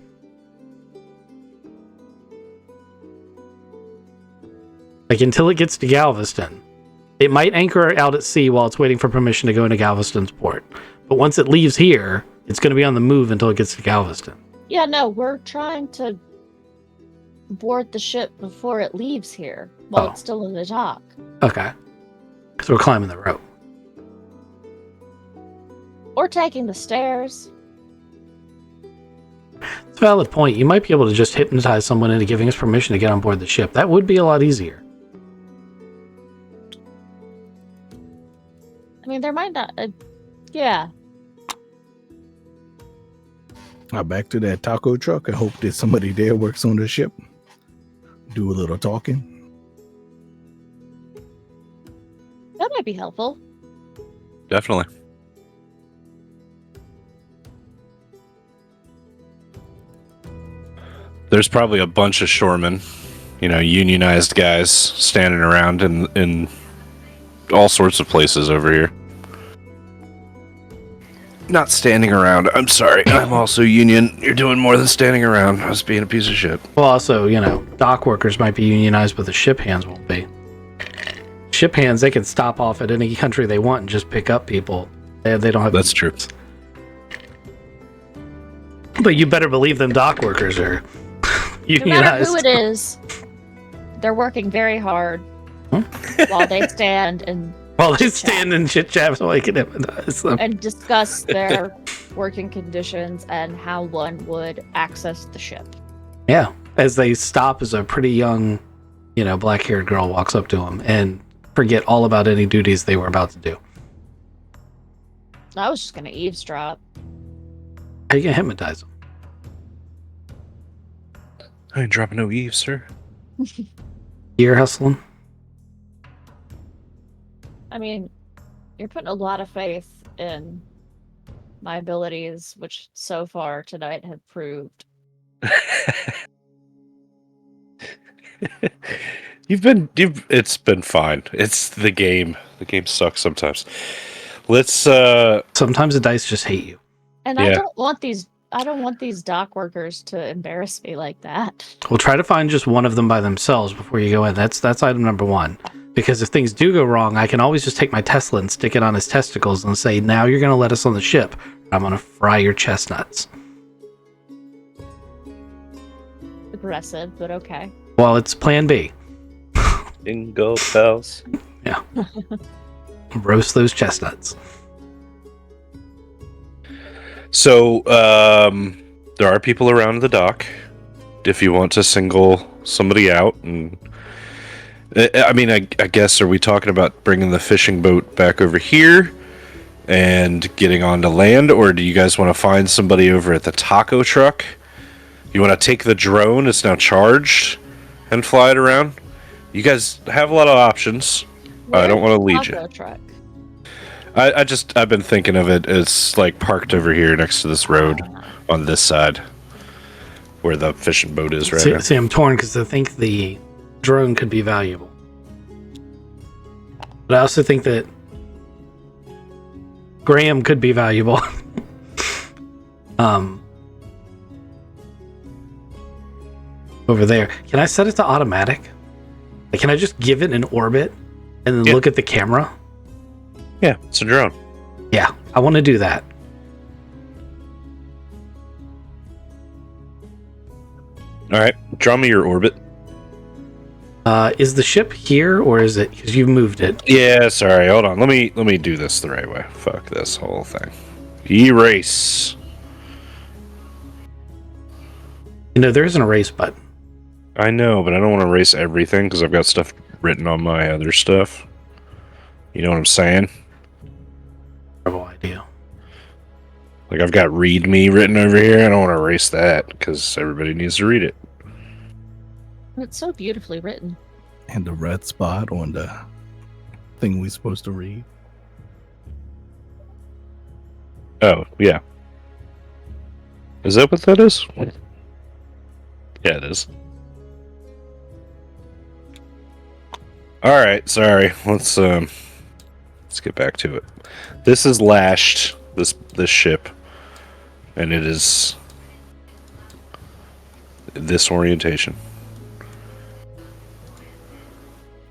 Like, until it gets to Galveston. It might anchor out at sea while it's waiting for permission to go into Galveston's port. But once it leaves here, it's going to be on the move until it gets to Galveston. Yeah, no, we're trying to board the ship before it leaves here while it's still in the dock. Okay. So we're climbing the rope. Or taking the stairs. It's a valid point. You might be able to just hypnotize someone into giving us permission to get on board the ship. That would be a lot easier. I mean, there might not... yeah. Back to that taco truck. I hope that somebody there works on the ship. Do a little talking. That might be helpful. Definitely. There's probably a bunch of shoremen, unionized guys standing around in all sorts of places over here. Not standing around. I'm sorry. I'm also union. You're doing more than standing around. I was being a piece of shit. Well, also, dock workers might be unionized, but the ship hands won't be. Ship hands, they can stop off at any country they want and just pick up people. They don't have... That's true. But you better believe them dock workers are unionized. No matter who it is, they're working very hard while they stand and chit-chat so I can hypnotize them. and discuss their working conditions and how one would access the ship. Yeah, as they stop, as a pretty young, black-haired girl walks up to them and forget all about any duties they were about to do. I was just going to eavesdrop. How you gonna hypnotize them? I ain't dropping no eaves, sir. Ear hustling? I mean, you're putting a lot of faith in my abilities, which so far tonight have proved. It's been fine. It's the game. The game sucks sometimes. Sometimes the dice just hate you. And yeah. I don't want these dock workers to embarrass me like that. We'll try to find just one of them by themselves before you go in. That's item number 1. Because if things do go wrong, I can always just take my Tesla and stick it on his testicles and say, now you're going to let us on the ship. I'm going to fry your chestnuts. Aggressive, but okay. Well, it's plan B. Jingle bells. Yeah. Roast those chestnuts. So, there are people around the dock. If you want to single somebody out, and I guess, are we talking about bringing the fishing boat back over here and getting onto land, or do you guys want to find somebody over at the taco truck? You want to take the drone? It's now charged, and fly it around. You guys have a lot of options. I don't want to lead you. Truck? I've been thinking of it as like parked over here next to this road on this side where the fishing boat is right now. See, I'm torn because I think the drone could be valuable. But I also think that Graham could be valuable. Over there. Can I set it to automatic? Like, can I just give it an orbit and then look at the camera? Yeah, it's a drone. Yeah, I want to do that. All right, draw me your orbit. Is the ship here or is it? Because you moved it. Yeah, sorry. Hold on. Let me do this the right way. Fuck this whole thing. Erase. You know, there is an erase button. I know, but I don't want to erase everything because I've got stuff written on my other stuff. You know what I'm saying? Terrible idea. Like, I've got README written over here. I don't want to erase that because everybody needs to read it. It's so beautifully written. And the red spot on the thing we're supposed to read. Oh, yeah. Is that what that is? Yeah, it is. Alright, sorry. Let's get back to it. This is lashed, this ship. And it is this orientation.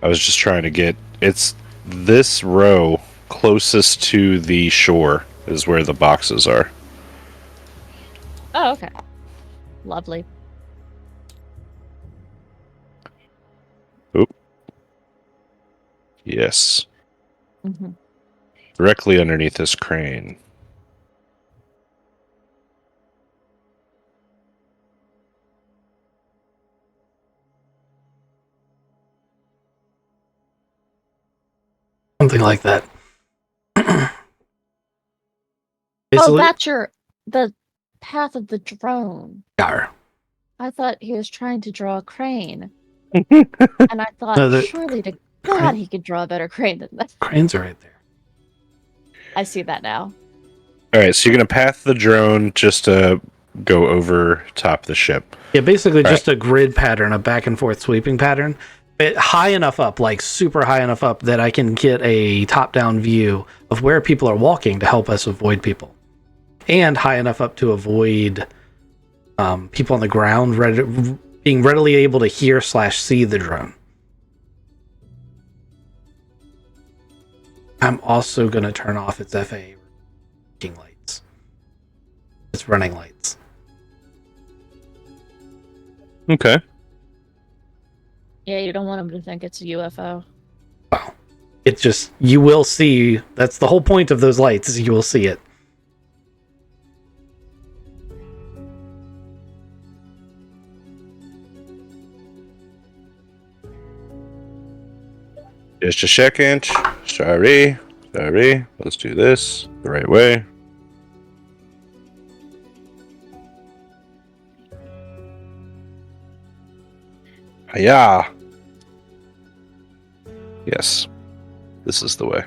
I was just trying to get... It's this row closest to the shore is where the boxes are. Oh, okay. Lovely. Oop. Yes. Mm-hmm. Directly underneath this crane. Something like that. Oh, Basically, that's the path of the drone. Yar. I thought he was trying to draw a crane. And I thought, No, surely to God he could draw a better crane than that. Cranes are right there. I see that now. Alright, so you're going to path the drone just to go over top the ship. Yeah, basically just a grid pattern, a back and forth sweeping pattern. High enough up, like super high enough up, that I can get a top-down view of where people are walking to help us avoid people. And high enough up to avoid people on the ground being readily able to hear / see the drone. I'm also going to turn off its FAA lights. Its running lights. Okay. Yeah, you don't want him to think it's a UFO. Wow. It's just, you will see, that's the whole point of those lights, is you will see it. Just a second. Sorry. Let's do this the right way. Yeah. Yes. This is the way.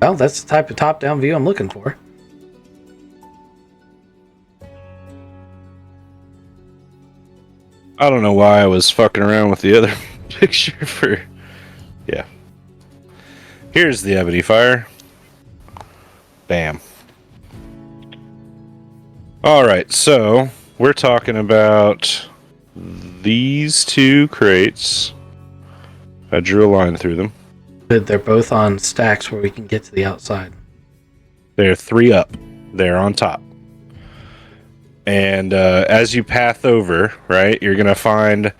Well, that's the type of top-down view I'm looking for. I don't know why I was fucking around with the other picture for... Yeah. Here's the ebony fire. Bam. Alright, so we're talking about these two crates. I drew a line through them. Good, they're both on stacks where we can get to the outside. They're 3 up. They're on top. And as you path over, right, you're going to find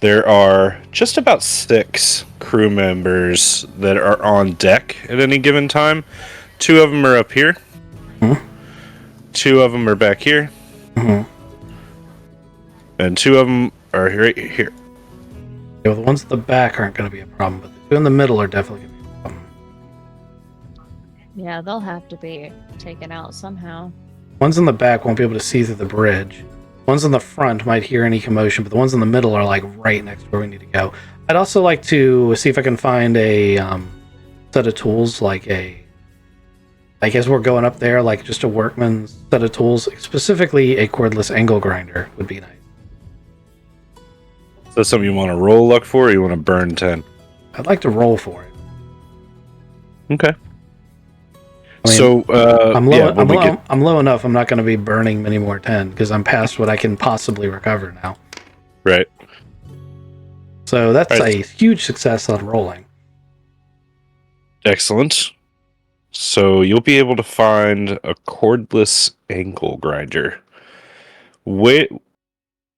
there are just about 6 crew members that are on deck at any given time. 2 of them are up here. Mm-hmm. 2 of them are back here. Mm-hmm. And 2 of them are right here. Yeah, well, the ones at the back aren't going to be a problem, but the 2 in the middle are definitely going to be a problem. Yeah, they'll have to be taken out somehow. Ones in the back won't be able to see through the bridge. Ones in the front might hear any commotion, but the ones in the middle are like right next to where we need to go. I'd also like to see if I can find a set of tools, like as we're going up there, like just a workman's set of tools. Specifically, a cordless angle grinder would be nice. Is that something you want to roll luck for, or you want to burn 10? I'd like to roll for it. Okay. I mean, So I'm low. yeah, I'm low enough. I'm not going to be burning many more 10 because I'm past what I can possibly recover now. right. So that's Right. a huge success on rolling. Excellent. So you'll be able to find a cordless angle grinder. When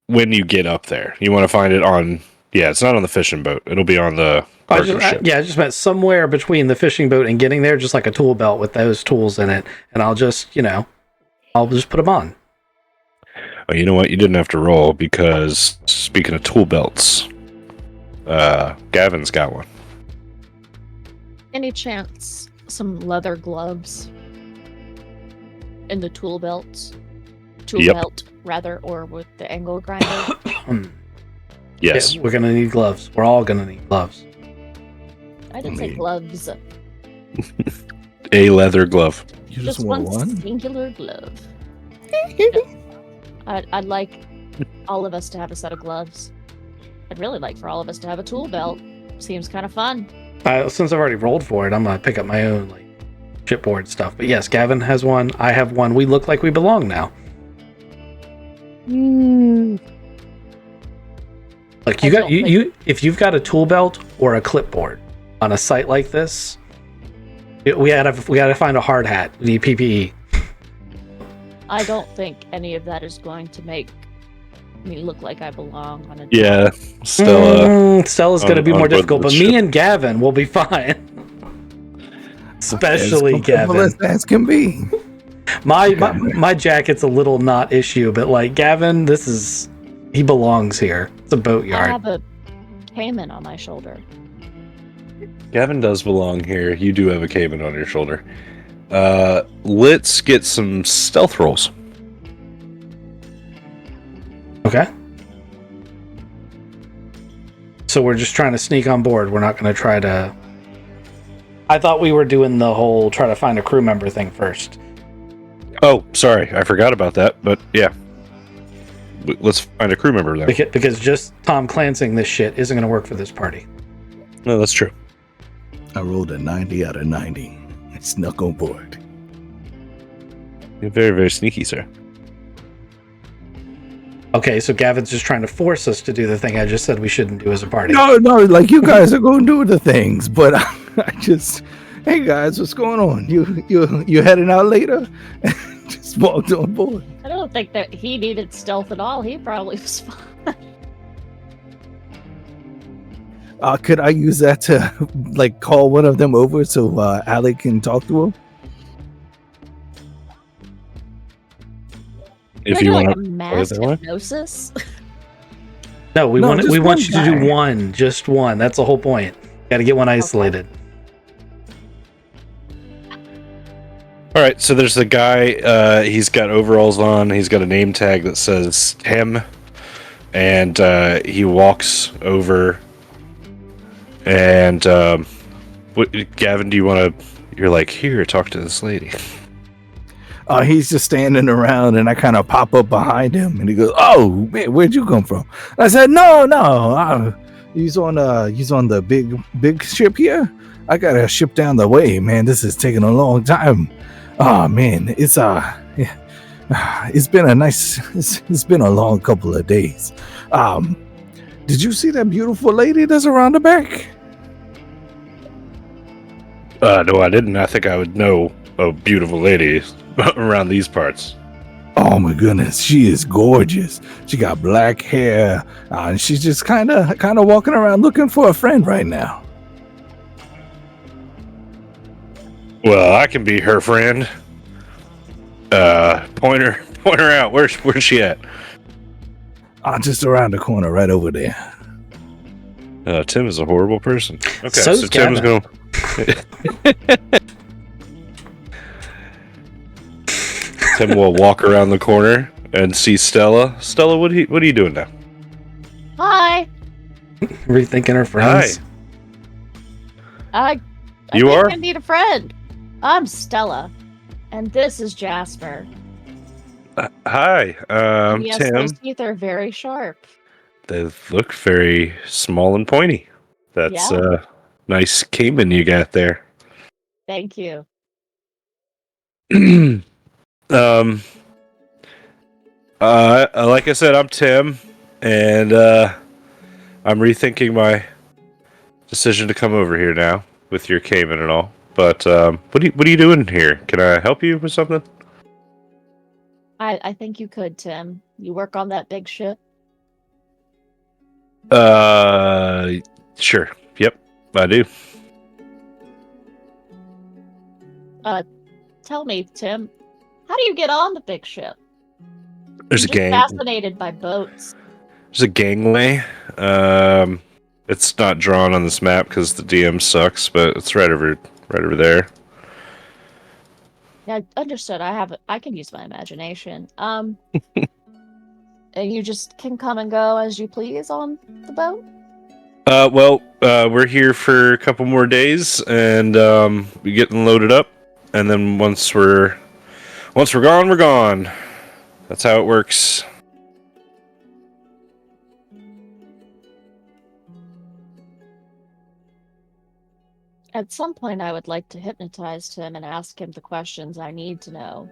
you get up there, you want to find it on. Yeah, it's not on the fishing boat. It'll be on the cargo ship. I just meant somewhere between the fishing boat and getting there, just like a tool belt with those tools in it, and I'll just put them on. Oh, you know what? You didn't have to roll because speaking of tool belts, Gavin's got one. Any chance some leather gloves in the tool belt? Yep. Belt, rather, or with the angle grinder? Yes. Yeah, we're gonna need gloves. We're all gonna need gloves. I didn't say gloves. A leather glove. You Just want one singular glove. I'd like all of us to have a set of gloves. I'd really like for all of us to have a tool belt. Seems kind of fun. Since I've already rolled for it, I'm gonna pick up my own chipboard stuff. But yes, Gavin has one. I have one. We look like we belong now. Like if you've got a tool belt or a clipboard on a site like this, we gotta find a hard hat. We need PPE. I don't think any of that is going to make me look like I belong on a Yeah, Stella. Stella's gonna be more difficult, but me and Gavin will be fine. Especially Gavin. As can be. My jacket's a little not issue, but Gavin, he belongs here. It's a boatyard. I have a caiman on my shoulder. Gavin does belong here. You do have a caiman on your shoulder. Let's get some stealth rolls. Okay. So we're just trying to sneak on board. We're not going to try to... I thought we were doing the whole try to find a crew member thing first. Oh, sorry. I forgot about that, but yeah. Let's find a crew member then. Because just Tom Clancing this shit isn't going to work for this party. No, that's true. I rolled a 90 out of 90. I snuck on board. You're very, very sneaky, sir. Okay, so Gavin's just trying to force us to do the thing I just said we shouldn't do as a party. No, you guys are going to do the things, but I just, hey guys, what's going on? You heading out later? Just walked on board. I don't think that he needed stealth at all. He probably was fine. Could I use that to call one of them over so Allie can talk to him? If you want a mass hypnosis. No, we want you to do one, just one. That's the whole point. Got to get one isolated. All right, so there's the guy. He's got overalls on. He's got a name tag that says him, and he walks over. And Gavin, do you want to? You're like, here, talk to this lady. He's just standing around, and I kind of pop up behind him, and he goes, "Oh man, where'd you come from?" And I said, "No, he's on the big ship here. I got a ship down the way, man. This is taking a long time. Oh man, it's been it's been a long couple of days. Did you see that beautiful lady that's around the back?" No, I didn't. I think I would know a beautiful lady around these parts. Oh my goodness, she is gorgeous. She got black hair, and she's just kind of walking around looking for a friend right now. Well, I can be her friend. Point her out. Where's she at? Just around the corner, right over there. Tim is a horrible person. Okay, So so Tim is going. Tim will walk around the corner and see Stella. Stella, what are you doing now? Hi. Rethinking her friends. I You think are? I need a friend. I'm Stella, and this is Jasper. Hi, And yes, Tim. those teeth are very sharp. They look very small and pointy. That's Yeah. nice caiman you got there. Thank you. Like I said, I'm Tim, and I'm rethinking my decision to come over here now with your caiman and all. But what are you doing here? Can I help you with something? I think you could, Tim. You work on that big ship. Sure. Yep, I do. Tell me, Tim, how do you get on the big ship? There's I'm a just fascinated by boats. There's a gangway. It's not drawn on this map because the DM sucks, but it's right over there. Yeah, understood. I can use my imagination. And you just can come and go as you please on the boat? We're here for a couple more days, and we're getting loaded up, and then once we're gone, we're gone. That's how it works. At some point, I would like to hypnotize Tim and ask him the questions I need to know.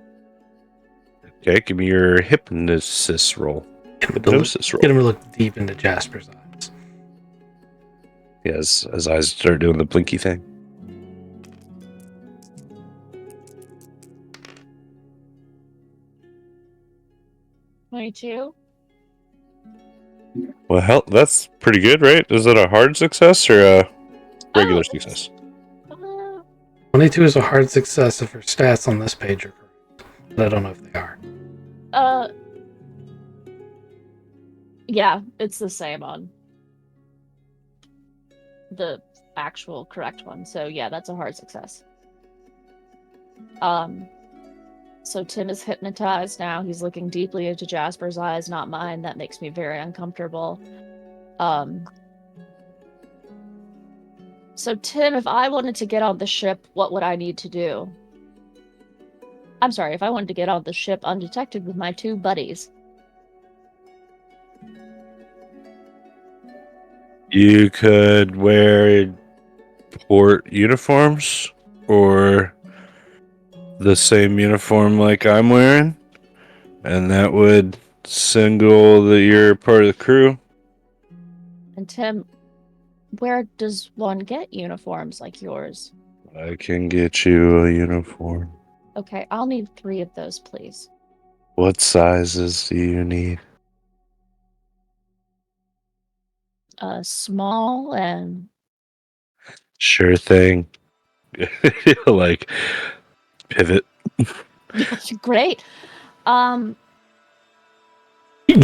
Okay, give me your hypnosis roll. Get him to look deep into Jasper's eyes. Yeah, his eyes start doing the blinky thing. $22? Well, hell, that's pretty good, right? Is it a hard success or a regular success? 22 is a hard success if her stats on this page are correct. But I don't know if they are. Yeah, it's the same on the actual correct one. So yeah, that's a hard success. So Tim is hypnotized now. He's looking deeply into Jasper's eyes, not mine. That makes me very uncomfortable. So Tim, if I wanted to get on the ship, what would I need to do? I'm sorry, if I wanted to get on the ship undetected with my two buddies. You could wear port uniforms or the same uniform like I'm wearing, and that would signal that you're part of the crew. And Tim, where does one get uniforms like yours? I can get you a uniform. Okay, I'll need 3 of those, please. What sizes do you need? Small and... Sure thing. Like, pivot. Great.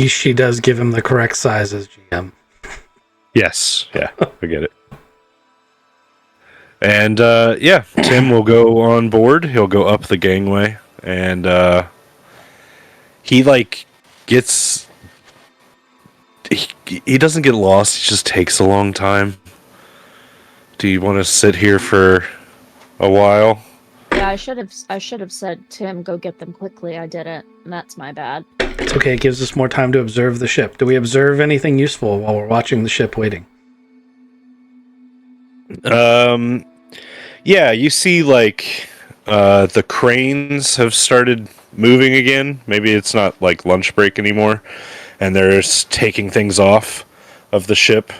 She does give him the correct size as GM. Yes. Yeah, I get it. And, yeah, Tim will go on board. He'll go up the gangway. And, he, like, gets... He doesn't get lost. He just takes a long time. Do you want to sit here for a while? Yeah, I should have said, Tim, go get them quickly. I didn't, and that's my bad. It's okay. It gives us more time to observe the ship. Do we observe anything useful while we're watching the ship waiting? Yeah, you see, like, the cranes have started moving again. Maybe it's not, like, lunch break anymore. And they're taking things off of the ship.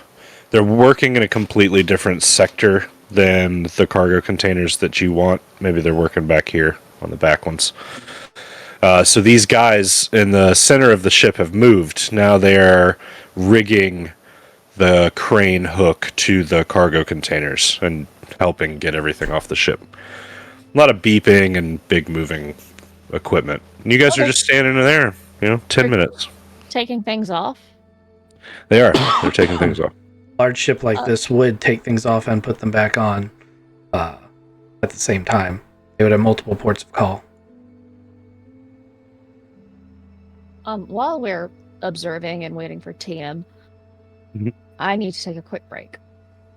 They're working in a completely different sector than the cargo containers that you want. Maybe they're working back here on the back ones. So these guys in the center of the ship have moved. Now they're rigging the crane hook to the cargo containers and helping get everything off the ship. A lot of beeping and big moving equipment. And you guys are just standing there, 10 minutes. Taking things off? They are. They're taking things off. Large ship like this would take things off and put them back on at the same time. They would have multiple ports of call. While we're observing and waiting for TM, Mhm. I need to take a quick break.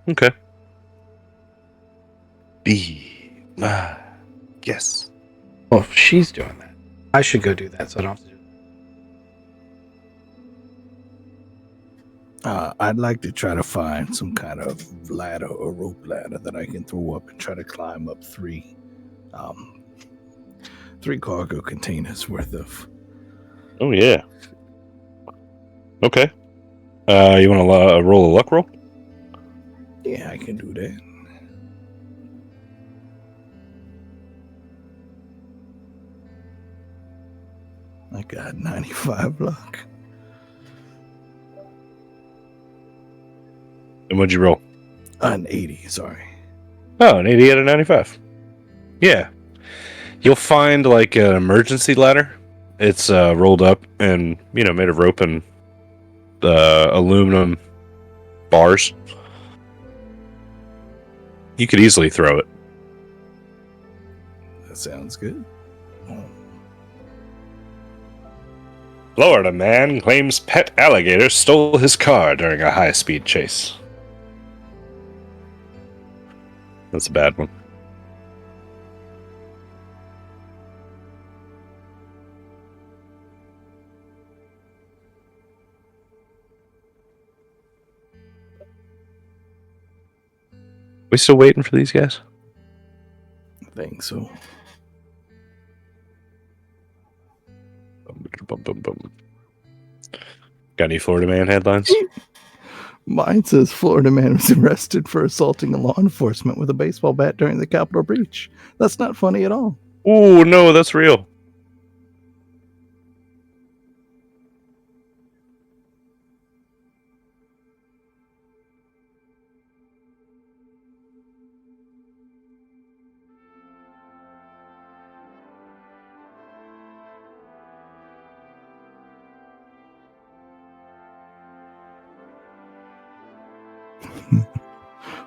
Okay. Yes. Well, if she's doing that, I should go do that so I don't have to do it. I'd like to try to find some kind of ladder or rope ladder that I can throw up and try to climb up three cargo containers worth of. Oh yeah. Okay. You want to roll a luck roll? Yeah, I can do that. I got 95 luck. And what'd you roll? An 80, sorry. Oh, an 80 out of 95. Yeah. You'll find like an emergency ladder. It's rolled up and, made of rope and aluminum bars. You could easily throw it. That sounds good. Florida man claims pet alligator stole his car during a high-speed chase. That's a bad one. We still waiting for these guys? I think so. Got any Florida man headlines? Mine says Florida man was arrested for assaulting a law enforcement with a baseball bat during the Capitol breach. That's not funny at all. Ooh, no, that's real.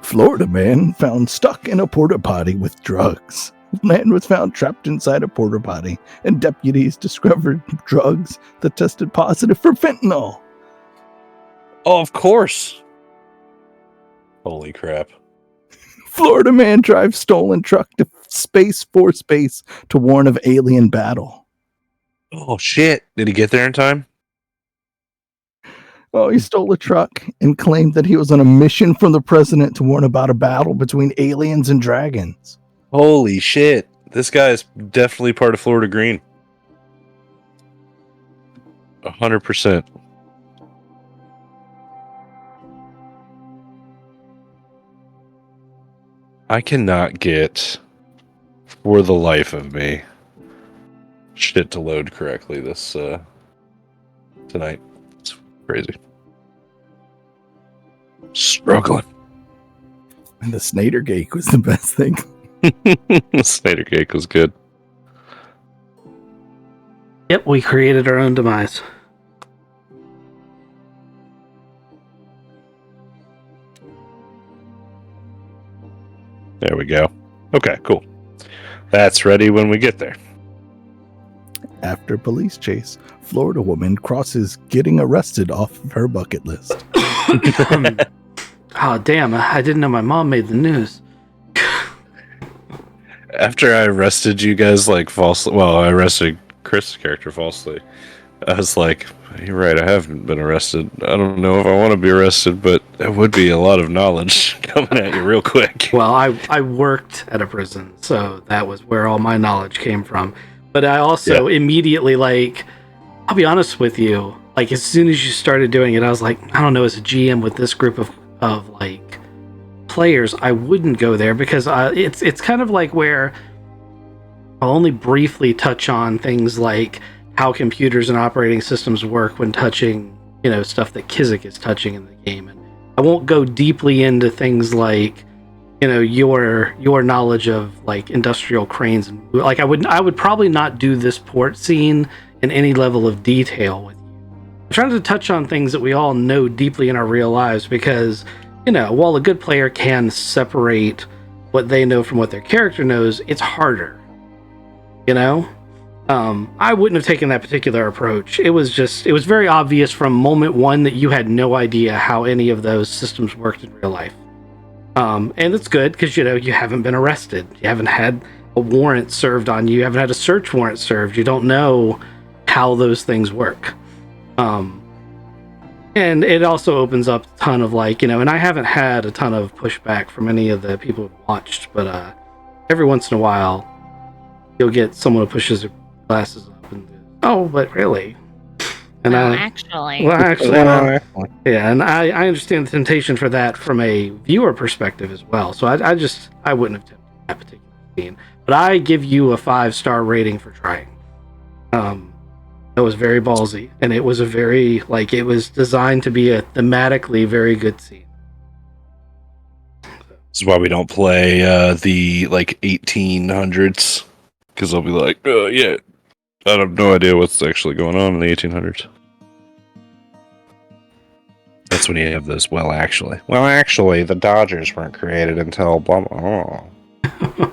Florida man found stuck in a porta potty with drugs. Man was found trapped inside a porta potty, and deputies discovered drugs that tested positive for fentanyl. Oh, of course. Holy crap. Florida man drives stolen truck to space to warn of alien battle. Oh, shit. Did he get there in time? Oh, he stole a truck and claimed that he was on a mission from the president to warn about a battle between aliens and dragons. Holy shit. This guy is definitely part of Florida Green. 100%. I cannot get, for the life of me, shit to load correctly this tonight. It's crazy. Struggling. And the Snader cake was the best thing. Snader cake was good. Yep, we created our own demise. There we go. Okay, cool. That's ready when we get there. After police chase, Florida woman crosses getting arrested off of her bucket list. Oh, damn. I didn't know my mom made the news. After I arrested you guys, like, falsely, well, I arrested Chris' character falsely, I was like, you're right, I haven't been arrested. I don't know if I want to be arrested, but it would be a lot of knowledge coming at you real quick. Well, I worked at a prison, so that was where all my knowledge came from. But I also immediately, like, I'll be honest with you, like, as soon as you started doing it, I was like, I don't know, as a GM with this group of like, players, I wouldn't go there, because it's kind of like where I'll only briefly touch on things like how computers and operating systems work when touching, stuff that Kizik is touching in the game. And I won't go deeply into things like, your knowledge of like industrial cranes, and like I would probably not do this port scene in any level of detail with you. I'm trying to touch on things that we all know deeply in our real lives, because while a good player can separate what they know from what their character knows, it's harder. I wouldn't have taken that particular approach. It was very obvious from moment one that you had no idea how any of those systems worked in real life. And it's good because, you haven't been arrested. You haven't had a warrant served on you. You haven't had a search warrant served. You don't know how those things work. And it also opens up a ton of and I haven't had a ton of pushback from any of the people who've watched, but every once in a while, you'll get someone who pushes their glasses up and oh, but really? And actually, yeah, and I understand the temptation for that from a viewer perspective as well. So I wouldn't have tempted that particular scene, but I give you a 5-star rating for trying. That was very ballsy, and it was it was designed to be a thematically very good scene. This is why we don't play the 1800s, because they'll be like, oh yeah, I have no idea what's actually going on in the 1800s. That's when you have those. Well, actually, the Dodgers weren't created until blah blah. Oh.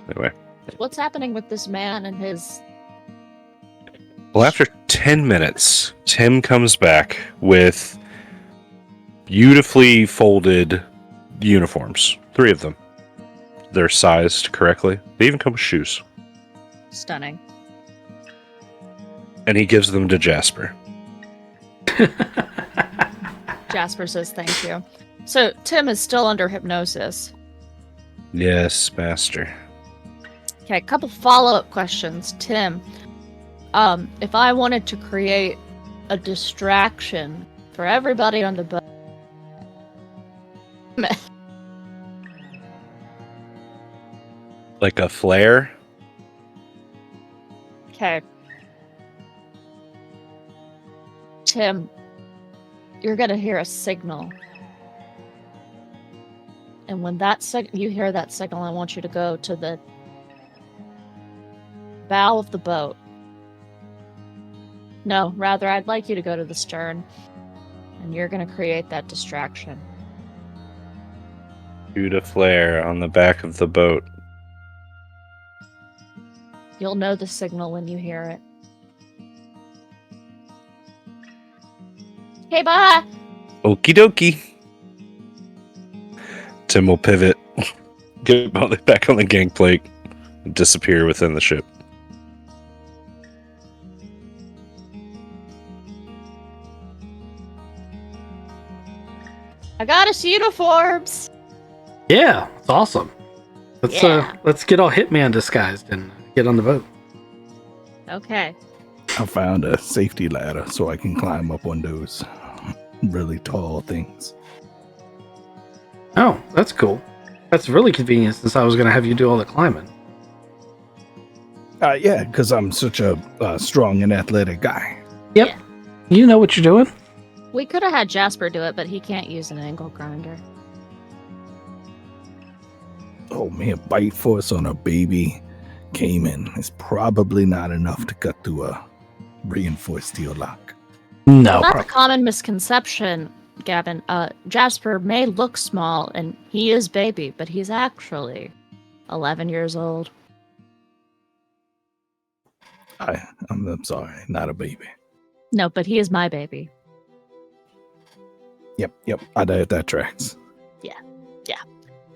Anyway, what's happening with this man and his? Well, after 10 minutes, Tim comes back with beautifully folded uniforms. 3 of them. They're sized correctly. They even come with shoes. Stunning. And he gives them to Jasper. Jasper says thank you. So Tim is still under hypnosis. Yes, master. Okay, a couple follow-up questions. Tim, if I wanted to create a distraction for everybody on the boat. Like a flare? Okay. Tim, you're gonna hear a signal. And when you hear that signal, I want you to go to the bow of the boat. No, rather, I'd like you to go to the stern. And you're gonna create that distraction. Shoot a flare on the back of the boat. You'll know the signal when you hear it. Okay, bye! Okie dokie. Tim will pivot, get back on the gangplank, and disappear within the ship. I got us uniforms! Yeah, it's awesome. Let's get all Hitman disguised and get on the boat. Okay. I found a safety ladder so I can climb up on those really tall things. Oh, that's cool. That's really convenient since I was going to have you do all the climbing. Yeah, because I'm such a strong and athletic guy. Yep. Yeah. You know what you're doing? We could have had Jasper do it, but he can't use an angle grinder. Oh man, bite force on a baby caiman is probably not enough to cut through a reinforced steel lock. No. That's a common misconception, Gavin. Jasper may look small, and he is baby, but he's actually 11 years old. I'm sorry, not a baby. No, but he is my baby. Yep, that tracks. Yeah.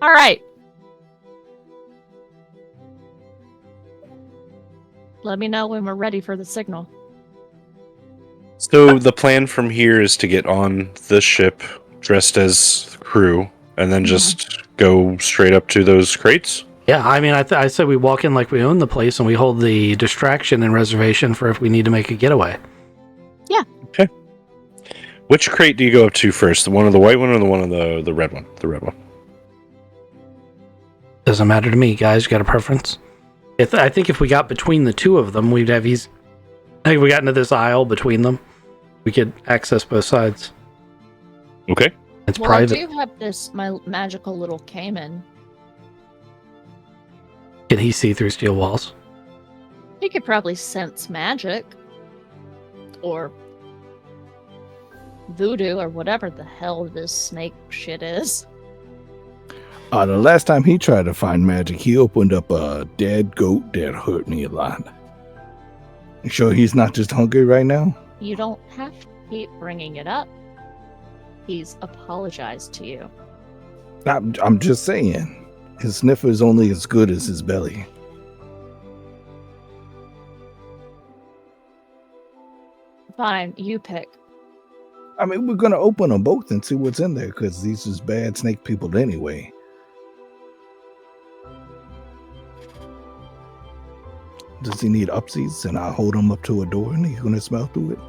All right. Let me know when we're ready for the signal. So the plan from here is to get on the ship dressed as crew and then just go straight up to those crates? Yeah, I mean, I said we walk in like we own the place and we hold the distraction and reservation for if we need to make a getaway. Yeah. Okay. Which crate do you go up to first? The one of the white one or the one of the red one? The red one. Doesn't matter to me, guys. You got a preference? I think if we got between the two of them, we'd have easy. I think if we got into this aisle between them, we could access both sides. Okay. It's private. I do have my magical little caiman. Can he see through steel walls? He could probably sense magic. Or voodoo, or whatever the hell this snake shit is. The last time he tried to find magic, he opened up a dead goat that hurt me a lot. You sure he's not just hungry right now? You don't have to keep bringing it up. He's apologized to you. I'm just saying. His sniffer is only as good as his belly. Fine, you pick. I mean, we're going to open them both and see what's in there, because these is bad snake people anyway. Does he need upsies? And I'll hold him up to a door and he's going to smell through it?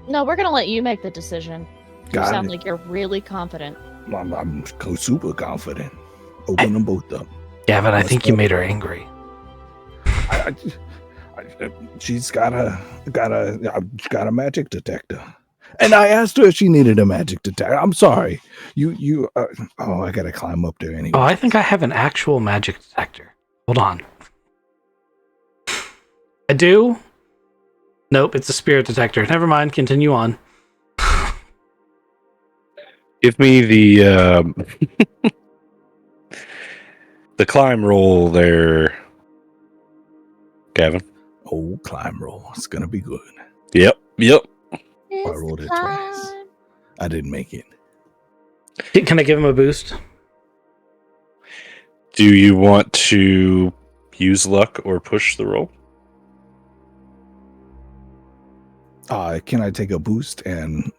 No, we're going to let you make the decision. You Got sound it. like you're really confident. I'm super confident. Open them both up. Gavin, I think you made her angry. She's got a magic detector. And I asked her if she needed a magic detector. I'm sorry. I got to climb up there anyway. Oh, I think I have an actual magic detector. Hold on. I do? Nope, it's a spirit detector. Never mind, continue on. Give me the the climb roll there, Gavin. Oh, climb roll. It's going to be good. Yep. I rolled it twice. I didn't make it. Can I give him a boost? Do you want to use luck or push the roll? Can I take a boost? And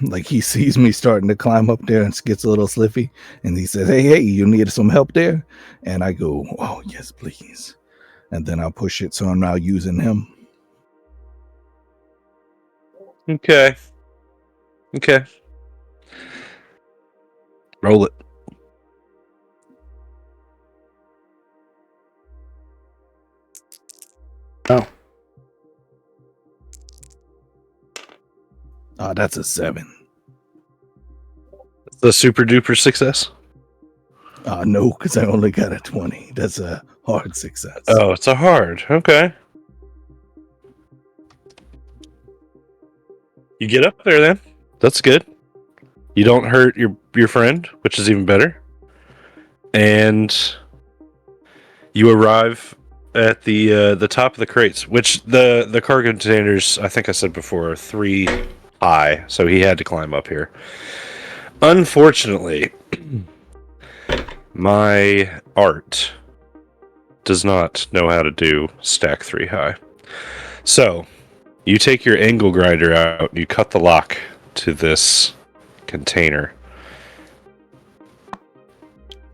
like he sees me starting to climb up there and gets a little slippy, and he says, hey, you need some help there? And I go, oh, yes, please. And then I'll push it, so I'm now using him. Okay. Roll it. Oh. That's a 7. The super duper success? No, because I only got a 20. That's a hard success. Oh, it's a hard. Okay. You get up there then. That's good. You don't hurt your friend, which is even better. And you arrive at the top of the crates, which the cargo containers, I think I said before, are 3 high, so he had to climb up here. Unfortunately, my art does not know how to do stack 3 high. So, you take your angle grinder out, and you cut the lock to this container,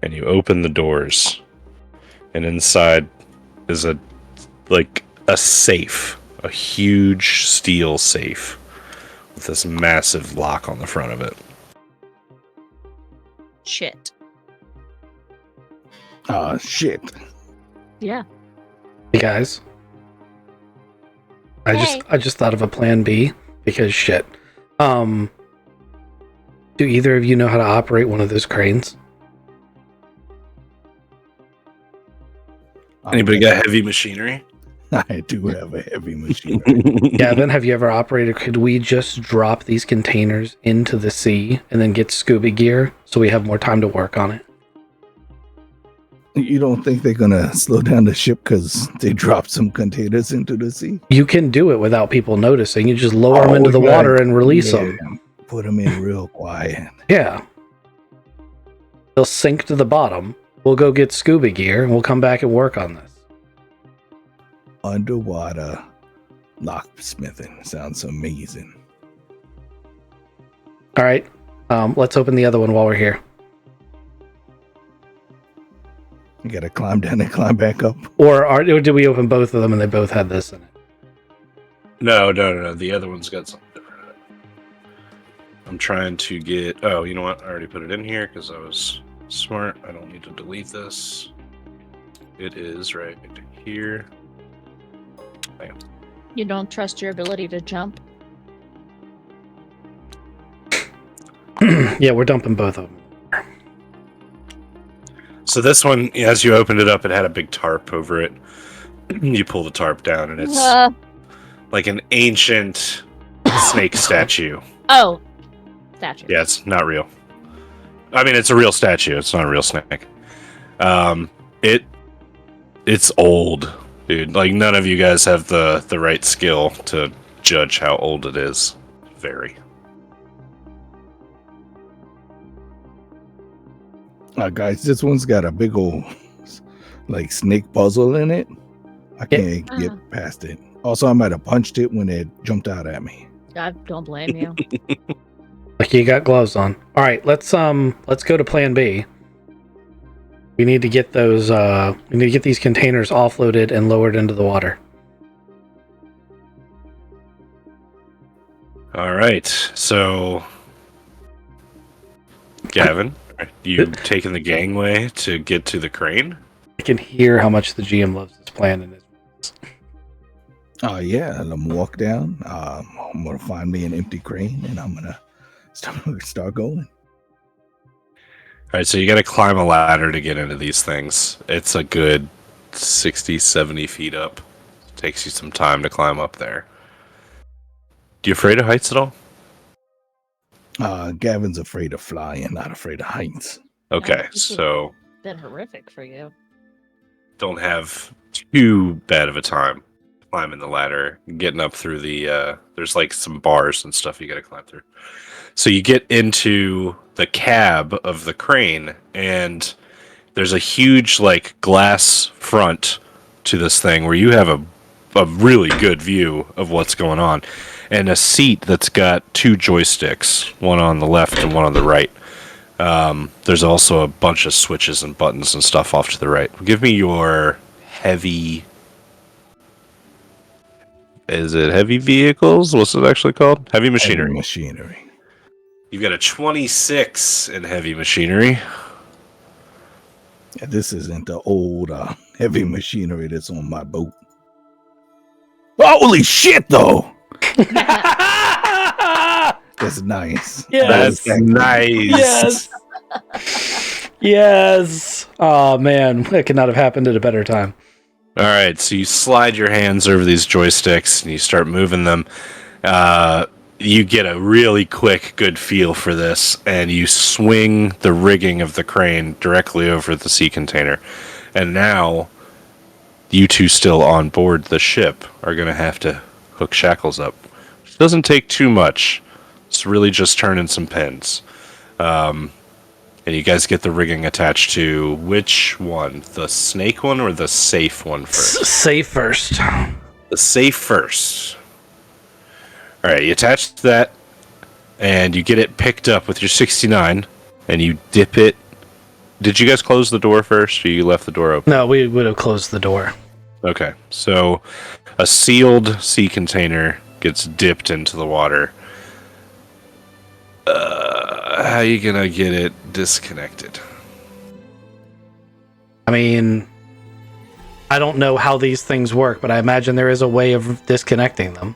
and you open the doors, and inside is a safe, a huge steel safe with this massive lock on the front of it. Shit. Shit. Yeah. Hey guys. Hey. I just thought of a plan B because shit. Do either of you know how to operate one of those cranes? Anybody got heavy machinery? I do have a heavy machine. Gavin, have you ever operated? Could we just drop these containers into the sea and then get scuba gear so we have more time to work on it? You don't think they're going to slow down the ship because they dropped some containers into the sea? You can do it without people noticing. You just lower them into the right. water and release them. Put them in real quiet. Yeah. They'll sink to the bottom. We'll go get scuba gear and we'll come back and work on this. Underwater locksmithing sounds amazing. All right. Let's open the other one while we're here. You gotta climb down and climb back up. Or did we open both of them and they both had this in it? No. The other one's got something different in it. I'm trying to get... Oh, you know what? I already put it in here because I was smart. I don't need to delete this. It is right here. Bam. You don't trust your ability to jump? Yeah, we're dumping both of them. So this one, as you opened it up, it had a big tarp over it. You pull the tarp down, and it's like an ancient snake statue. Oh, statue. Yeah, it's not real. I mean, it's a real statue. It's not a real snake. It's old, dude. Like, none of you guys have the right skill to judge how old it is. Very. Guys, this one's got a big old like snake puzzle in it. I can't get past it. Also, I might have punched it when it jumped out at me. I don't blame you. Like, you got gloves on. All right, let's go to Plan B. We need to get those. We need to get these containers offloaded and lowered into the water. All right, so Gavin, are you taking the gangway to get to the crane? I can hear how much the GM loves this plan in his voice. Oh yeah, I'm gonna walk down. I'm gonna find me an empty crane, and I'm gonna start going. All right, so you got to climb a ladder to get into these things. It's a good 60, 70 feet up. It takes you some time to climb up there. Do you afraid of heights at all? Gavin's afraid of flying, not afraid of heights. Okay, this has so been horrific for you. don't have too bad of a time climbing the ladder, getting up through the, there's like some bars and stuff you got to climb through. So you get into the cab of the crane, and there's a huge like glass front to this thing where you have a really good view of what's going on, and a seat that's got two joysticks, one on the left and one on the right. There's also a bunch of switches and buttons and stuff off to the right. Give me your heavy... Is it heavy vehicles? What's it actually called? Heavy machinery. Heavy machinery. You've got a 26 in heavy machinery. Yeah, this isn't the old heavy machinery that's on my boat. Holy shit, though! That's nice. Yes. That's nice. Yes. Yes. Oh man, that could not have happened at a better time. All right, so you slide your hands over these joysticks and you start moving them. You get a really quick, good feel for this, and you swing the rigging of the crane directly over the sea container. And now, you two still on board the ship are going to have to hook shackles up. It doesn't take too much. It's really just turning some pins. And you guys get the rigging attached to which one? The snake one or the safe one first? Safe first. The safe first. All right, you attach that, and you get it picked up with your 69, and you dip it. Did you guys close the door first, or you left the door open? No, we would have closed the door. Okay, so a sealed sea container gets dipped into the water. How are you gonna get it disconnected? I mean, I don't know how these things work, but I imagine there is a way of disconnecting them.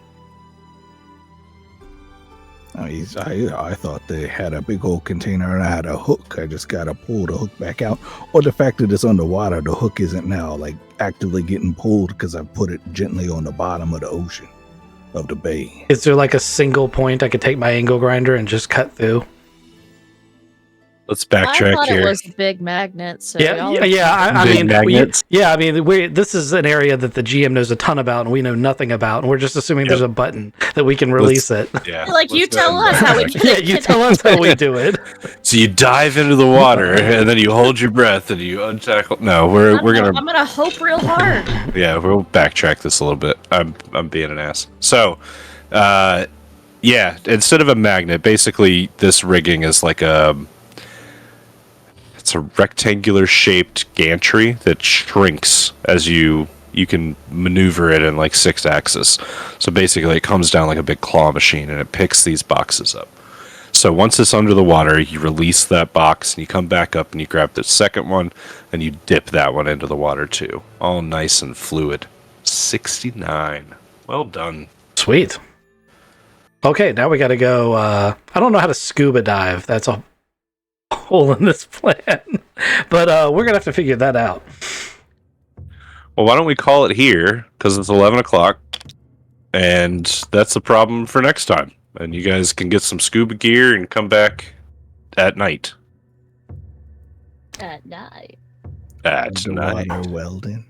I thought they had a big old container and I had a hook. I just gotta pull the hook back out. Or the fact that it's underwater, the hook isn't now like actively getting pulled because I put it gently on the bottom of the ocean, of the bay. Is there like a single point I could take my angle grinder and just cut through? Let's I backtrack thought here. it was big magnets. So Yeah. I Big mean, magnets? this is an area that the GM knows a ton about, and we know nothing about, and we're just assuming there's a button that we can release it. Yeah. Like, you let's go tell ahead us and how we backtrack. do Yeah, it. you tell us how we do it. So you dive into the water, and then you hold your breath, and you untackle. No, we're gonna. I'm gonna hope real hard. Yeah, we'll backtrack this a little bit. I'm being an ass. So, yeah, instead of a magnet, basically this rigging is like it's a rectangular shaped gantry that shrinks as you can maneuver it in like 6 axes. So basically it comes down like a big claw machine and it picks these boxes up. So once it's under the water, you release that box and you come back up and you grab the second one and you dip that one into the water too. All nice and fluid. 69. Well done. Sweet. Okay, now we got to go. I don't know how to scuba dive. That's a hole in this plan, but we're gonna have to figure that out. Well, why don't we call it here? Because it's 11 o'clock. And that's the problem for next time. And you guys can get some scuba gear and come back at night. At night. Tonight. Underwater welding.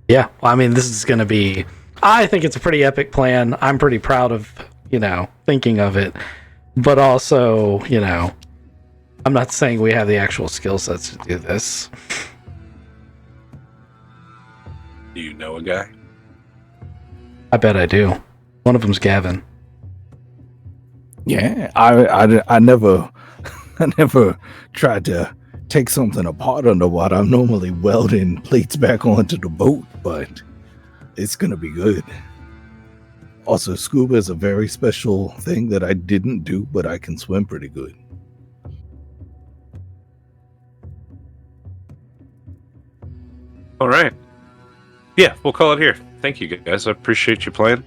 Yeah, well, I mean, this is going to be. I think it's a pretty epic plan. I'm pretty proud of thinking of it, but also I'm not saying we have the actual skill sets to do this. Do you know a guy? I bet I do. One of them's Gavin. Yeah, I never I never tried to take something apart underwater. I'm normally welding plates back onto the boat, but it's gonna be good. Also, scuba is a very special thing that I didn't do, but I can swim pretty good. All right. Yeah, we'll call it here. Thank you, guys. I appreciate you playing.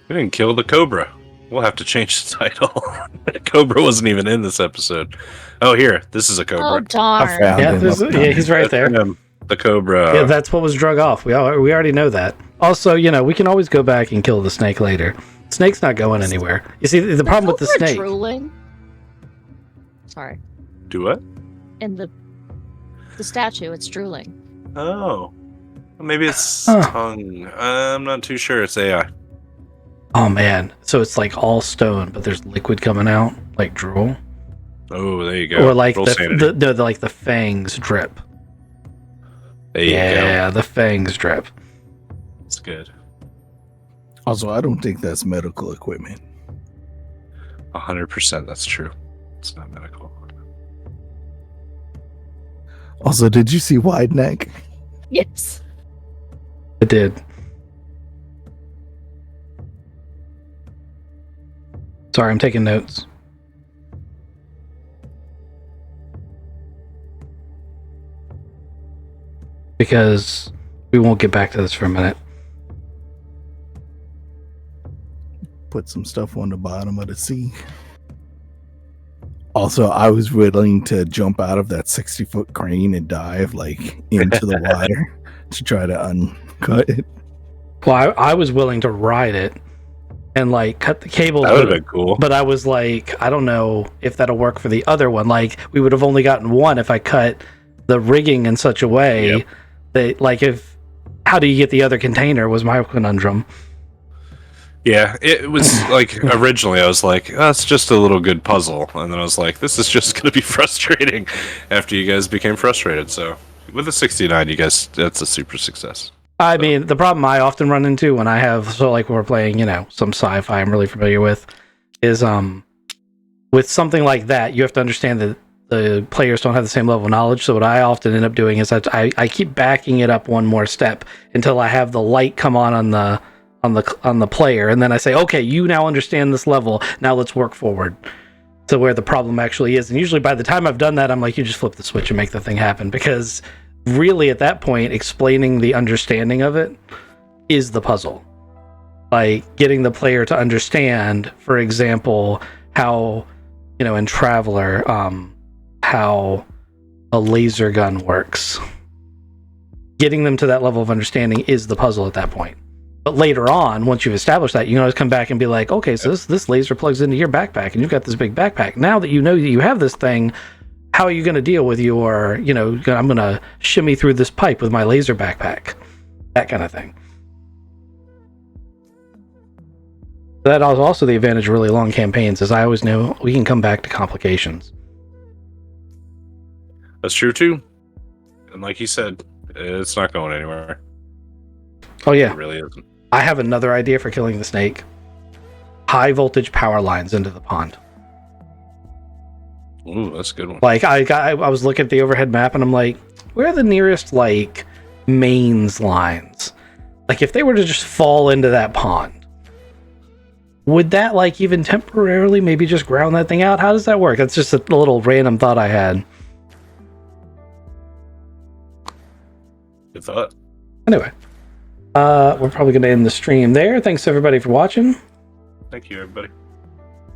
We didn't kill the Cobra. We'll have to change the title. Cobra wasn't even in this episode. Oh, here. This is a Cobra. Oh, darn. Yeah, he's right there. The Cobra. Yeah, that's what was drug off. We already know that. Also, we can always go back and kill the snake later. Snake's not going anywhere. You see, the problem with the snake. Drooling? Sorry. Do what? In the statue, it's drooling. Oh. Maybe it's tongue. I'm not too sure. It's AI. Oh man, so it's like all stone, but there's liquid coming out, like drool. Oh, there you go. Or like the fangs drip. There you go. Yeah, the fangs drip. It's good. Also, I don't think that's medical equipment. 100%. That's true. It's not medical. Also, did you see Wide Neck? Yes. It did. Sorry, I'm taking notes. Because we won't get back to this for a minute. Put some stuff on the bottom of the sea. Also, I was willing to jump out of that 60-foot crane and dive into the water to try to uncut it. Well, I was willing to ride it and cut the cable. That would have been cool. But I was like, I don't know if that'll work for the other one. We would have only gotten one if I cut the rigging in such a way that, how do you get the other container was my conundrum. Yeah, it was originally I was like, oh, it's just a little good puzzle. And then I was like, this is just going to be frustrating after you guys became frustrated. So with the 69, you guys, that's a super success. I mean, the problem I often run into when I have, when we're playing, some sci-fi I'm really familiar with, is with something like that, you have to understand that the players don't have the same level of knowledge. So what I often end up doing is that I keep backing it up one more step until I have the light come on the player, and then I say, okay, you now understand this level. Now let's work forward to where the problem actually is. And usually by the time I've done that, I'm like, you just flip the switch and make the thing happen, because really at that point, explaining the understanding of it is the puzzle. Getting the player to understand, for example, how, in Traveler, how a laser gun works. Getting them to that level of understanding is the puzzle at that point. But later on, once you've established that, you can always come back and be like, okay, so this laser plugs into your backpack, and you've got this big backpack. Now that you know that you have this thing, how are you going to deal with your, I'm going to shimmy through this pipe with my laser backpack. That kind of thing. That is also the advantage of really long campaigns, is I always know we can come back to complications. That's true, too. And like you said, it's not going anywhere. Oh, yeah. It really isn't. I have another idea for killing the snake. High voltage power lines into the pond. Ooh, that's a good one. I was looking at the overhead map, and I'm like, where are the nearest mains lines? If they were to just fall into that pond, would that even temporarily maybe just ground that thing out? How does that work? That's just a little random thought I had. Good thought. Anyway, we're probably going to end the stream there. Thanks everybody for watching. Thank you, everybody.